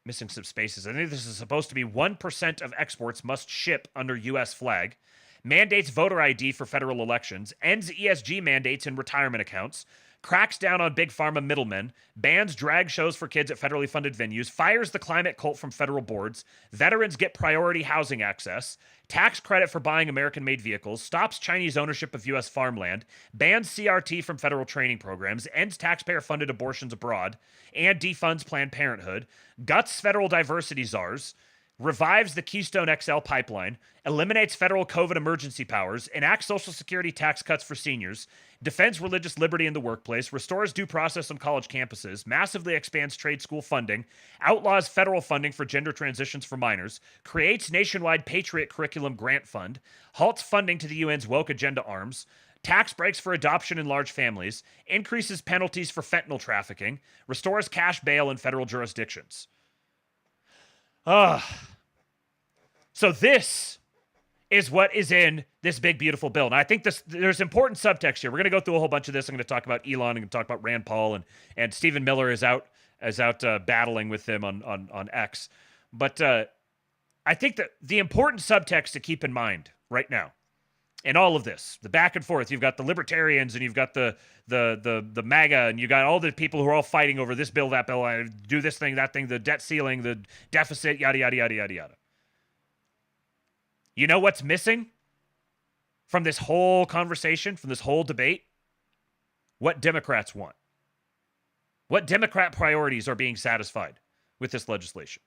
missing some spaces. I think this is supposed to be 1% of exports must ship under U.S. flag. Mandates voter ID for federal elections. Ends ESG mandates in retirement accounts. cracks down on big pharma middlemen, bans drag shows for kids at federally funded venues, fires the climate cult from federal boards, veterans get priority housing access, tax credit for buying American-made vehicles, stops Chinese ownership of U.S. farmland, bans CRT from federal training programs, ends taxpayer-funded abortions abroad, and defunds Planned Parenthood, guts federal diversity czars, revives the Keystone XL pipeline, eliminates federal COVID emergency powers, enacts Social Security tax cuts for seniors, defends religious liberty in the workplace, restores due process on college campuses, massively expands trade school funding, outlaws federal funding for gender transitions for minors, creates nationwide Patriot Curriculum Grant Fund, halts funding to the UN's woke agenda arms, tax breaks for adoption in large families, increases penalties for fentanyl trafficking, restores cash bail in federal jurisdictions. So this is what is in this big, beautiful bill. And I think there's important subtext here. We're going to go through a whole bunch of this. I'm going to talk about Elon. I'm going to talk about Rand Paul, and Stephen Miller is out battling with him on X. But I think that the important subtext to keep in mind right now in all of this, the back and forth, you've got the libertarians and you've got the MAGA, and you got all the people who are all fighting over this bill, that bill, do this thing, that thing, the debt ceiling, the deficit, yada, yada, yada, yada, yada. You know what's missing from this whole conversation, from this whole debate? What Democrats want. What Democrat priorities are being satisfied with this legislation?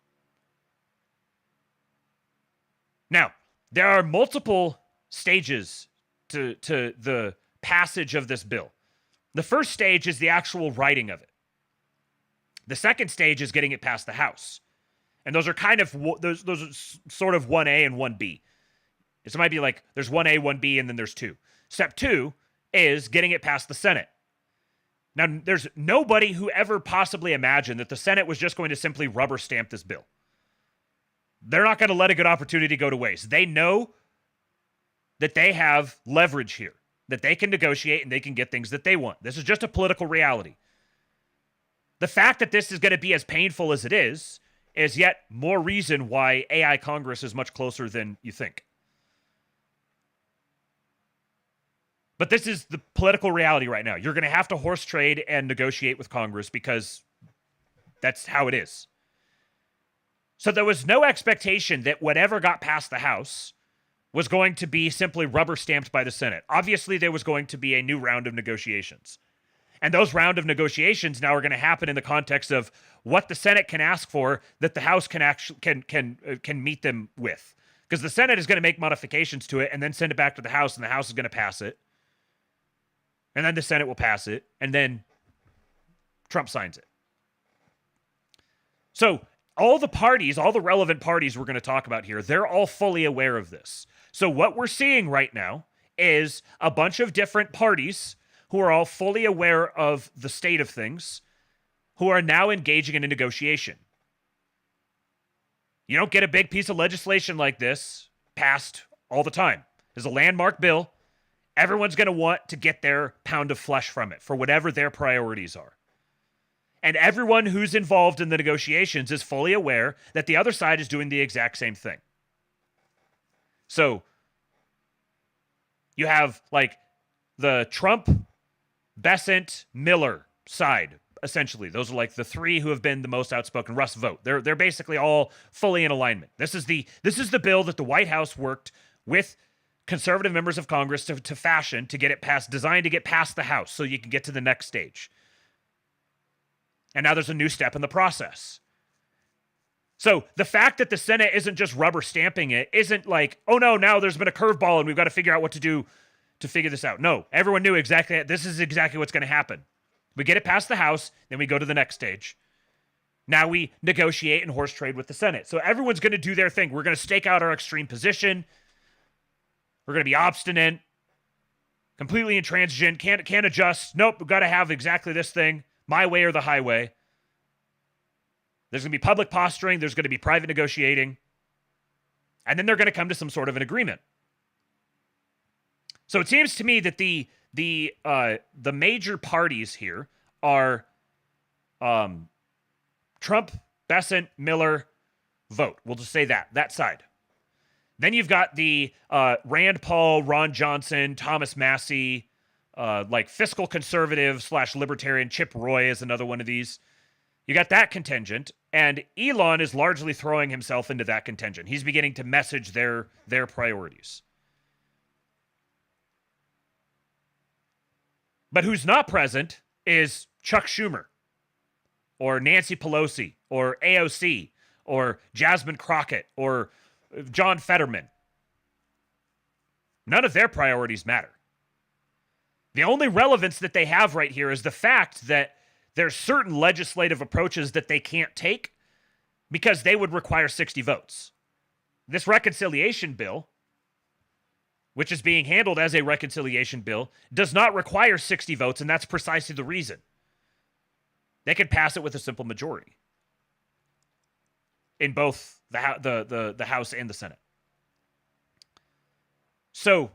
Now, there are multiple stages to the passage of this bill. The first stage is the actual writing of it. The second stage is getting it past the House. And those are kind of, those are sort of 1A and 1B. So it might be like there's 1A, 1B, and then there's 2. Step 2 is getting it past the Senate. Now, there's nobody who ever possibly imagined that the Senate was just going to simply rubber stamp this bill. They're not going to let a good opportunity go to waste. They know that they have leverage here, that they can negotiate and they can get things that they want. This is just a political reality. The fact that this is going to be as painful as it is yet more reason why AI Congress is much closer than you think. But this is the political reality right now. You're going to have to horse trade and negotiate with Congress because that's how it is. So there was no expectation that whatever got past the House was going to be simply rubber stamped by the Senate. Obviously, there was going to be a new round of negotiations. And those round of negotiations now are going to happen in the context of what the Senate can ask for that the House can actually can meet them with. Because the Senate is going to make modifications to it and then send it back to the House, and the House is going to pass it. And then the Senate will pass it, and then Trump signs it. So all the parties, all the relevant parties we're going to talk about here, they're all fully aware of this. So what we're seeing right now is a bunch of different parties who are all fully aware of the state of things, who are now engaging in a negotiation. You don't get a big piece of legislation like this passed all the time. There's a landmark bill. Everyone's going to want to get their pound of flesh from it for whatever their priorities are. And everyone who's involved in the negotiations is fully aware that the other side is doing the exact same thing. So you have like the Trump, Bessent, Miller side, essentially. Those are like the three who have been the most outspoken. Russ Vogt. They're basically all fully in alignment. This is the bill that the White House worked with conservative members of Congress to fashion to get it passed, designed to get past the House so you can get to the next stage. And now there's a new step in the process. So the fact that the Senate isn't just rubber stamping it isn't like, oh no, now there's been a curveball and we've got to figure out what to do to figure this out. No, everyone knew exactly this is exactly what's going to happen. We get it past the House, then we go to the next stage. Now we negotiate and horse trade with the Senate. So everyone's going to do their thing. We're going to stake out our extreme position. We're going to be obstinate, completely intransigent, can't adjust. Nope, we've got to have exactly this thing, my way or the highway. There's going to be public posturing. There's going to be private negotiating. And then they're going to come to some sort of an agreement. So it seems to me that the major parties here are Trump, Bessent, Miller, Vogt. We'll just say that side. Then you've got the Rand Paul, Ron Johnson, Thomas Massie, like fiscal conservative / libertarian. Chip Roy is another one of these. You got that contingent, and Elon is largely throwing himself into that contingent. He's beginning to message their priorities. But who's not present is Chuck Schumer, or Nancy Pelosi, or AOC, or Jasmine Crockett, or John Fetterman. None of their priorities matter. The only relevance that they have right here is the fact that there's certain legislative approaches that they can't take because they would require 60 votes. This reconciliation bill, which is being handled as a reconciliation bill, does not require 60 votes, and that's precisely the reason. They could pass it with a simple majority in both the House and the Senate. So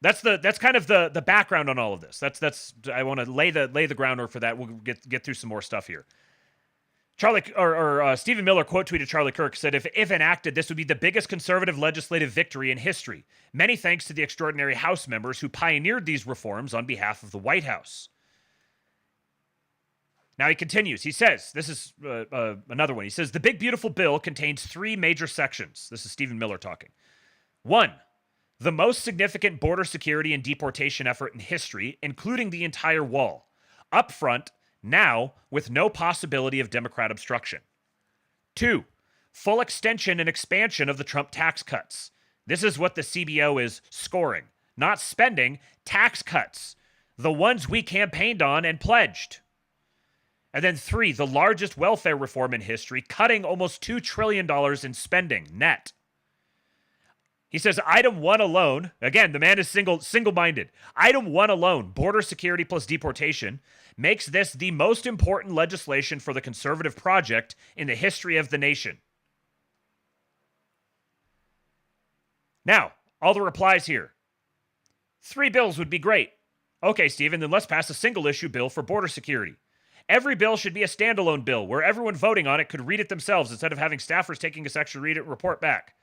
that's kind of the background on all of this. That's I want to lay the groundwork for that. We'll get through some more stuff here. Stephen Miller quote tweeted Charlie Kirk, said, if enacted, this would be the biggest conservative legislative victory in history. Many thanks to the extraordinary House members who pioneered these reforms on behalf of the White House. Now he continues. He says, this is another one. He says, the big beautiful bill contains 3 major sections. This is Stephen Miller talking. 1, the most significant border security and deportation effort in history, including the entire wall. Up front, now, with no possibility of Democrat obstruction. 2, full extension and expansion of the Trump tax cuts. This is what the CBO is scoring. Not spending, tax cuts. The ones we campaigned on and pledged. And then 3, the largest welfare reform in history, cutting almost $2 trillion in spending, net. He says, item 1 alone, again, the man is single-minded. Item 1 alone, border security plus deportation, makes this the most important legislation for the conservative project in the history of the nation. Now, all the replies here. 3 bills would be great. Okay, Stephen, then let's pass a single-issue bill for border security. Every bill should be a standalone bill where everyone voting on it could read it themselves instead of having staffers taking a section, read it, and report back.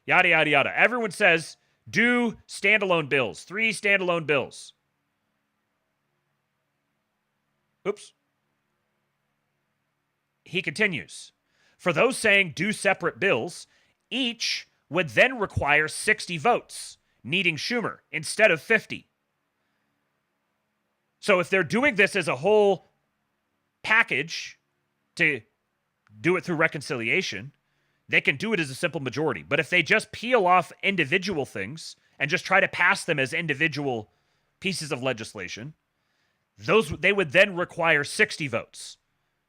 Yada, yada, yada. Everyone says, do standalone bills. 3 standalone bills. Oops. He continues. For those saying do separate bills, each would then require 60 votes, needing Schumer instead of 50. So if they're doing this as a whole package to do it through reconciliation, they can do it as a simple majority. But if they just peel off individual things and just try to pass them as individual pieces of legislation, they would then require 60 votes.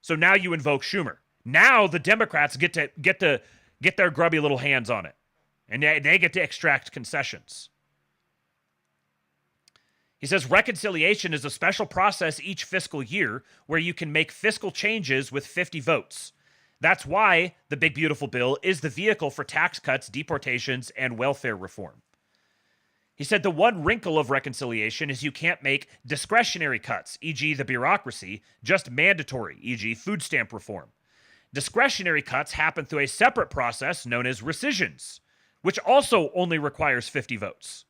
So now you invoke Schumer. Now the Democrats get their grubby little hands on it, and they get to extract concessions. He says reconciliation is a special process each fiscal year where you can make fiscal changes with 50 votes. That's why the big beautiful bill is the vehicle for tax cuts, deportations, and welfare reform. He said the one wrinkle of reconciliation is you can't make discretionary cuts, e.g. the bureaucracy, just mandatory, e.g. food stamp reform. Discretionary cuts happen through a separate process known as rescissions, which also only requires 50 votes.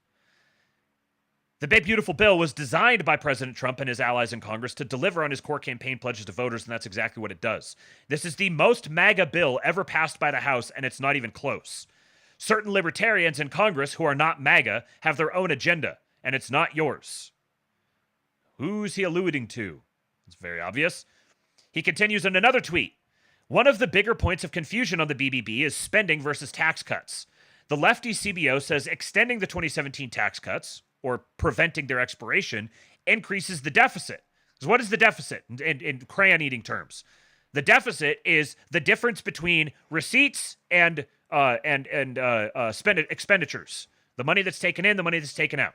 The big beautiful bill was designed by President Trump and his allies in Congress to deliver on his core campaign pledges to voters, and that's exactly what it does. This is the most MAGA bill ever passed by the House, and it's not even close. Certain libertarians in Congress who are not MAGA have their own agenda, and it's not yours. Who's he alluding to? It's very obvious. He continues in another tweet. One of the bigger points of confusion on the BBB is spending versus tax cuts. The lefty CBO says extending the 2017 tax cuts, or preventing their expiration, increases the deficit. Because what is the deficit in crayon-eating terms? The deficit is the difference between receipts and expenditures. The money that's taken in, the money that's taken out.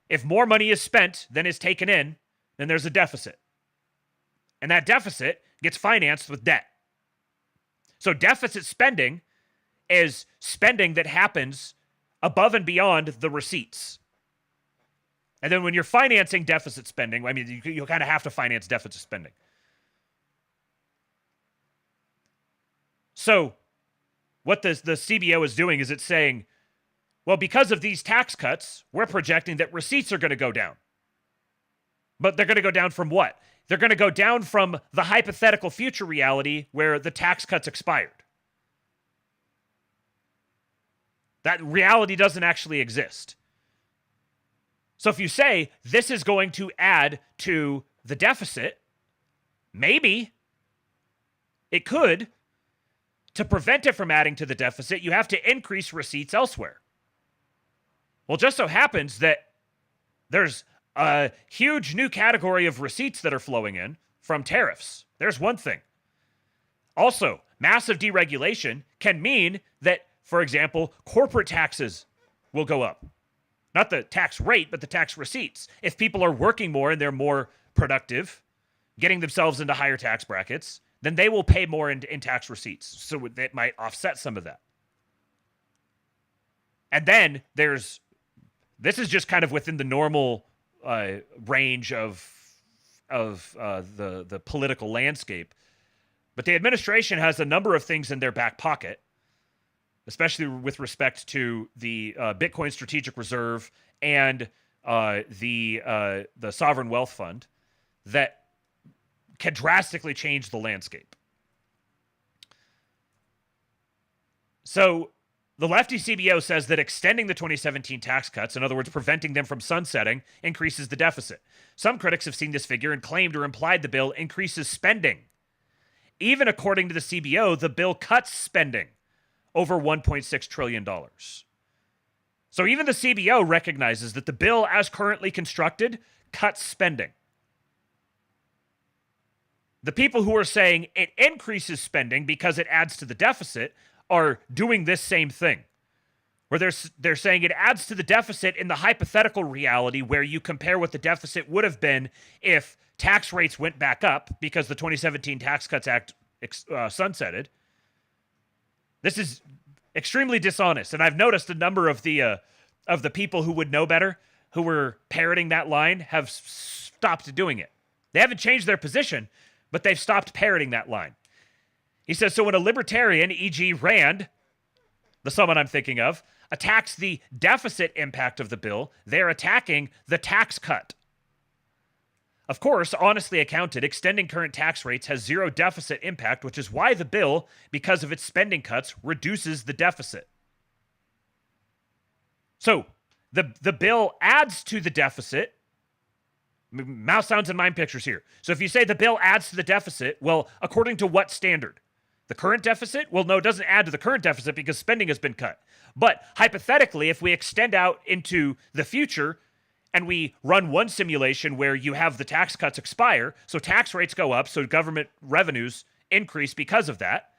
If more money is spent than is taken in, then there's a deficit. And that deficit gets financed with debt. So deficit spending is spending that happens above and beyond the receipts. And then when you're financing deficit spending, I mean, you kind of have to finance deficit spending. So what the CBO is doing is it's saying, well, because of these tax cuts, we're projecting that receipts are going to go down. But they're going to go down from what? They're going to go down from the hypothetical future reality where the tax cuts expired. That reality doesn't actually exist. So if you say this is going to add to the deficit, maybe it could. To prevent it from adding to the deficit, you have to increase receipts elsewhere. Well, it just so happens that there's a huge new category of receipts that are flowing in from tariffs. There's one thing. Also, massive deregulation can mean that, for example, corporate taxes will go up. Not the tax rate, but the tax receipts. If people are working more and they're more productive, getting themselves into higher tax brackets, then they will pay more in tax receipts. So it might offset some of that. And then this is just kind of within the normal range of the political landscape. But the administration has a number of things in their back pocket, especially with respect to the Bitcoin Strategic Reserve and the Sovereign Wealth Fund, that can drastically change the landscape. So the lefty CBO says that extending the 2017 tax cuts, in other words, preventing them from sunsetting, increases the deficit. Some critics have seen this figure and claimed or implied the bill increases spending. Even according to the CBO, the bill cuts spending over $1.6 trillion. So even the CBO recognizes that the bill, as currently constructed, cuts spending. The people who are saying it increases spending because it adds to the deficit are doing this same thing, where they're saying it adds to the deficit in the hypothetical reality where you compare what the deficit would have been if tax rates went back up because the 2017 Tax Cuts Act sunsetted. This is extremely dishonest, and I've noticed a number of the people who would know better, who were parroting that line, have stopped doing it. They haven't changed their position, but they've stopped parroting that line. He says, so when a libertarian, e.g. Rand, the someone I'm thinking of, attacks the deficit impact of the bill, they're attacking the tax cut. Of course, honestly accounted, extending current tax rates has zero deficit impact, which is why the bill, because of its spending cuts, reduces the deficit. So the bill adds to the deficit. Mouse sounds and mind pictures here. So if you say the bill adds to the deficit, well, according to what standard? The current deficit? Well, no, it doesn't add to the current deficit because spending has been cut. But hypothetically, if we extend out into the future and we run one simulation where you have the tax cuts expire, so tax rates go up, so government revenues increase because of that,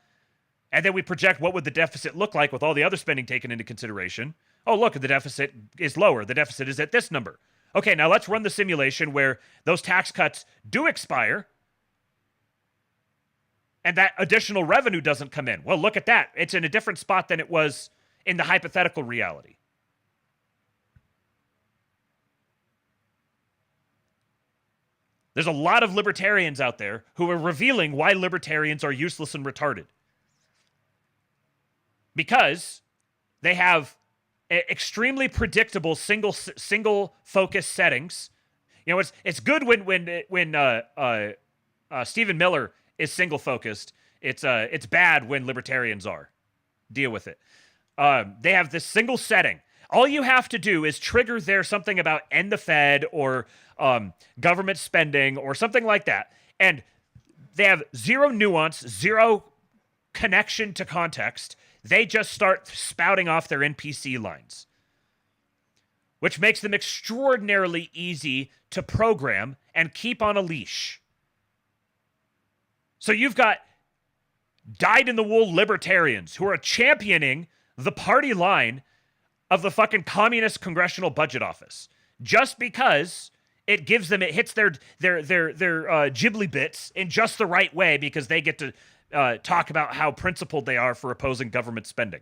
and then we project what would the deficit look like with all the other spending taken into consideration. Oh, look, the deficit is lower. The deficit is at this number. Okay, now let's run the simulation where those tax cuts do expire and that additional revenue doesn't come in. Well, look at that. It's in a different spot than it was in the hypothetical reality. There's a lot of libertarians out there who are revealing why libertarians are useless and retarded. Because they have extremely predictable single focus settings. You know, it's good when Stephen Miller is single focused. It's bad when libertarians are. Deal with it. They have this single setting. All you have to do is trigger there something about end the Fed or government spending or something like that, and they have zero nuance, zero connection to context. They just start spouting off their NPC lines, which makes them extraordinarily easy to program and keep on a leash. So you've got dyed-in-the-wool libertarians who are championing the party line of the fucking Communist Congressional Budget Office just because it hits their Ghibli bits in just the right way because they get to talk about how principled they are for opposing government spending.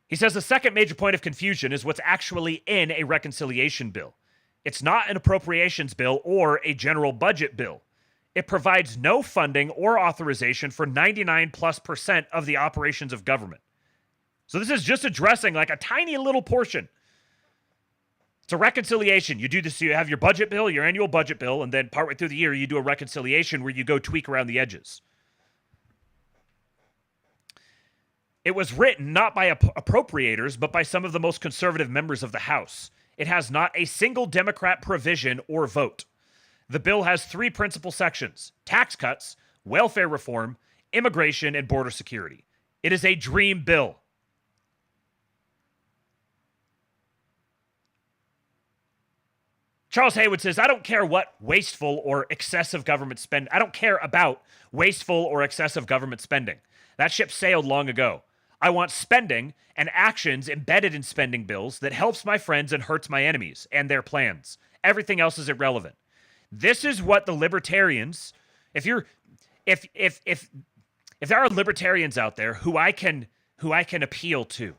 He says the second major point of confusion is what's actually in a reconciliation bill. It's not an appropriations bill or a general budget bill. It provides no funding or authorization for 99+% of the operations of government. So this is just addressing like a tiny little portion. It's a reconciliation. You do this, you have your budget bill, your annual budget bill, and then partway through the year, you do a reconciliation where you go tweak around the edges. It was written not by appropriators, but by some of the most conservative members of the House. It has not a single Democrat provision or vote. The bill has 3 principal sections: tax cuts, welfare reform, immigration, and border security. It is a dream bill. Charles Haywood says, I don't care what wasteful or excessive government spend. I don't care about wasteful or excessive government spending. That ship sailed long ago. I want spending and actions embedded in spending bills that helps my friends and hurts my enemies and their plans. Everything else is irrelevant. This is what the libertarians, if there are libertarians out there who I can appeal to,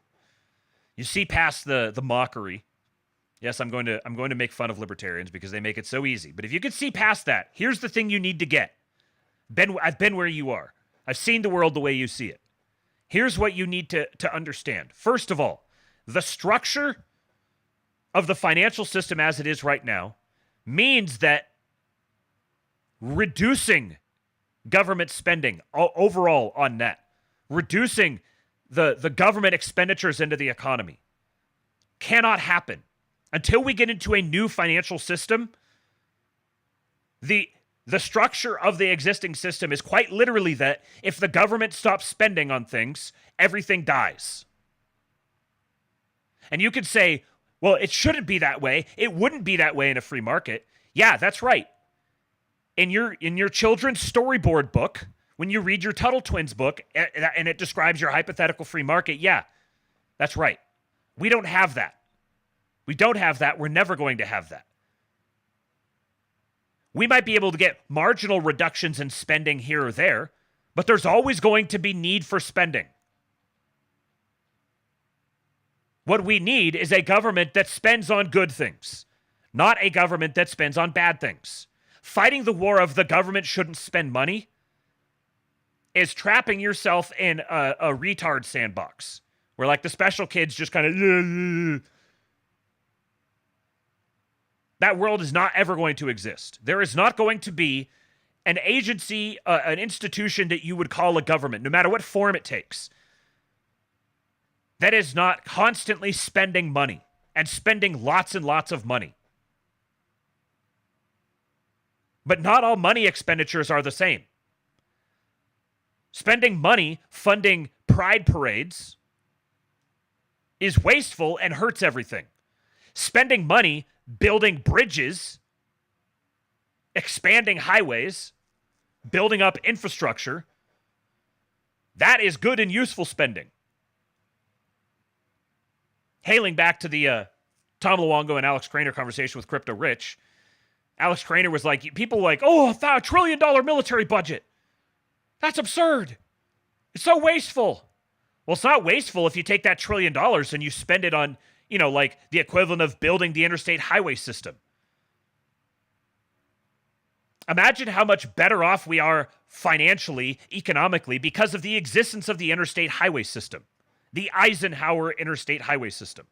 you see past the mockery. Yes, I'm going to make fun of libertarians because they make it so easy. But if you could see past that, here's the thing you need to get. I've been where you are. I've seen the world the way you see it. Here's what you need to understand. First of all, the structure of the financial system as it is right now means that reducing government spending overall on net, reducing the government expenditures into the economy cannot happen. Until we get into a new financial system, the structure of the existing system is quite literally that if the government stops spending on things, everything dies. And you could say, well, it shouldn't be that way. It wouldn't be that way in a free market. Yeah, that's right. In your children's storyboard book, when you read your Tuttle Twins book and it describes your hypothetical free market, yeah, that's right. We don't have that. We don't have that. We're never going to have that. We might be able to get marginal reductions in spending here or there, but there's always going to be need for spending. What we need is a government that spends on good things, not a government that spends on bad things. Fighting the war of the government shouldn't spend money is trapping yourself in a retard sandbox where like the special kids just kind of... That world is not ever going to exist. There is not going to be an agency, an institution that you would call a government, no matter what form it takes, that is not constantly spending money and spending lots and lots of money. But not all money expenditures are the same. Spending money funding pride parades is wasteful and hurts everything. Spending money building bridges, expanding highways, building up infrastructure, that is good and useful spending. Hailing back to the Tom Luongo and Alex Craner conversation with Crypto Rich, Alex Craner was like, people were like, oh, $1 trillion military budget. That's absurd. It's so wasteful. Well, it's not wasteful if you take that $1 trillion and you spend it on, like the equivalent of building the interstate highway system. Imagine how much better off we are financially, economically, because of the existence of the interstate highway system, the Eisenhower interstate highway system.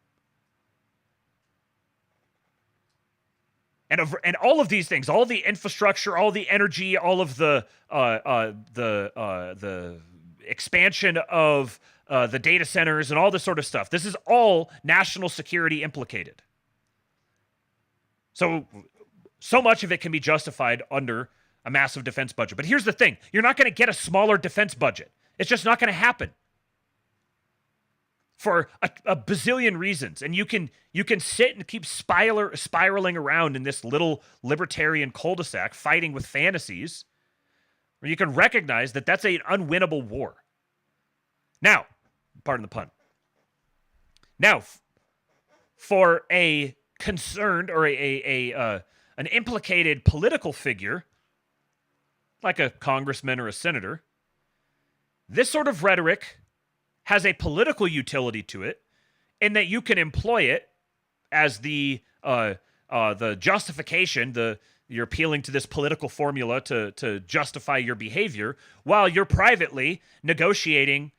And all of these things, all the infrastructure, all the energy, all of the expansion of the data centers and all this sort of stuff. This is all national security implicated. So much of it can be justified under a massive defense budget. But here's the thing. You're not going to get a smaller defense budget. It's just not going to happen. For a bazillion reasons. And you can sit and keep spiraling around in this little libertarian cul-de-sac fighting with fantasies, or you can recognize that that's an unwinnable war. Now, pardon the pun. Now, for a concerned or an implicated political figure, like a congressman or a senator, this sort of rhetoric has a political utility to it in that you can employ it as the justification, you're appealing to this political formula to justify your behavior while you're privately negotiating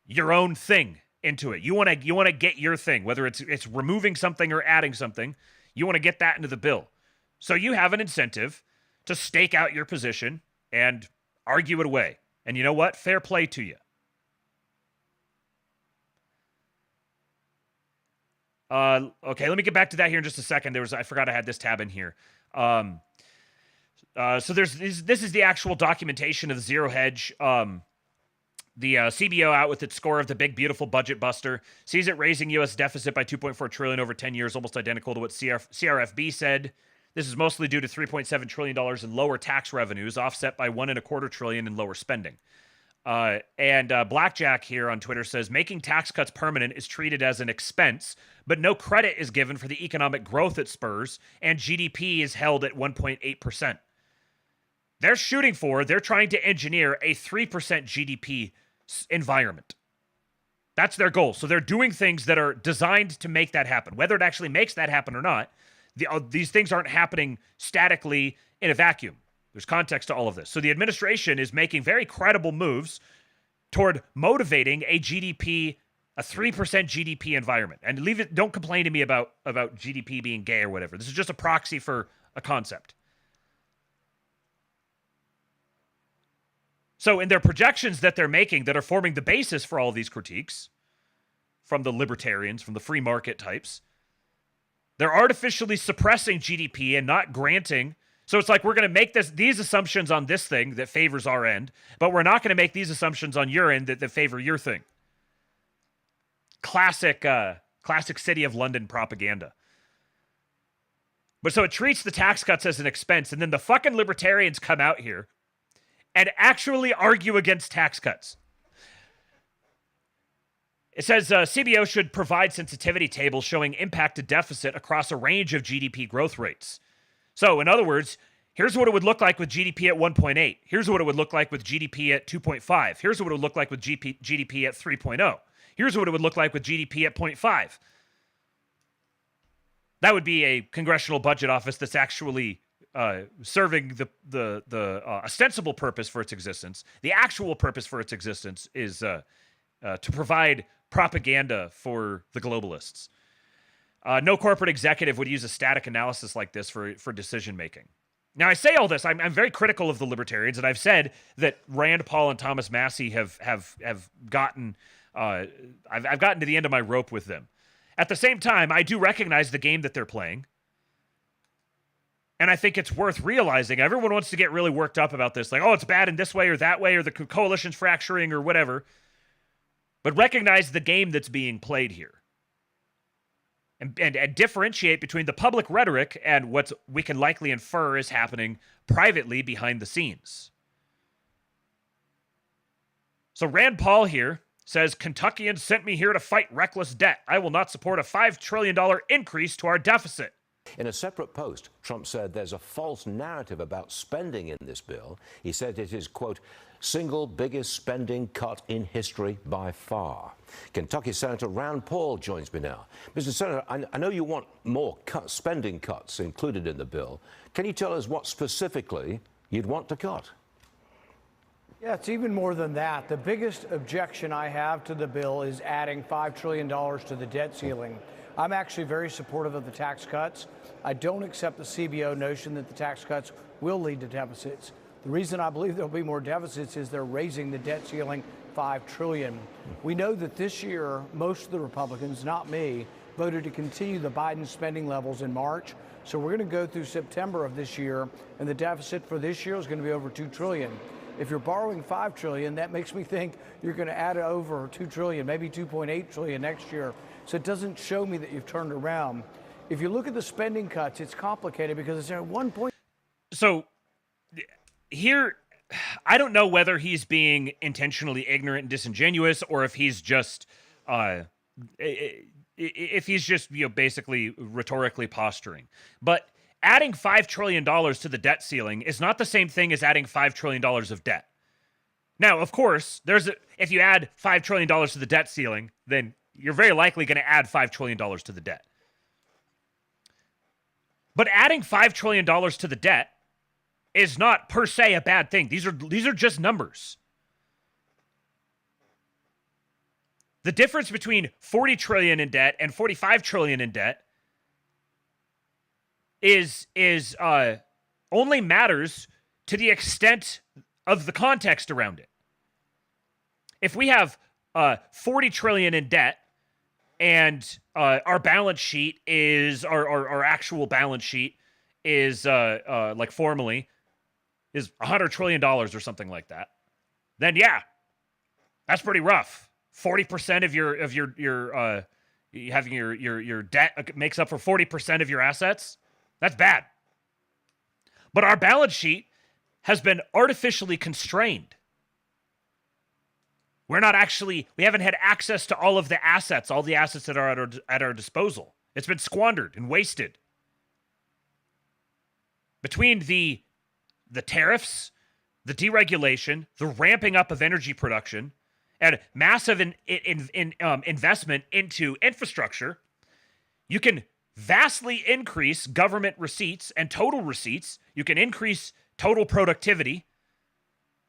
your own thing into it. You want to get your thing, whether it's removing something or adding something. You want to get that into the bill. So you have an incentive to stake out your position and argue it away. And you know what? Fair play to you. Okay, let me get back to that here in just a second. I forgot I had this tab in here. So this is the actual documentation of the zero hedge. The CBO out with its score of the big, beautiful budget buster sees it raising U.S. deficit by $2.4 trillion over 10 years, almost identical to what CRFB said. This is mostly due to $3.7 trillion in lower tax revenues, offset by $1.25 trillion in lower spending. And Blackjack here on Twitter says, making tax cuts permanent is treated as an expense, but no credit is given for the economic growth it spurs, and GDP is held at 1.8%. They're trying to engineer a 3% GDP environment. That's their goal. So they're doing things that are designed to make that happen. Whether it actually makes that happen or not, these things aren't happening statically in a vacuum. There's context to all of this. So the administration is making very credible moves toward motivating a 3% GDP environment. And don't complain to me about GDP being gay or whatever. This is just a proxy for a concept. So in their projections that they're making that are forming the basis for all of these critiques from the libertarians, from the free market types, they're artificially suppressing GDP and not granting. So it's like we're going to make these assumptions on this thing that favors our end, but we're not going to make these assumptions on your end that favor your thing. Classic City of London propaganda. But so it treats the tax cuts as an expense, and then the fucking libertarians come out here and actually argue against tax cuts. It says CBO should provide sensitivity tables showing impacted deficit across a range of GDP growth rates. So, in other words, here's what it would look like with GDP at 1.8. Here's what it would look like with GDP at 2.5. Here's what it would look like with GDP at 3.0. Here's what it would look like with GDP at 0.5. That would be a congressional budget office that's actually serving the ostensible purpose for its existence. The actual purpose for its existence is to provide propaganda for the globalists. No corporate executive would use a static analysis like this for decision making. Now, I say all this. I'm very critical of the libertarians, and I've said that Rand Paul and Thomas Massie have gotten. I've gotten to the end of my rope with them. At the same time, I do recognize the game that they're playing. And I think it's worth realizing. Everyone wants to get really worked up about this. Like, oh, it's bad in this way or that way, or the coalition's fracturing or whatever. But recognize the game that's being played here. And differentiate between the public rhetoric and what we can likely infer is happening privately behind the scenes. So Rand Paul here says, Kentuckians sent me here to fight reckless debt. I will not support a $5 trillion increase to our deficit. In a separate post, Trump said there's a false narrative about spending in this bill. He said it is, quote, single biggest spending cut in history by far. Kentucky Senator Rand Paul joins me now. Mr. Senator, I know you want more spending cuts included in the bill. Can you tell us what specifically you'd want to cut? Yeah, it's even more than that. The biggest objection I have to the bill is adding $5 trillion to the debt ceiling. I'm actually very supportive of the tax cuts. I don't accept the CBO notion that the tax cuts will lead to deficits. The reason I believe there'll be more deficits is they're raising the debt ceiling $5 trillion. We know that this year, most of the Republicans, not me, voted to continue the Biden spending levels in March. So we're going to go through September of this year, and the deficit for this year is going to be over $2 trillion. If you're borrowing $5 trillion, that makes me think you're going to add over $2 trillion, maybe $2.8 trillion next year. So it doesn't show me that you've turned around. If you look at the spending cuts, it's complicated because it's at one point. So here, I don't know whether he's being intentionally ignorant and disingenuous, or if he's just, basically rhetorically posturing. But adding $5 trillion to the debt ceiling is not the same thing as adding $5 trillion of debt. Now, of course, if you add $5 trillion to the debt ceiling, then you're very likely going to add $5 trillion to the debt. But adding $5 trillion to the debt is not per se a bad thing. These are just numbers. The difference between 40 trillion in debt and 45 trillion in debt is only matters to the extent of the context around it. If we have 40 trillion in debt and our balance sheet is our actual balance sheet is like formally is $100 trillion or something like that, then yeah, that's pretty rough. 40% of your having your debt makes up for 40% of your assets. That's bad. But our balance sheet has been artificially constrained. We haven't had access to all the assets that are at our disposal. It's been squandered and wasted. Between the tariffs, the deregulation, the ramping up of energy production, and massive investment into infrastructure, you can vastly increase government receipts and total receipts. You can increase total productivity.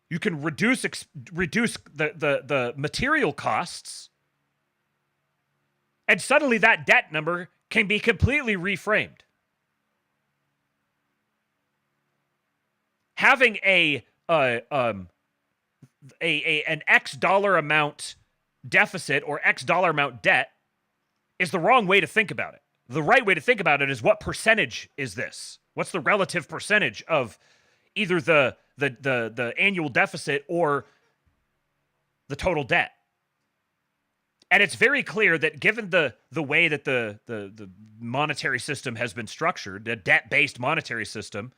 You can reduce the material costs. And suddenly that debt number can be completely reframed. Having an X dollar amount deficit or X dollar amount debt is the wrong way to think about it. The right way to think about it is, what percentage is this? What's the relative percentage of either the annual deficit or the total debt? And it's very clear that given the way that the monetary system has been structured, a debt-based monetary system,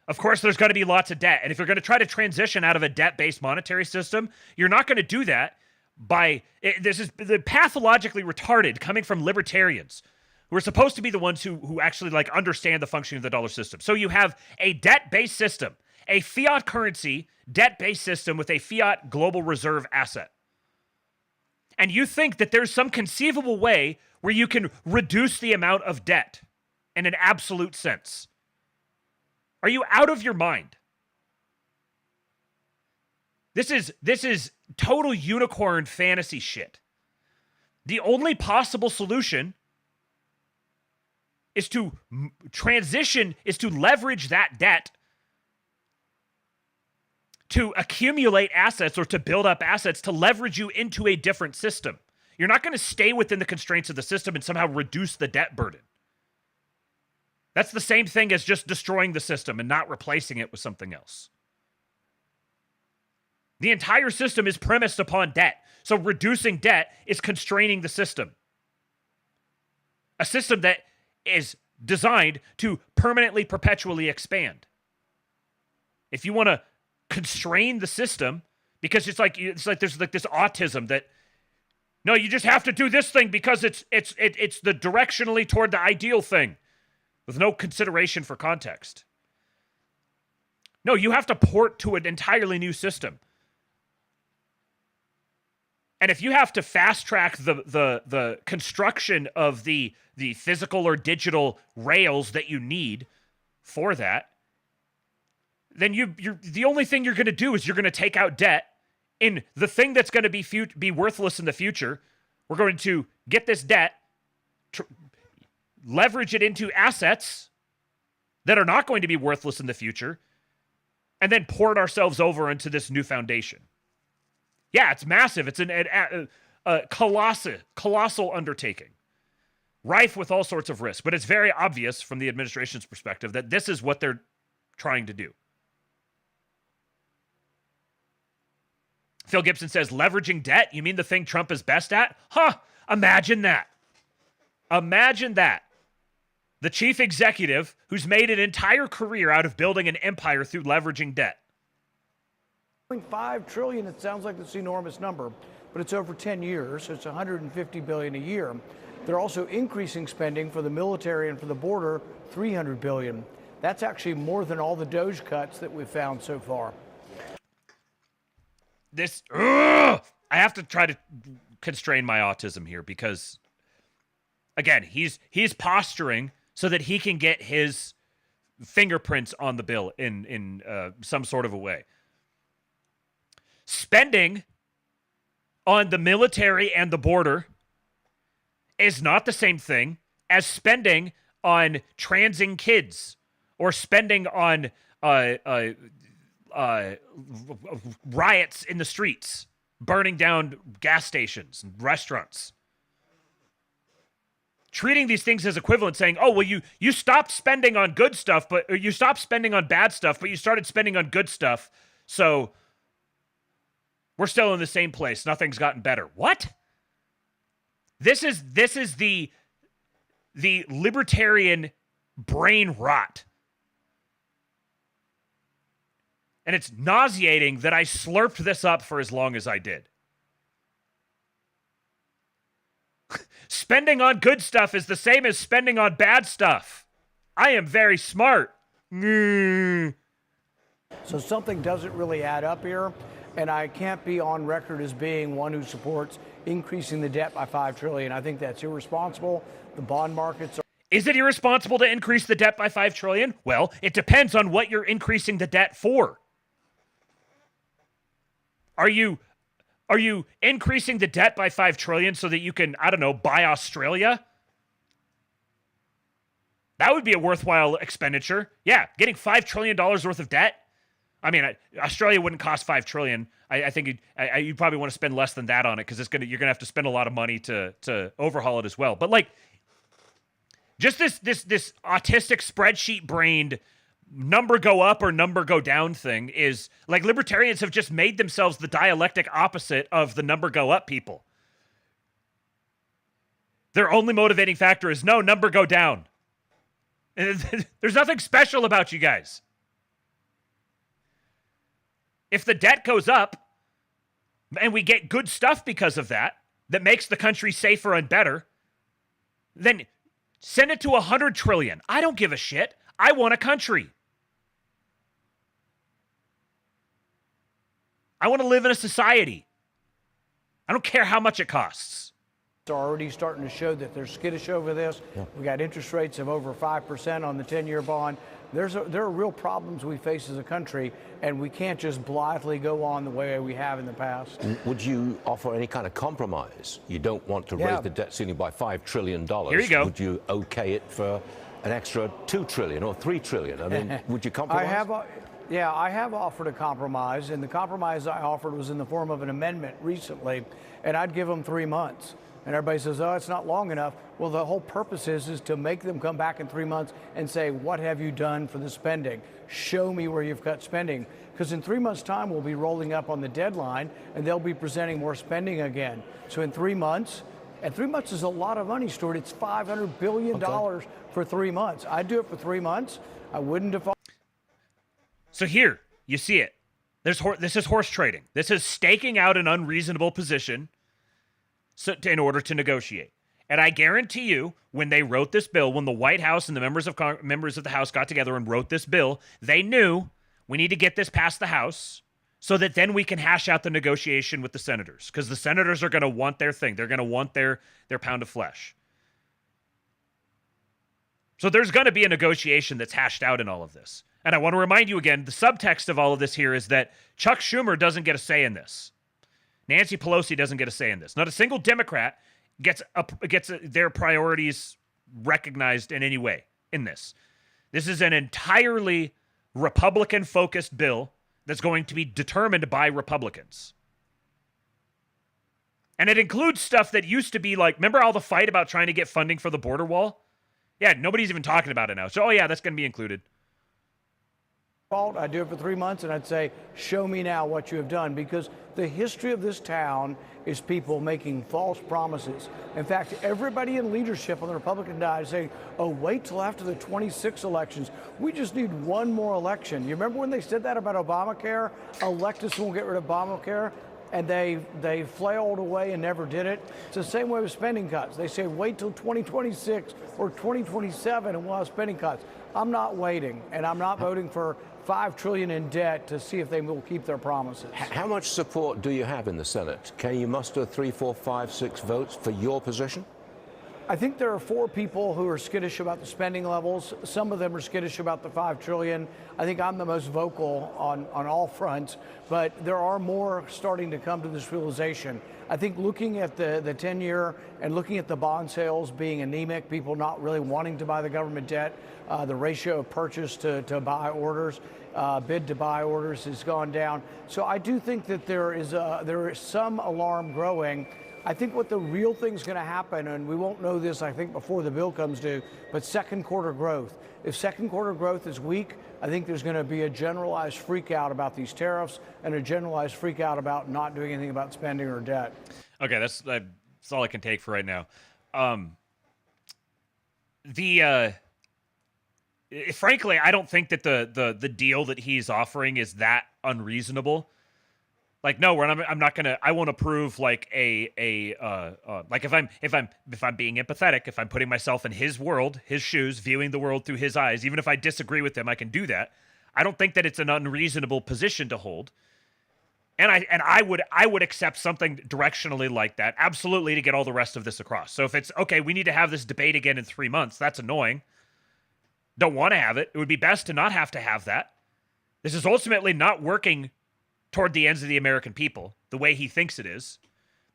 of course there's going to be lots of debt. And if you're going to try to transition out of a debt-based monetary system, you're not going to do that by... This is pathologically retarded coming from libertarians, who are supposed to be the ones who actually understand the functioning of the dollar system. So you have a debt-based system, a fiat currency debt-based system with a fiat global reserve asset. And you think that there's some conceivable way where you can reduce the amount of debt in an absolute sense. Are you out of your mind? This is total unicorn fantasy shit. The only possible solution is to leverage that debt to accumulate assets or to build up assets to leverage you into a different system. You're not going to stay within the constraints of the system and somehow reduce the debt burden. That's the same thing as just destroying the system and not replacing it with something else. The entire system is premised upon debt. So reducing debt is constraining the system. A system that is designed to permanently, perpetually expand. If you want to constrain the system, because it's like there's this autism that, no, you just have to do this thing because it's the directionally toward the ideal thing, with no consideration for context. No, you have to port to an entirely new system. And if you have to fast track the construction of the physical or digital rails that you need for that, then you're the only thing you're going to do is you're going to take out debt in the thing that's going to be worthless in the future. We're going to get this debt, leverage it into assets that are not going to be worthless in the future, and then port ourselves over into this new foundation. Yeah, it's massive. It's a colossal undertaking, rife with all sorts of risks. But it's very obvious from the administration's perspective that this is what they're trying to do. Phil Gibson says, leveraging debt? You mean the thing Trump is best at? Huh, imagine that. Imagine that. The chief executive who's made an entire career out of building an empire through leveraging debt. $5 trillion, it sounds like this enormous number, but it's over 10 years, so it's $150 billion a year. They're also increasing spending for the military and for the border, $300 billion. That's actually more than all the Doge cuts that we've found so far. I have to try to constrain my autism here because, again, he's posturing so that he can get his fingerprints on the bill in some sort of a way. Spending on the military and the border is not the same thing as spending on transing kids or spending on riots in the streets, burning down gas stations and restaurants. Treating these things as equivalent, saying, oh, well, you stopped spending on good stuff, or you stopped spending on bad stuff, but you started spending on good stuff, so we're still in the same place. Nothing's gotten better. What? This is the libertarian brain rot. And it's nauseating that I slurped this up for as long as I did. Spending on good stuff is the same as spending on bad stuff. I am very smart. So something doesn't really add up here, and I can't be on record as being one who supports increasing the debt by $5 trillion. I think that's irresponsible. The bond markets are... Is it irresponsible to increase the debt by $5 trillion? Well, it depends on what you're increasing the debt for. Are you increasing the debt by $5 trillion so that you can, I don't know, buy Australia? That would be a worthwhile expenditure. Yeah, getting $5 trillion worth of debt. I mean, Australia wouldn't cost $5 trillion. I think you'd probably want to spend less than that on it because you're gonna have to spend a lot of money to overhaul it as well. But like, just this autistic spreadsheet brained number go up or number go down thing is like libertarians have just made themselves the dialectic opposite of the number go up people. Their only motivating factor is no, number go down. There's nothing special about you guys. If the debt goes up and we get good stuff because of that makes the country safer and better, then send it to 100 trillion. I don't give a shit. I want a country. I want to live in a society. I don't care how much it costs. It's already starting to show that they're skittish over this. Yeah. We got interest rates of over 5% on the 10-year bond. There are real problems we face as a country, and we can't just blithely go on the way we have in the past. Would you offer any kind of compromise? You don't want to raise the debt ceiling by $5 trillion. Here you go. Would you okay it for an extra $2 trillion or $3 trillion? I mean, would you compromise? I have offered a compromise, and the compromise I offered was in the form of an amendment recently, and I'd give them 3 months. And everybody says, oh, it's not long enough. Well, the whole purpose is to make them come back in 3 months and say, what have you done for the spending? Show me where you've cut spending. Because in 3 months' time, we'll be rolling up on the deadline, and they'll be presenting more spending again. So in 3 months, and 3 months is a lot of money, Stuart. It's $500 billion for 3 months. I'd do it for 3 months. I wouldn't default. So here, you see it. This is horse trading. This is staking out an unreasonable position in order to negotiate. And I guarantee you, when they wrote this bill, when the White House and the members of the House got together and wrote this bill, they knew we need to get this past the House so that then we can hash out the negotiation with the senators. Because the senators are going to want their thing. They're going to want their pound of flesh. So there's going to be a negotiation that's hashed out in all of this. And I want to remind you again, the subtext of all of this here is that Chuck Schumer doesn't get a say in this. Nancy Pelosi doesn't get a say in this. Not a single Democrat gets their priorities recognized in any way in this. This is an entirely Republican-focused bill that's going to be determined by Republicans. And it includes stuff that used to be like, remember all the fight about trying to get funding for the border wall? Yeah, nobody's even talking about it now. So, oh yeah, that's going to be included. I'd do it for 3 months, and I'd say, show me now what you have done, because the history of this town is people making false promises. In fact, everybody in leadership on the Republican side is saying, oh, wait till after the 26 elections. We just need one more election. You remember when they said that about Obamacare? Electists won't get rid of Obamacare. And they flailed away and never did it. It's the same way with spending cuts. They say wait till 2026 or 2027 and we'll have spending cuts. I'm not waiting, and I'm not voting for $5 trillion in debt to see if they will keep their promises. How much support do you have in the Senate? Can you muster 3, 4, 5, 6 votes for your position? I think there are 4 people who are skittish about the spending levels. Some of them are skittish about the $5 trillion. I think I'm the most vocal on all fronts, but there are more starting to come to this realization. I think looking at the 10-year and looking at the bond sales being anemic, people not really wanting to buy the government debt, the ratio of purchase to buy orders, bid to buy orders has gone down. So I do think that there is some alarm growing. I think what the real thing's going to happen, and we won't know this, I think, before the bill comes due, but second quarter growth. If second quarter growth is weak, I think there's going to be a generalized freak out about these tariffs and a generalized freak out about not doing anything about spending or debt. Okay, that's all I can take for right now. Frankly, I don't think that the deal that he's offering is that unreasonable. Like, no, I'm not gonna. I won't approve like like if I'm being empathetic, if I'm putting myself in his world, his shoes, viewing the world through his eyes, even if I disagree with him, I can do that. I don't think that it's an unreasonable position to hold, and I would accept something directionally like that, absolutely, to get all the rest of this across. So if it's okay, we need to have this debate again in 3 months. That's annoying. Don't want to have it. It would be best to not have to have that. This is ultimately not working toward the ends of the American people the way he thinks it is,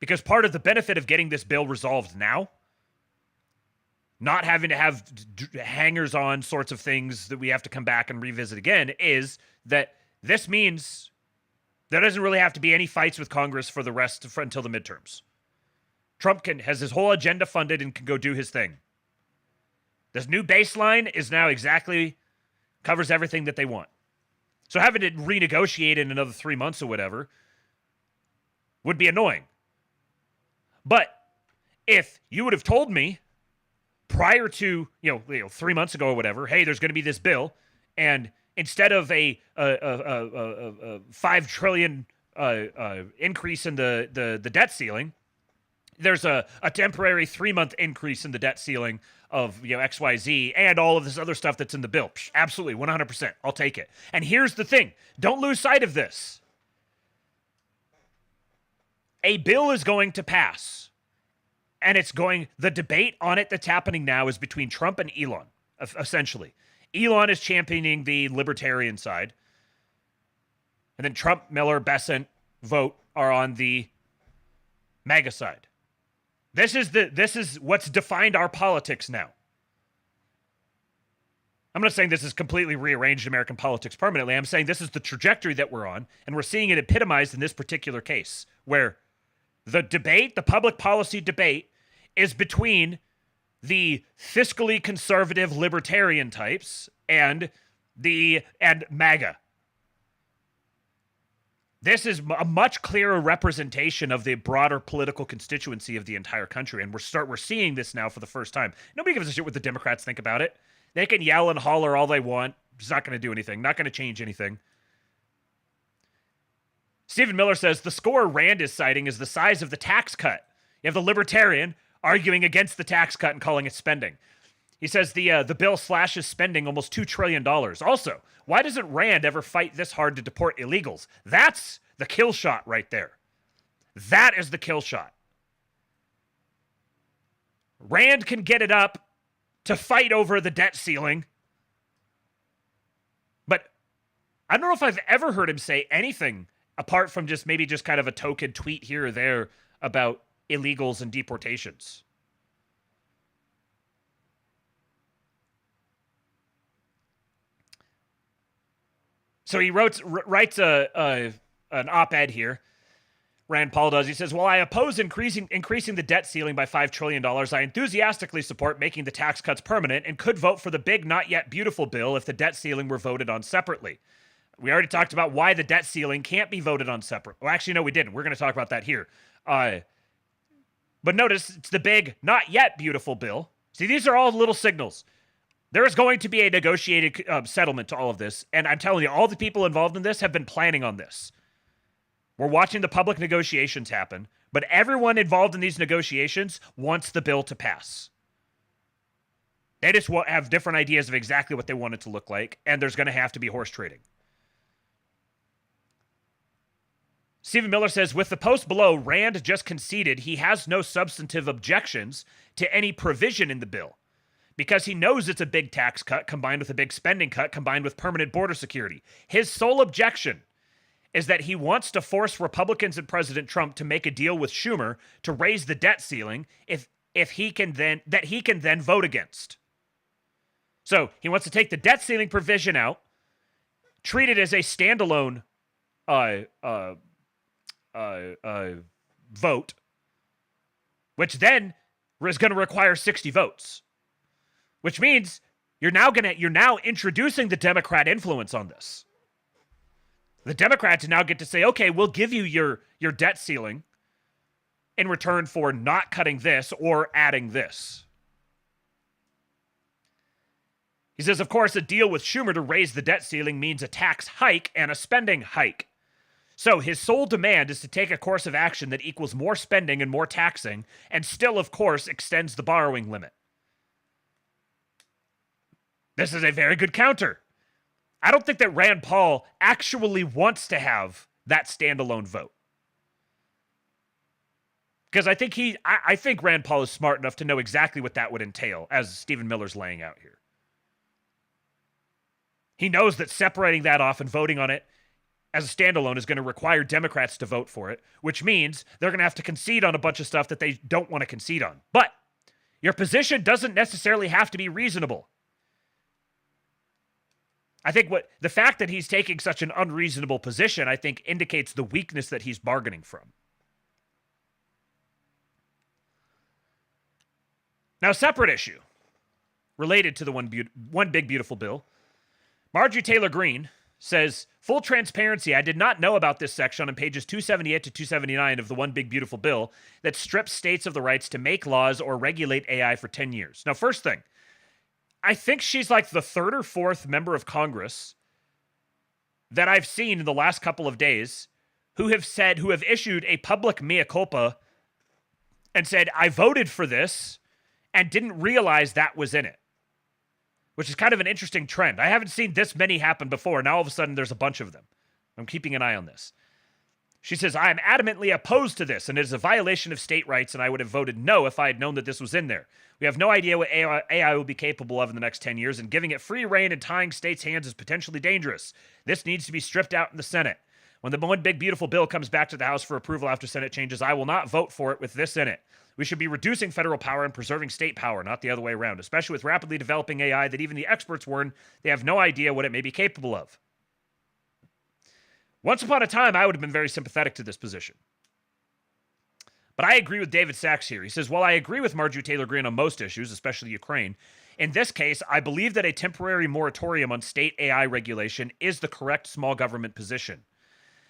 because part of the benefit of getting this bill resolved now, not having to have hangers-on sorts of things that we have to come back and revisit again, is that this means there doesn't really have to be any fights with Congress for the rest until the midterms. Trump has his whole agenda funded and can go do his thing. This new baseline is now covers everything that they want. So having to renegotiate in another 3 months or whatever would be annoying. But if you would have told me prior to, 3 months ago or whatever, hey, there's going to be this bill, and instead of a $5 trillion increase in the debt ceiling, there's a temporary 3-month increase in the debt ceiling of XYZ and all of this other stuff that's in the bill. Psh, absolutely, 100%. I'll take it. And here's the thing. Don't lose sight of this. A bill is going to pass. And the debate on it that's happening now is between Trump and Elon, essentially. Elon is championing the libertarian side. And then Trump, Miller, Besant, Vogt are on the MAGA side. This is what's defined our politics now. I'm not saying this has completely rearranged American politics permanently. I'm saying this is the trajectory that we're on, and we're seeing it epitomized in this particular case, where the debate, the public policy debate, is between the fiscally conservative libertarian types and MAGA. This is a much clearer representation of the broader political constituency of the entire country, and we're seeing this now for the first time. Nobody gives a shit what the Democrats think about it. They can yell and holler all they want. It's not going to do anything. Not going to change anything. Stephen Miller says, the score Rand is citing is the size of the tax cut. You have the libertarian arguing against the tax cut and calling it spending. He says the bill slashes spending almost $2 trillion. Also, why doesn't Rand ever fight this hard to deport illegals? That's the kill shot right there. That is the kill shot. Rand can get it up to fight over the debt ceiling, but I don't know if I've ever heard him say anything apart from just kind of a token tweet here or there about illegals and deportations. So he writes an op-ed here. Rand Paul does. He says, while I oppose increasing the debt ceiling by $5 trillion, I enthusiastically support making the tax cuts permanent and could vote for the big, not yet beautiful bill if the debt ceiling were voted on separately. We already talked about why the debt ceiling can't be voted on separate. Well, actually, no, we didn't. We're going to talk about that here. But notice, it's the big, not yet beautiful bill. See, these are all little signals. There is going to be a negotiated settlement to all of this, and I'm telling you, all the people involved in this have been planning on this. We're watching the public negotiations happen, but everyone involved in these negotiations wants the bill to pass. They just have different ideas of exactly what they want it to look like, and there's going to have to be horse trading. Stephen Miller says, with the post below, Rand just conceded he has no substantive objections to any provision in the bill because he knows it's a big tax cut combined with a big spending cut combined with permanent border security. His sole objection is that he wants to force Republicans and President Trump to make a deal with Schumer to raise the debt ceiling if he can then vote against. So he wants to take the debt ceiling provision out, treat it as a standalone vote, which then is going to require 60 votes, which means you're now introducing the Democrat influence on this. The Democrats now get to say, okay, we'll give you your debt ceiling in return for not cutting this or adding this. He says, of course, a deal with Schumer to raise the debt ceiling means a tax hike and a spending hike. So his sole demand is to take a course of action that equals more spending and more taxing, and still, of course, extends the borrowing limit. This is a very good counter. I don't think that Rand Paul actually wants to have that standalone vote. Because I think Rand Paul is smart enough to know exactly what that would entail, as Stephen Miller's laying out here. He knows that separating that off and voting on it as a standalone is going to require Democrats to vote for it, which means they're going to have to concede on a bunch of stuff that they don't want to concede on. But your position doesn't necessarily have to be reasonable. I think the fact that he's taking such an unreasonable position, I think, indicates the weakness that he's bargaining from. Now, a separate issue related to the one big beautiful bill. Marjorie Taylor Greene says, full transparency, I did not know about this section on pages 278 to 279 of the One Big Beautiful Bill that strips states of the rights to make laws or regulate AI for 10 years. Now, first thing, I think she's like the third or fourth member of Congress that I've seen in the last couple of days who have issued a public mea culpa and said, I voted for this and didn't realize that was in it. Which is kind of an interesting trend. I haven't seen this many happen before. Now all of a sudden there's a bunch of them. I'm keeping an eye on this. She says, I am adamantly opposed to this, and it is a violation of state rights, and I would have voted no if I had known that this was in there. We have no idea what AI will be capable of in the next 10 years, and giving it free rein and tying states' hands is potentially dangerous. This needs to be stripped out in the Senate. When the One Big Beautiful Bill comes back to the House for approval after Senate changes, I will not vote for it with this in it. We should be reducing federal power and preserving state power, not the other way around, especially with rapidly developing AI that even the experts warn they have no idea what it may be capable of. Once upon a time, I would have been very sympathetic to this position. But I agree with David Sachs here. He says, while I agree with Marjorie Taylor Greene on most issues, especially Ukraine, in this case, I believe that a temporary moratorium on state AI regulation is the correct small government position.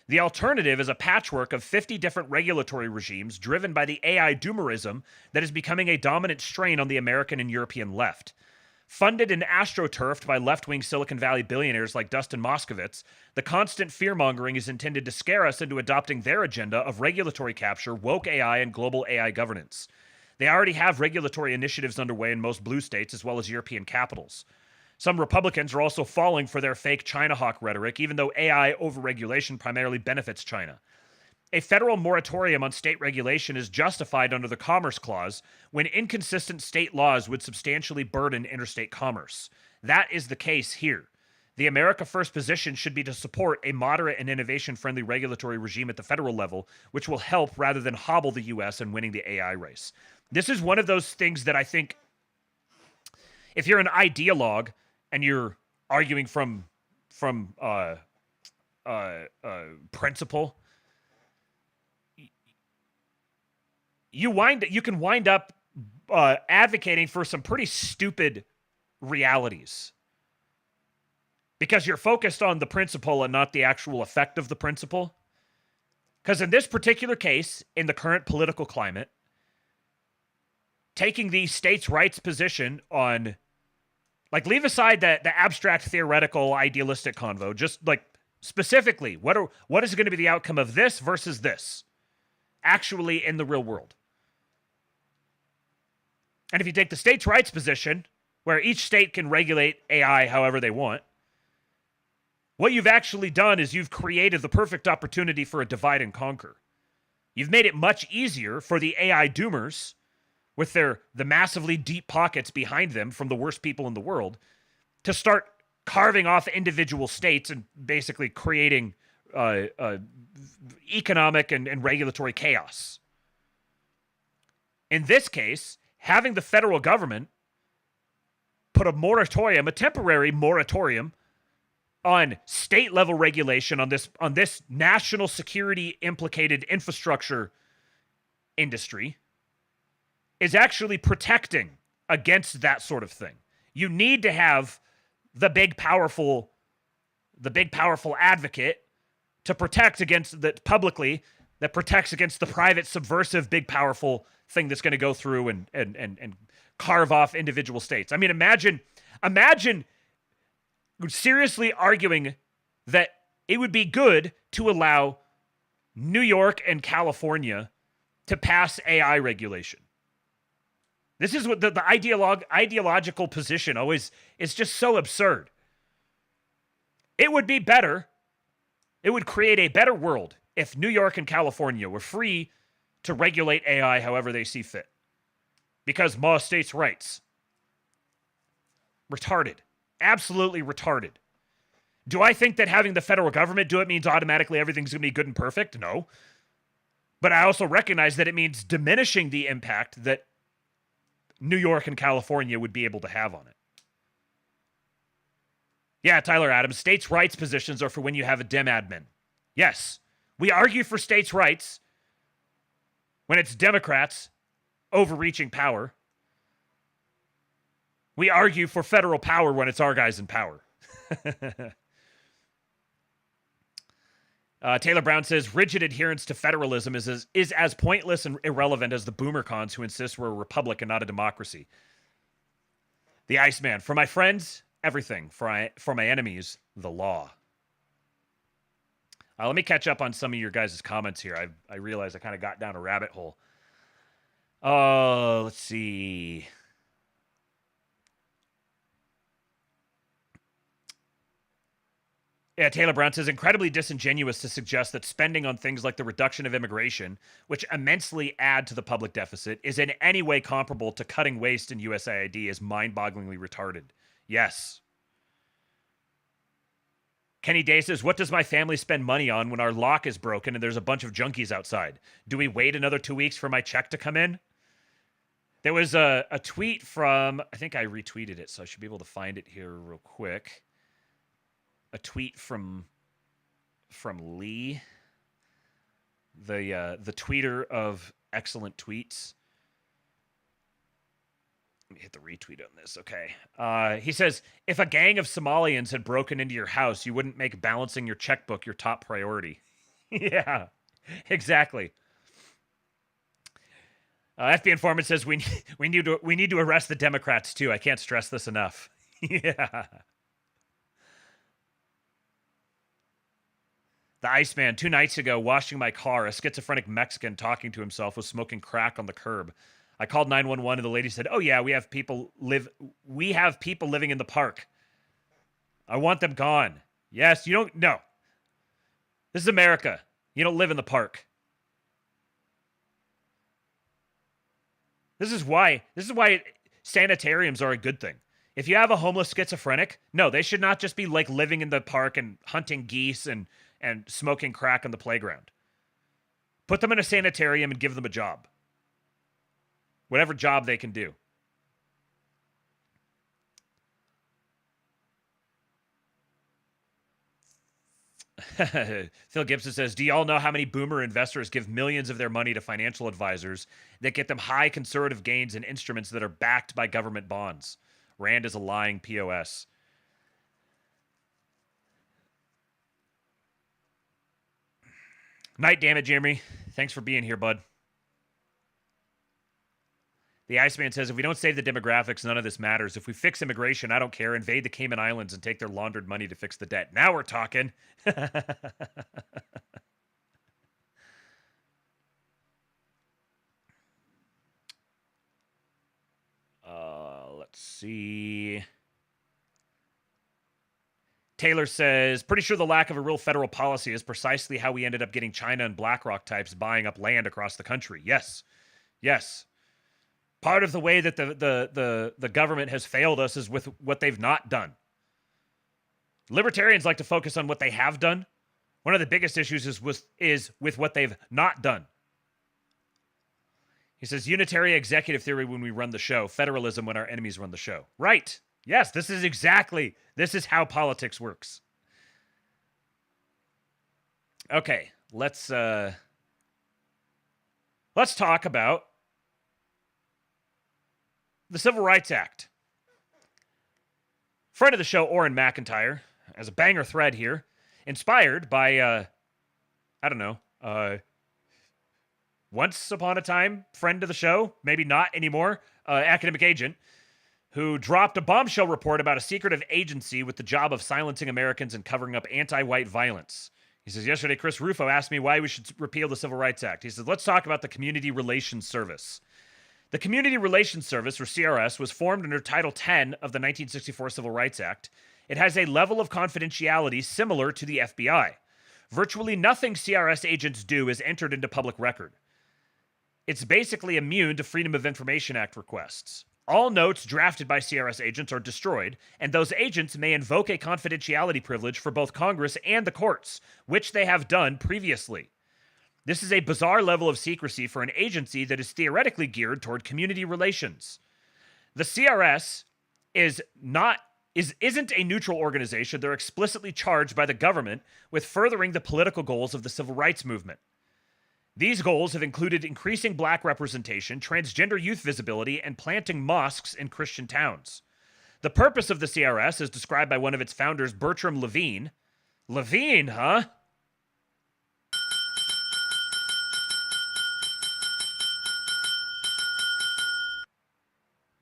The alternative is a patchwork of 50 different regulatory regimes driven by the AI doomerism that is becoming a dominant strain on the American and European left. Funded and astroturfed by left-wing Silicon Valley billionaires like Dustin Moskovitz, the constant fear-mongering is intended to scare us into adopting their agenda of regulatory capture, woke AI, and global AI governance. They already have regulatory initiatives underway in most blue states as well as European capitals. Some Republicans are also falling for their fake China hawk rhetoric, even though AI overregulation primarily benefits China. A federal moratorium on state regulation is justified under the Commerce Clause when inconsistent state laws would substantially burden interstate commerce. That is the case here. The America First position should be to support a moderate and innovation-friendly regulatory regime at the federal level, which will help rather than hobble the U.S. in winning the AI race. This is one of those things that I think, if you're an ideologue, and you're arguing from principle, you can wind up advocating for some pretty stupid realities because you're focused on the principle and not the actual effect of the principle. Because in this particular case, in the current political climate, taking the states' rights position on, like, leave aside the abstract, theoretical, idealistic convo. Just, like, specifically, what is going to be the outcome of this versus this, actually in the real world? And if you take the states' rights position, where each state can regulate AI however they want, What you've actually done is you've created the perfect opportunity for a divide and conquer. You've made it much easier for the AI doomers, with the massively deep pockets behind them from the worst people in the world, to start carving off individual states and basically creating economic and regulatory chaos. In this case, having the federal government put a moratorium, a temporary moratorium, on state-level regulation on this national security implicated infrastructure industry is actually protecting against that sort of thing. You need to have the big powerful advocate to protect against that publicly, that protects against the private subversive big powerful thing that's going to go through and carve off individual states. I mean, imagine seriously arguing that it would be good to allow New York and California to pass AI regulation. This is what the ideological position always is, just so absurd. It would be better, it would create a better world if New York and California were free to regulate AI however they see fit. Because more states' rights. Retarded. Absolutely retarded. Do I think that having the federal government do it means automatically everything's going to be good and perfect? No. But I also recognize that it means diminishing the impact that New York and California would be able to have on it. Yeah, Tyler Adams, states' rights positions are for when you have a Dem admin. Yes, we argue for states' rights when it's Democrats overreaching power. We argue for federal power when it's our guys in power. Taylor Brown says, rigid adherence to federalism is as pointless and irrelevant as the boomer cons who insist we're a republic and not a democracy. The Iceman, for my friends, everything. For my enemies, the law. Let me catch up on some of your guys' comments here. I realize I kind of got down a rabbit hole. Let's see. Yeah, Taylor Brown says, incredibly disingenuous to suggest that spending on things like the reduction of immigration, which immensely add to the public deficit, is in any way comparable to cutting waste in USAID is mind-bogglingly retarded. Yes. Kenny Day says, what does my family spend money on when our lock is broken and there's a bunch of junkies outside? Do we wait another 2 weeks for my check to come in? There was a tweet from, I think I retweeted it, so I should be able to find it here real quick. A tweet from Lee, the tweeter of excellent tweets. Let me hit the retweet on this. Okay. He says, if a gang of Somalians had broken into your house, you wouldn't make balancing your checkbook your top priority. Yeah, exactly. FB informant says we need to arrest the Democrats too. I can't stress this enough. Yeah. The Iceman, 2 nights ago, washing my car, a schizophrenic Mexican talking to himself was smoking crack on the curb. I called 911 and the lady said, oh yeah, we have people living in the park. I want them gone. Yes, you don't, no. This is America. You don't live in the park. This is why sanitariums are a good thing. If you have a homeless schizophrenic, no, they should not just be like living in the park and hunting geese and smoking crack on the playground. Put them in a sanitarium and give them a job. Whatever job they can do. Phil Gibson says, do y'all know how many boomer investors give millions of their money to financial advisors that get them high conservative gains in instruments that are backed by government bonds? Rand is a lying POS. Night, damn it, Jeremy. Thanks for being here, bud. The Iceman says, if we don't save the demographics, none of this matters. If we fix immigration, I don't care. Invade the Cayman Islands and take their laundered money to fix the debt. Now we're talking. Let's see. Kaler says, pretty sure the lack of a real federal policy is precisely how we ended up getting China and BlackRock types buying up land across the country. Yes. Yes. Part of the way that the government has failed us is with what they've not done. Libertarians like to focus on what they have done. One of the biggest issues is with what they've not done. He says, unitary executive theory when we run the show, federalism when our enemies run the show. Right. Yes, this is how politics works. Okay, let's talk about the Civil Rights Act. Friend of the show, Auron McIntyre, has a banger thread here, inspired by, once upon a time, friend of the show, maybe not anymore, academic agent, who dropped a bombshell report about a secretive agency with the job of silencing Americans and covering up anti-white violence. He says, yesterday, Chris Rufo asked me why we should repeal the Civil Rights Act. He says, let's talk about the Community Relations Service. The Community Relations Service, or CRS, was formed under Title 10 of the 1964 Civil Rights Act. It has a level of confidentiality similar to the FBI. Virtually nothing CRS agents do is entered into public record. It's basically immune to Freedom of Information Act requests. All notes drafted by CRS agents are destroyed, and those agents may invoke a confidentiality privilege for both Congress and the courts, which they have done previously. This is a bizarre level of secrecy for an agency that is theoretically geared toward community relations. The CRS isn't a neutral organization. They're explicitly charged by the government with furthering the political goals of the civil rights movement. These goals have included increasing black representation, transgender youth visibility, and planting mosques in Christian towns. The purpose of the CRS is described by one of its founders, Bertram Levine. Levine, huh?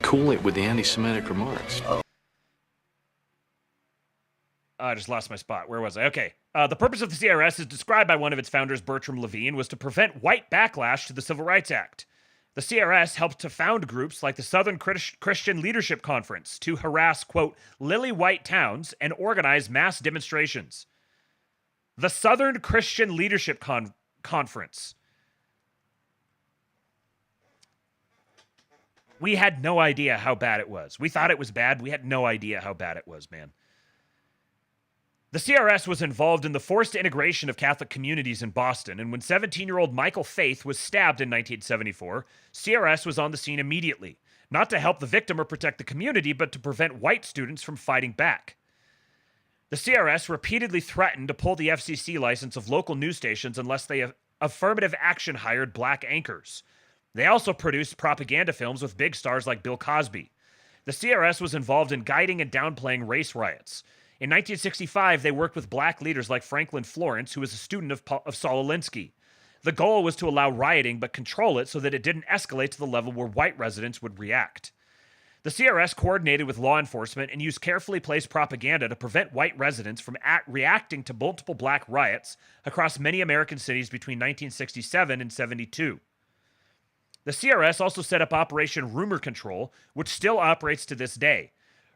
Cool it with the anti-Semitic remarks. I just lost my spot. Where was I? Okay. The purpose of the CRS is described by one of its founders, Bertram Levine, was to prevent white backlash to the Civil Rights Act. The CRS helped to found groups like the Southern Christian Leadership Conference to harass, quote, lily white towns and organize mass demonstrations. The Southern Christian Leadership Conference. We had no idea how bad it was. We thought it was bad. We had no idea how bad it was, man. The CRS was involved in the forced integration of Catholic communities in Boston, and when 17-year-old Michael Faith was stabbed in 1974, CRS was on the scene immediately, not to help the victim or protect the community, but to prevent white students from fighting back. The CRS repeatedly threatened to pull the FCC license of local news stations unless they affirmative action hired black anchors. They also produced propaganda films with big stars like Bill Cosby. The CRS was involved in guiding and downplaying race riots. In 1965, they worked with black leaders like Franklin Florence, who was a student of Saul Alinsky. The goal was to allow rioting, but control it so that it didn't escalate to the level where white residents would react. The CRS coordinated with law enforcement and used carefully placed propaganda to prevent white residents from reacting to multiple black riots across many American cities between 1967 and 72. The CRS also set up Operation Rumor Control, which still operates to this day.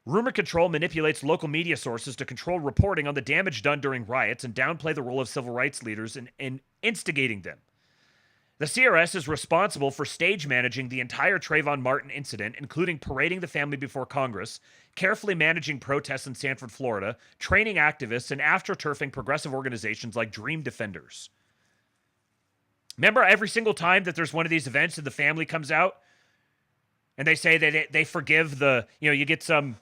Rumor Control manipulates local media sources to control reporting on the damage done during riots and downplay the role of civil rights leaders in instigating them. The CRS is responsible for stage managing the entire Trayvon Martin incident, including parading the family before Congress, carefully managing protests in Sanford, Florida, training activists, and after-turfing progressive organizations like Dream Defenders. Remember every single time that there's one of these events and the family comes out and they say that they forgive you get some,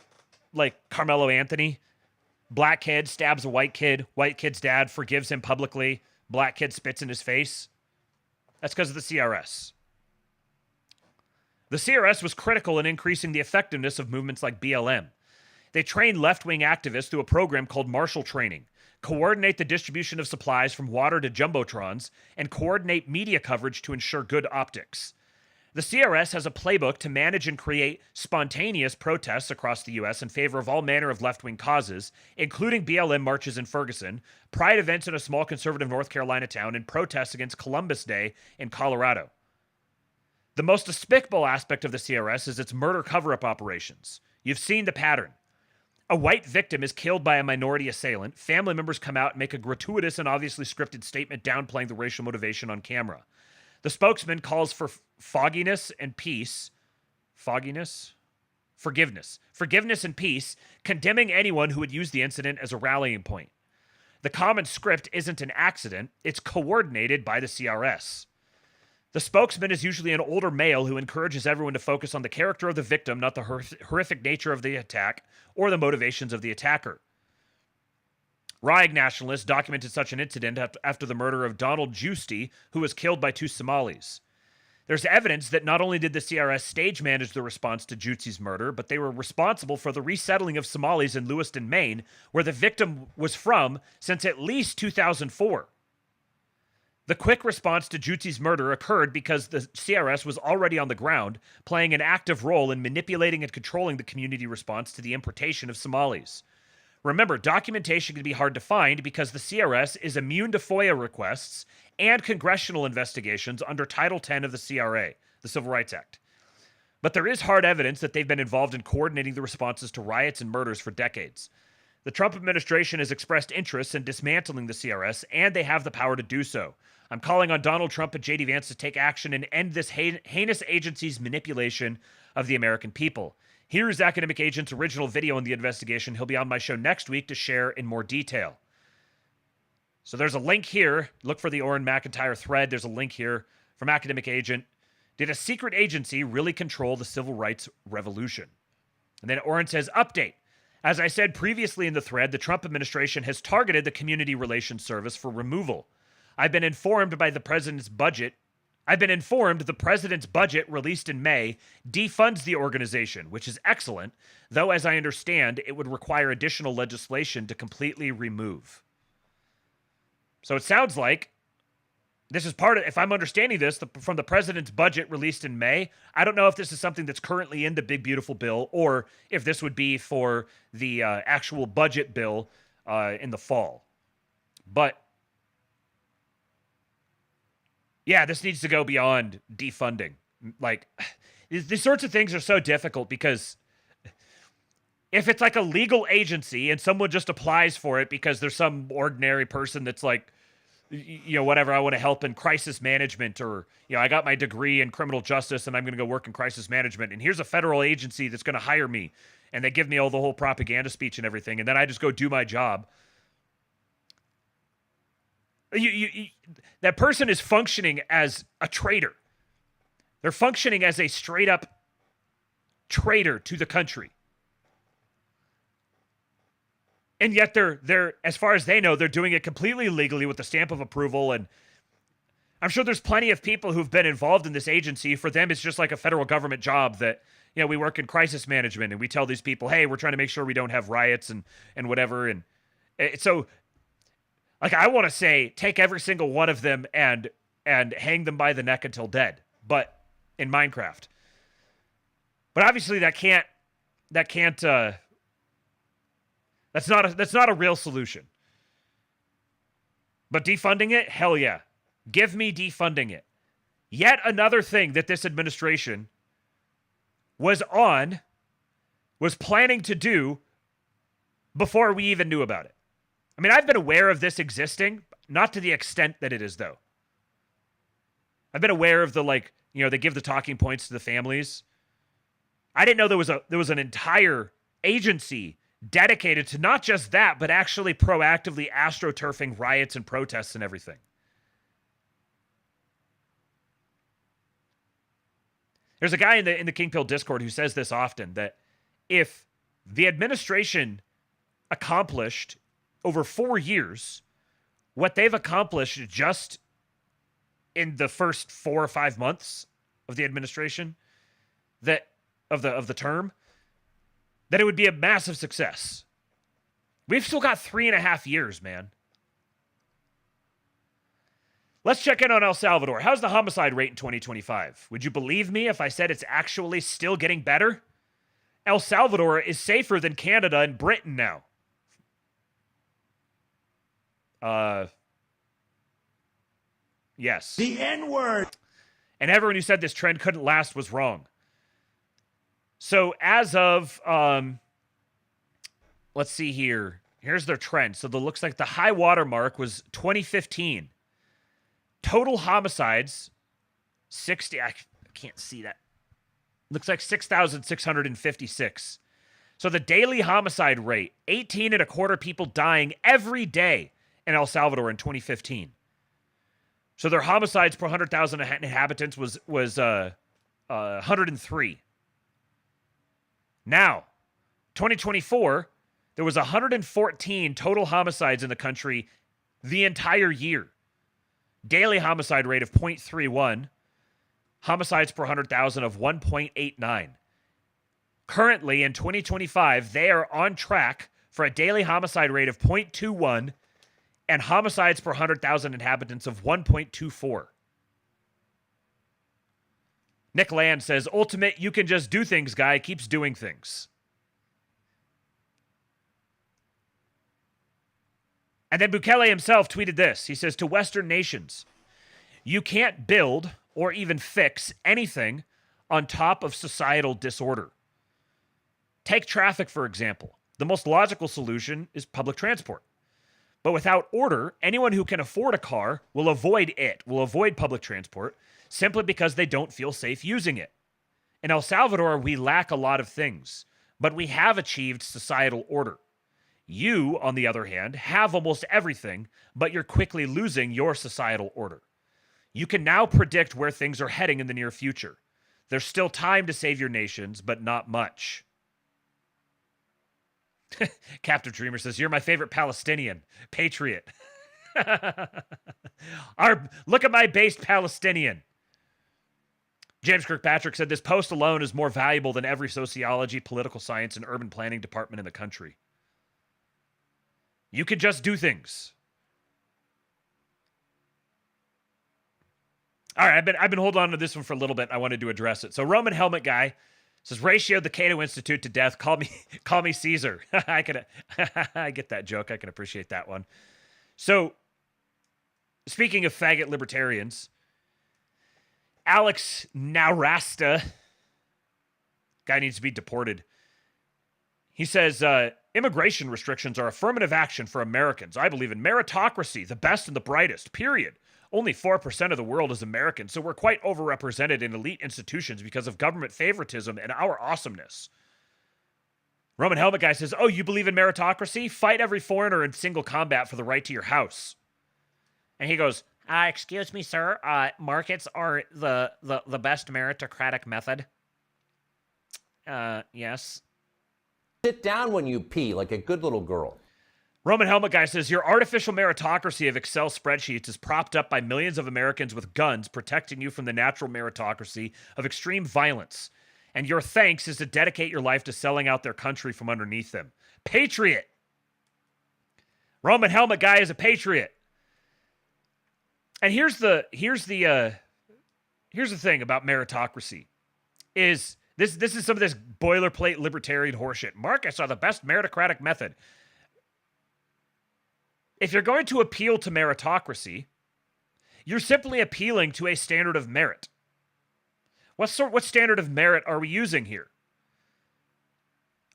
like Carmelo Anthony, black kid stabs a white kid's dad forgives him publicly, black kid spits in his face. That's because of the CRS. The CRS was critical in increasing the effectiveness of movements like BLM. They trained left-wing activists through a program called Marshall Training, coordinate the distribution of supplies from water to jumbotrons, and coordinate media coverage to ensure good optics. The CRS has a playbook to manage and create spontaneous protests across the U.S. in favor of all manner of left-wing causes, including BLM marches in Ferguson, pride events in a small conservative North Carolina town, and protests against Columbus Day in Colorado. The most despicable aspect of the CRS is its murder cover-up operations. You've seen the pattern. A white victim is killed by a minority assailant. Family members come out and make a gratuitous and obviously scripted statement downplaying the racial motivation on camera. The spokesman calls for forgiveness and peace, condemning anyone who would use the incident as a rallying point. The common script isn't an accident, it's coordinated by the CRS. The spokesman is usually an older male who encourages everyone to focus on the character of the victim, not the horrific nature of the attack or the motivations of the attacker. Raig nationalists documented such an incident after the murder of Donald Giusti, who was killed by 2 Somalis. There's evidence that not only did the CRS stage manage the response to Giusti's murder, but they were responsible for the resettling of Somalis in Lewiston, Maine, where the victim was from since at least 2004. The quick response to Giusti's murder occurred because the CRS was already on the ground, playing an active role in manipulating and controlling the community response to the importation of Somalis. Remember, documentation can be hard to find because the CRS is immune to FOIA requests and congressional investigations under Title 10 of the CRA, the Civil Rights Act. But there is hard evidence that they've been involved in coordinating the responses to riots and murders for decades. The Trump administration has expressed interest in dismantling the CRS, and they have the power to do so. I'm calling on Donald Trump and J.D. Vance to take action and end this heinous agency's manipulation of the American people. Here's Academic Agent's original video on the investigation. He'll be on my show next week to share in more detail. So there's a link here. Look for the Auron McIntyre thread. There's a link here from Academic Agent. Did a secret agency really control the civil rights revolution? And then Auron says, update. As I said previously in the thread, the Trump administration has targeted the Community Relations Service for removal. I've been informed the president's budget released in May defunds the organization, which is excellent, though as I understand, it would require additional legislation to completely remove. So it sounds like this is part of, if I'm understanding this, from the president's budget released in May, I don't know if this is something that's currently in the big, beautiful bill or if this would be for the actual budget bill in the fall. But yeah, this needs to go beyond defunding. Like, these sorts of things are so difficult because if it's like a legal agency and someone just applies for it because there's some ordinary person that's like, whatever, I want to help in crisis management, or, I got my degree in criminal justice and I'm going to go work in crisis management, and here's a federal agency that's going to hire me, and they give me all the whole propaganda speech and everything, and then I just go do my job. That person is functioning as a traitor. They're functioning as a straight up traitor to the country. And yet they're as far as they know, they're doing it completely legally with the stamp of approval. And I'm sure there's plenty of people who've been involved in this agency. For them, it's just like a federal government job that, we work in crisis management and we tell these people, hey, we're trying to make sure we don't have riots and whatever. And so, like, I want to say, take every single one of them and hang them by the neck until dead. But in Minecraft. But obviously that's not a real solution. But defunding it, hell yeah. Give me defunding it. Yet another thing that this administration was planning to do before we even knew about it. I mean, I've been aware of this existing, not to the extent that it is, though. I've been aware of they give the talking points to the families. I didn't know there was an entire agency dedicated to not just that, but actually proactively astroturfing riots and protests and everything. There's a guy in the Kingpilled Discord who says this often, that if the administration accomplished over 4 years what they've accomplished just in the first 4 or 5 months of the administration, of the term, that it would be a massive success. We've still got 3.5 years, man. Let's check in on El Salvador. How's the homicide rate in 2025? Would you believe me if I said it's actually still getting better? El Salvador is safer than Canada and Britain now. Yes. The N-word. And everyone who said this trend couldn't last was wrong. So as of let's see here. Here's their trend. So it looks like the high water mark was 2015. Total homicides, 60. I can't see that. Looks like 6,656. So the daily homicide rate, 18.25 people dying every day in El Salvador in 2015. So their homicides per 100,000 inhabitants was 103. Now, 2024, there was 114 total homicides in the country the entire year. Daily homicide rate of 0.31. Homicides per 100,000 of 1.89. Currently, in 2025, they are on track for a daily homicide rate of 0.21 and homicides per 100,000 inhabitants of 1.24. Nick Land says, ultimate, you can just do things guy keeps doing things. And then Bukele himself tweeted this. He says, to Western nations, you can't build or even fix anything on top of societal disorder. Take traffic, for example. The most logical solution is public transport. But without order, anyone who can afford a car will avoid public transport simply because they don't feel safe using it. In El Salvador, we lack a lot of things, but we have achieved societal order. You, on the other hand, have almost everything, but you're quickly losing your societal order. You can now predict where things are heading in the near future. There's still time to save your nations, but not much. Captive Dreamer says, you're my favorite Palestinian. Patriot. Look at my based Palestinian. James Kirkpatrick said, this post alone is more valuable than every sociology, political science, and urban planning department in the country. You can just do things. All right, I've been holding on to this one for a little bit. I wanted to address it. So Roman Helmet Guy says, ratioed the Cato Institute to death. Call me Caesar. I get that joke. I can appreciate that one. So, speaking of faggot libertarians, Alex Naurasta, guy needs to be deported. He says, immigration restrictions are affirmative action for Americans. I believe in meritocracy, the best and the brightest, period. Only 4% of the world is American, so we're quite overrepresented in elite institutions because of government favoritism and our awesomeness. Roman Helmet Guy says, oh, you believe in meritocracy? Fight every foreigner in single combat for the right to your house. And he goes, excuse me, sir, markets are the best meritocratic method. Yes. Sit down when you pee like a good little girl. Roman Helmet Guy says, your artificial meritocracy of Excel spreadsheets is propped up by millions of Americans with guns protecting you from the natural meritocracy of extreme violence. And your thanks is to dedicate your life to selling out their country from underneath them. Patriot! Roman Helmet Guy is a patriot. And here's the thing about meritocracy. This is some of this boilerplate libertarian horseshit. Markets are the best meritocratic method. If you're going to appeal to meritocracy, you're simply appealing to a standard of merit. What standard of merit are we using here?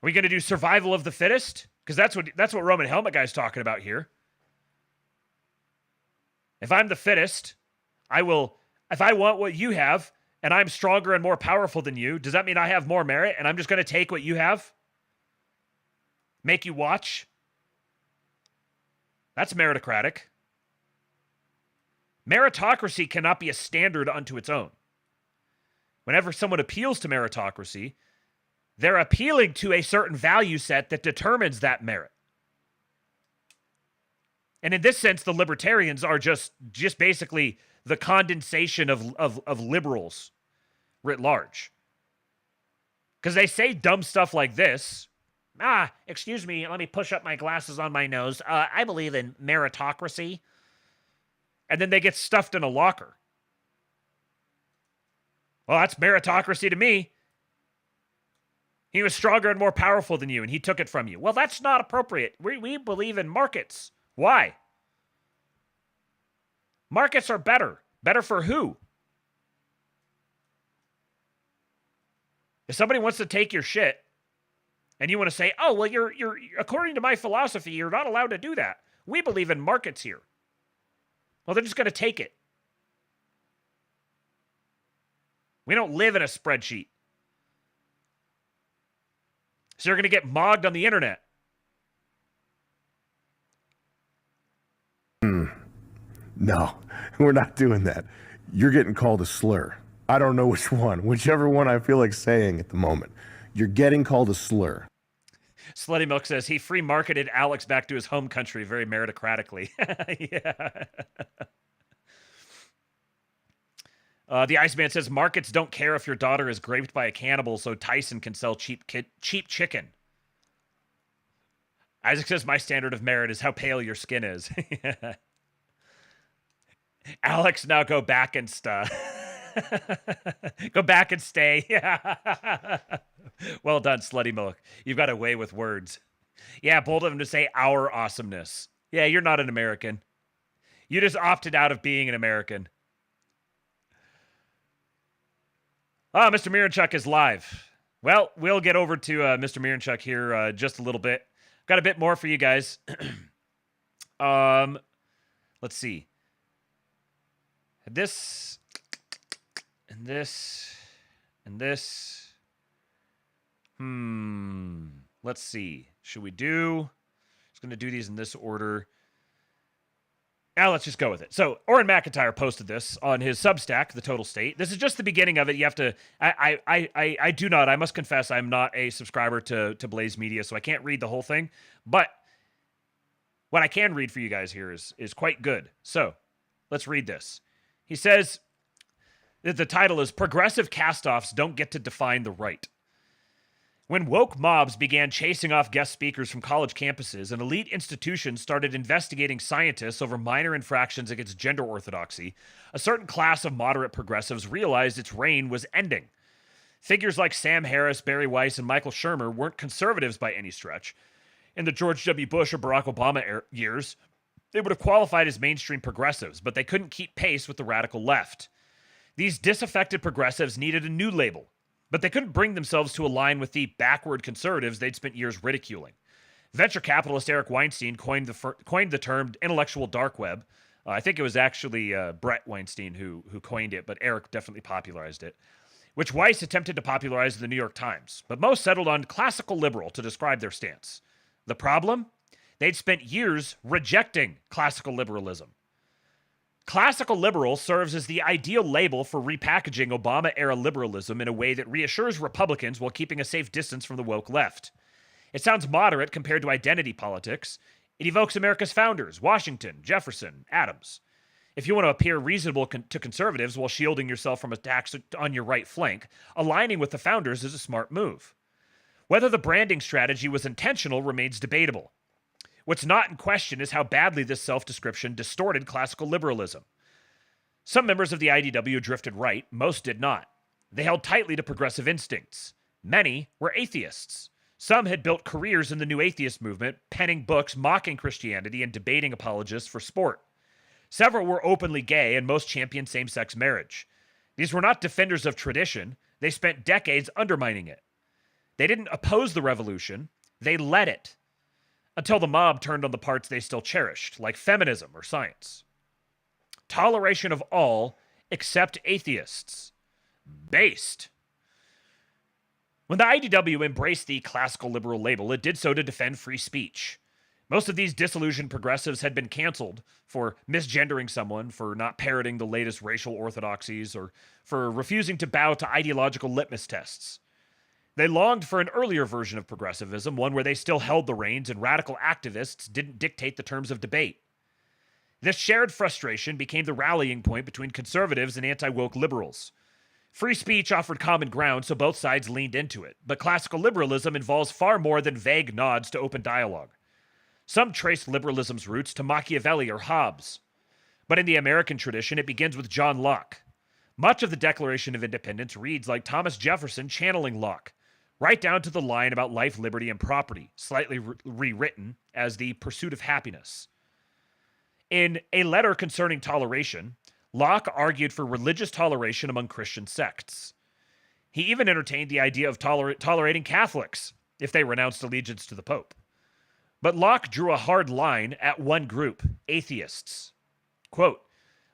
Are we going to do survival of the fittest? Because that's what Roman Helmet Guy's talking about here. If I'm the fittest, if I want what you have, and I'm stronger and more powerful than you, does that mean I have more merit and I'm just going to take what you have? Make you watch? That's meritocratic. Meritocracy cannot be a standard unto its own. Whenever someone appeals to meritocracy, they're appealing to a certain value set that determines that merit. And in this sense, the libertarians are just basically the condensation of liberals writ large. Because they say dumb stuff like this. Excuse me, let me push up my glasses on my nose. I believe in meritocracy. And then they get stuffed in a locker. Well, that's meritocracy to me. He was stronger and more powerful than you, and he took it from you. Well, that's not appropriate. We believe in markets. Why? Markets are better. Better for who? If somebody wants to take your shit And you want to say, oh, well, you're according to my philosophy, you're not allowed to do that. We believe in markets here. Well, they're just going to take it. We don't live in a spreadsheet. So you're going to get mogged on the internet. No, we're not doing that. You're getting called a slur. I don't know which one. Whichever one I feel like saying at the moment. You're getting called a slur. Slutty Milk says he free marketed Alex back to his home country very meritocratically. Yeah. The Iceman says markets don't care if your daughter is raped by a cannibal, so Tyson can sell cheap chicken. Isaac says my standard of merit is how pale your skin is. Yeah. Alex, now go back and go back and stay. Yeah. Well done, Slutty Milk. You've got a way with words. Yeah, bold of him to say our awesomeness. Yeah, you're not an American. You just opted out of being an American. Oh, Mr. Miranchuk is live. Well, we'll get over to Mr. Miranchuk here just a little bit. Got a bit more for you guys. Let's see. This, and this, and this. Let's see. Should we do... Just going to do these in this order. Now let's just go with it. So, Auron McIntyre posted this on his Substack, The Total State. This is just the beginning of it. You have to... I must confess, I'm not a subscriber to Blaze Media, so I can't read the whole thing. But what I can read for you guys here is quite good. So, let's read this. He says, the title is Progressive Castoffs Don't Get to Define the Right. When woke mobs began chasing off guest speakers from college campuses and elite institutions started investigating scientists over minor infractions against gender orthodoxy, a certain class of moderate progressives realized its reign was ending. Figures like Sam Harris, Barry Weiss, and Michael Shermer weren't conservatives by any stretch. In the George W. Bush or Barack Obama years, they would have qualified as mainstream progressives, but they couldn't keep pace with the radical left. These disaffected progressives needed a new label, but they couldn't bring themselves to align with the backward conservatives they'd spent years ridiculing. Venture capitalist Eric Weinstein coined the term intellectual dark web. I think it was actually Brett Weinstein who coined it, but Eric definitely popularized it, which Weiss attempted to popularize in the New York Times, but most settled on classical liberal to describe their stance. The problem? They'd spent years rejecting classical liberalism. Classical liberal serves as the ideal label for repackaging Obama-era liberalism in a way that reassures Republicans while keeping a safe distance from the woke left. It sounds moderate compared to identity politics. It evokes America's founders, Washington, Jefferson, Adams. If you want to appear reasonable to conservatives while shielding yourself from attacks on your right flank, aligning with the founders is a smart move. Whether the branding strategy was intentional remains debatable. What's not in question is how badly this self-description distorted classical liberalism. Some members of the IDW drifted right, most did not. They held tightly to progressive instincts. Many were atheists. Some had built careers in the new atheist movement, penning books mocking Christianity and debating apologists for sport. Several were openly gay, and most championed same-sex marriage. These were not defenders of tradition. They spent decades undermining it. They didn't oppose the revolution. They led it. Until the mob turned on the parts they still cherished, like feminism or science. Toleration of all except atheists. Based. When the IDW embraced the classical liberal label, it did so to defend free speech. Most of these disillusioned progressives had been canceled for misgendering someone, for not parroting the latest racial orthodoxies, or for refusing to bow to ideological litmus tests. They longed for an earlier version of progressivism, one where they still held the reins and radical activists didn't dictate the terms of debate. This shared frustration became the rallying point between conservatives and anti-woke liberals. Free speech offered common ground, so both sides leaned into it, but classical liberalism involves far more than vague nods to open dialogue. Some trace liberalism's roots to Machiavelli or Hobbes, but in the American tradition, it begins with John Locke. Much of the Declaration of Independence reads like Thomas Jefferson channeling Locke, right down to the line about life, liberty, and property, slightly rewritten as the pursuit of happiness. In A Letter Concerning Toleration, Locke argued for religious toleration among Christian sects. He even entertained the idea of tolerating Catholics if they renounced allegiance to the Pope. But Locke drew a hard line at one group, atheists. Quote,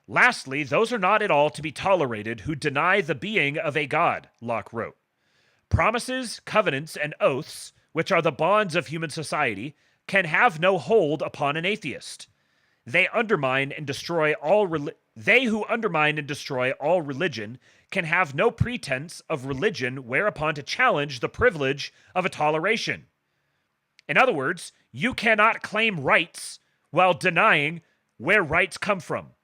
"Lastly, those are not at all to be tolerated who deny the being of a God," Locke wrote. "Promises, covenants, and oaths, which are the bonds of human society, can have no hold upon an atheist. They who undermine and destroy all religion can have no pretense of religion whereupon to challenge the privilege of a toleration. In other words, you cannot claim rights while denying where rights come from."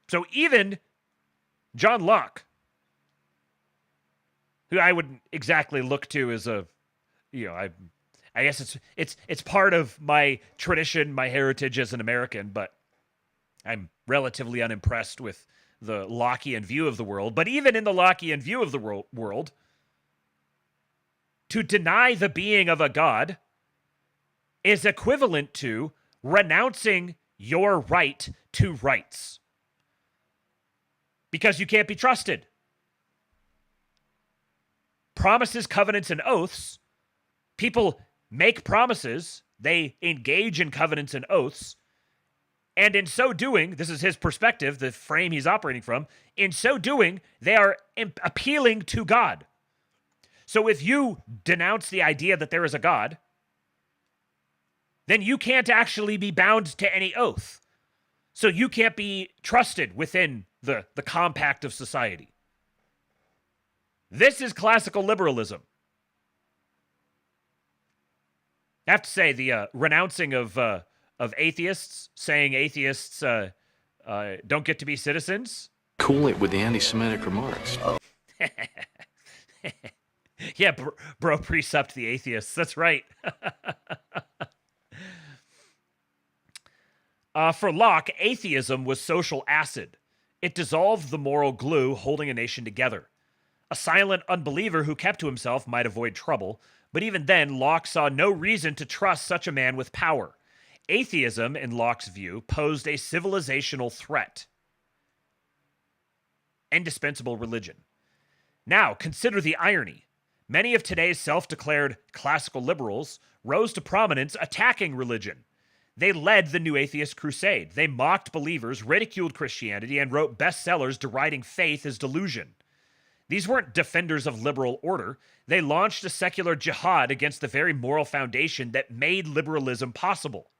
So even John Locke, who I wouldn't exactly look to as a, I guess it's part of my tradition, my heritage as an American, but I'm relatively unimpressed with the Lockean view of the world. But even in the Lockean view of the world, to deny the being of a God is equivalent to renouncing your right to rights. Because you can't be trusted. Promises, covenants, and oaths. People make promises. They engage in covenants and oaths. And in so doing, this is his perspective, the frame he's operating from. In so doing, they are appealing to God. So if you denounce the idea that there is a God, then you can't actually be bound to any oath. So you can't be trusted within the compact of society. This is classical liberalism. I have to say, the renouncing of atheists, saying atheists don't get to be citizens. Cool it with the anti-Semitic remarks. Yeah, bro precept the atheists. That's right. For Locke, atheism was social acid. It dissolved the moral glue holding a nation together. A silent unbeliever who kept to himself might avoid trouble, but even then, Locke saw no reason to trust such a man with power. Atheism, in Locke's view, posed a civilizational threat. Indispensable religion. Now, consider the irony. Many of today's self-declared classical liberals rose to prominence attacking religion. They led the New Atheist Crusade. They mocked believers, ridiculed Christianity, and wrote bestsellers deriding faith as delusion. These weren't defenders of liberal order. They launched a secular jihad against the very moral foundation that made liberalism possible.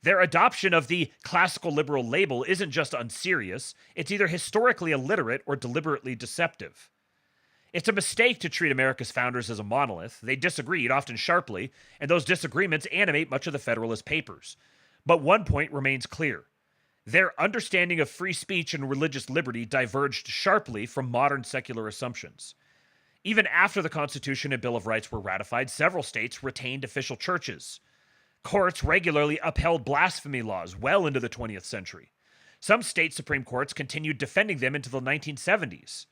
Their adoption of the classical liberal label isn't just unserious, it's either historically illiterate or deliberately deceptive. It's a mistake to treat America's founders as a monolith. They disagreed, often sharply, and those disagreements animate much of the Federalist Papers. But one point remains clear. Their understanding of free speech and religious liberty diverged sharply from modern secular assumptions. Even after the Constitution and Bill of Rights were ratified, several states retained official churches. Courts regularly upheld blasphemy laws well into the 20th century. Some state Supreme Courts continued defending them into the 1970s.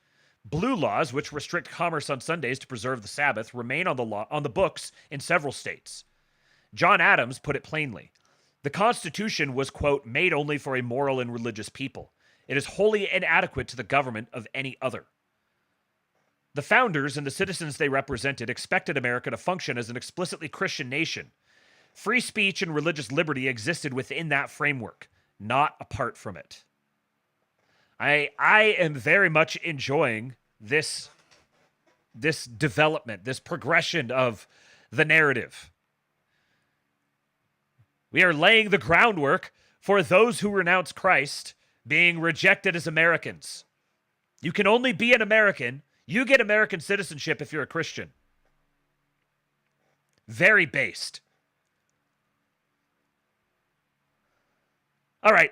Blue laws, which restrict commerce on Sundays to preserve the Sabbath, remain on the books in several states. John Adams put it plainly. The Constitution was, quote, made only for a moral and religious people. It is wholly inadequate to the government of any other. The founders and the citizens they represented expected America to function as an explicitly Christian nation. Free speech and religious liberty existed within that framework, not apart from it. I am very much enjoying this development, this progression of the narrative. We are laying the groundwork for those who renounce Christ being rejected as Americans. You can only be an American. You get American citizenship if you're a Christian. Very based. All right.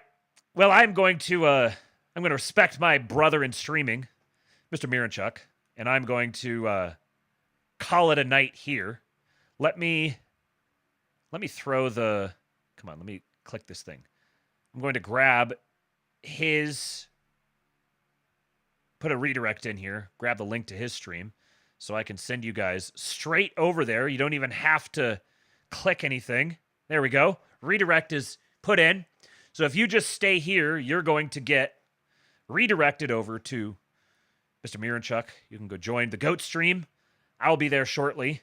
Well, I'm going to respect my brother in streaming, Mr. Miranchuk, and I'm going to call it a night here. Let me throw the... Come on, let me click this thing. I'm going to grab his... Put a redirect in here. Grab the link to his stream so I can send you guys straight over there. You don't even have to click anything. There we go. Redirect is put in. So if you just stay here, you're going to get redirected over to Mr. Miranchuk. You can go join the GOAT stream. I'll be there shortly.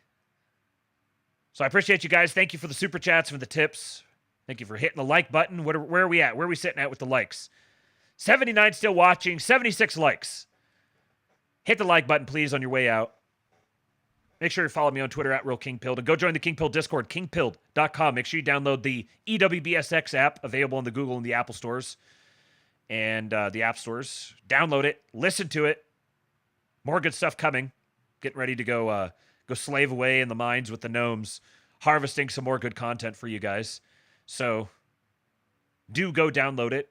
So I appreciate you guys. Thank you for the super chats, for the tips. Thank you for hitting the like button. Where are we at? Where are we sitting at with the likes? 79 still watching, 76 likes. Hit the like button, please, on your way out. Make sure you follow me on Twitter at RealKingPilled. And go join the Kingpilled Discord, kingpilled.com. Make sure you download the EWBSX app, available on the Google and the Apple stores. And the app stores. Download it. Listen to it. More good stuff coming. Getting ready to go slave away in the mines with the gnomes. Harvesting some more good content for you guys. So, do go download it.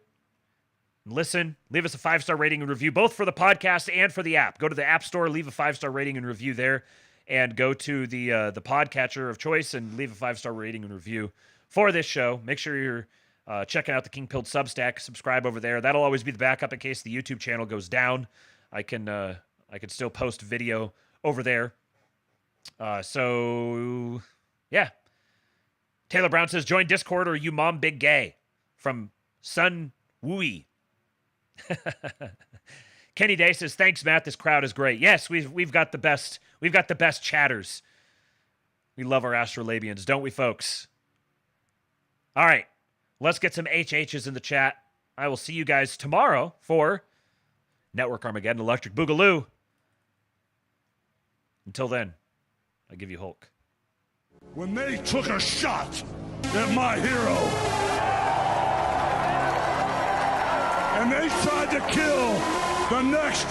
Listen, leave us a 5-star rating and review, both for the podcast and for the app. Go to the App Store, leave a 5-star rating and review there, and go to the podcatcher of choice and leave a 5-star rating and review for this show. Make sure you're checking out the Kingpilled Substack. Subscribe over there. That'll always be the backup in case the YouTube channel goes down. I can still post video over there. So, yeah. Taylor Brown says, join Discord or you mom big gay. From Sun Wooey. Kenny Day says, thanks, Matt. This crowd is great. Yes, we've got the best. We've got the best chatters. We love our Astrolabians, don't we, folks? All right. Let's get some HHs in the chat. I will see you guys tomorrow for Network Armageddon Electric Boogaloo. Until then, I give you Hulk. When they took a shot at my hero, and they tried to kill the next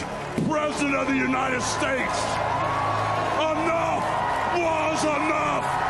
president of the United States, enough was enough.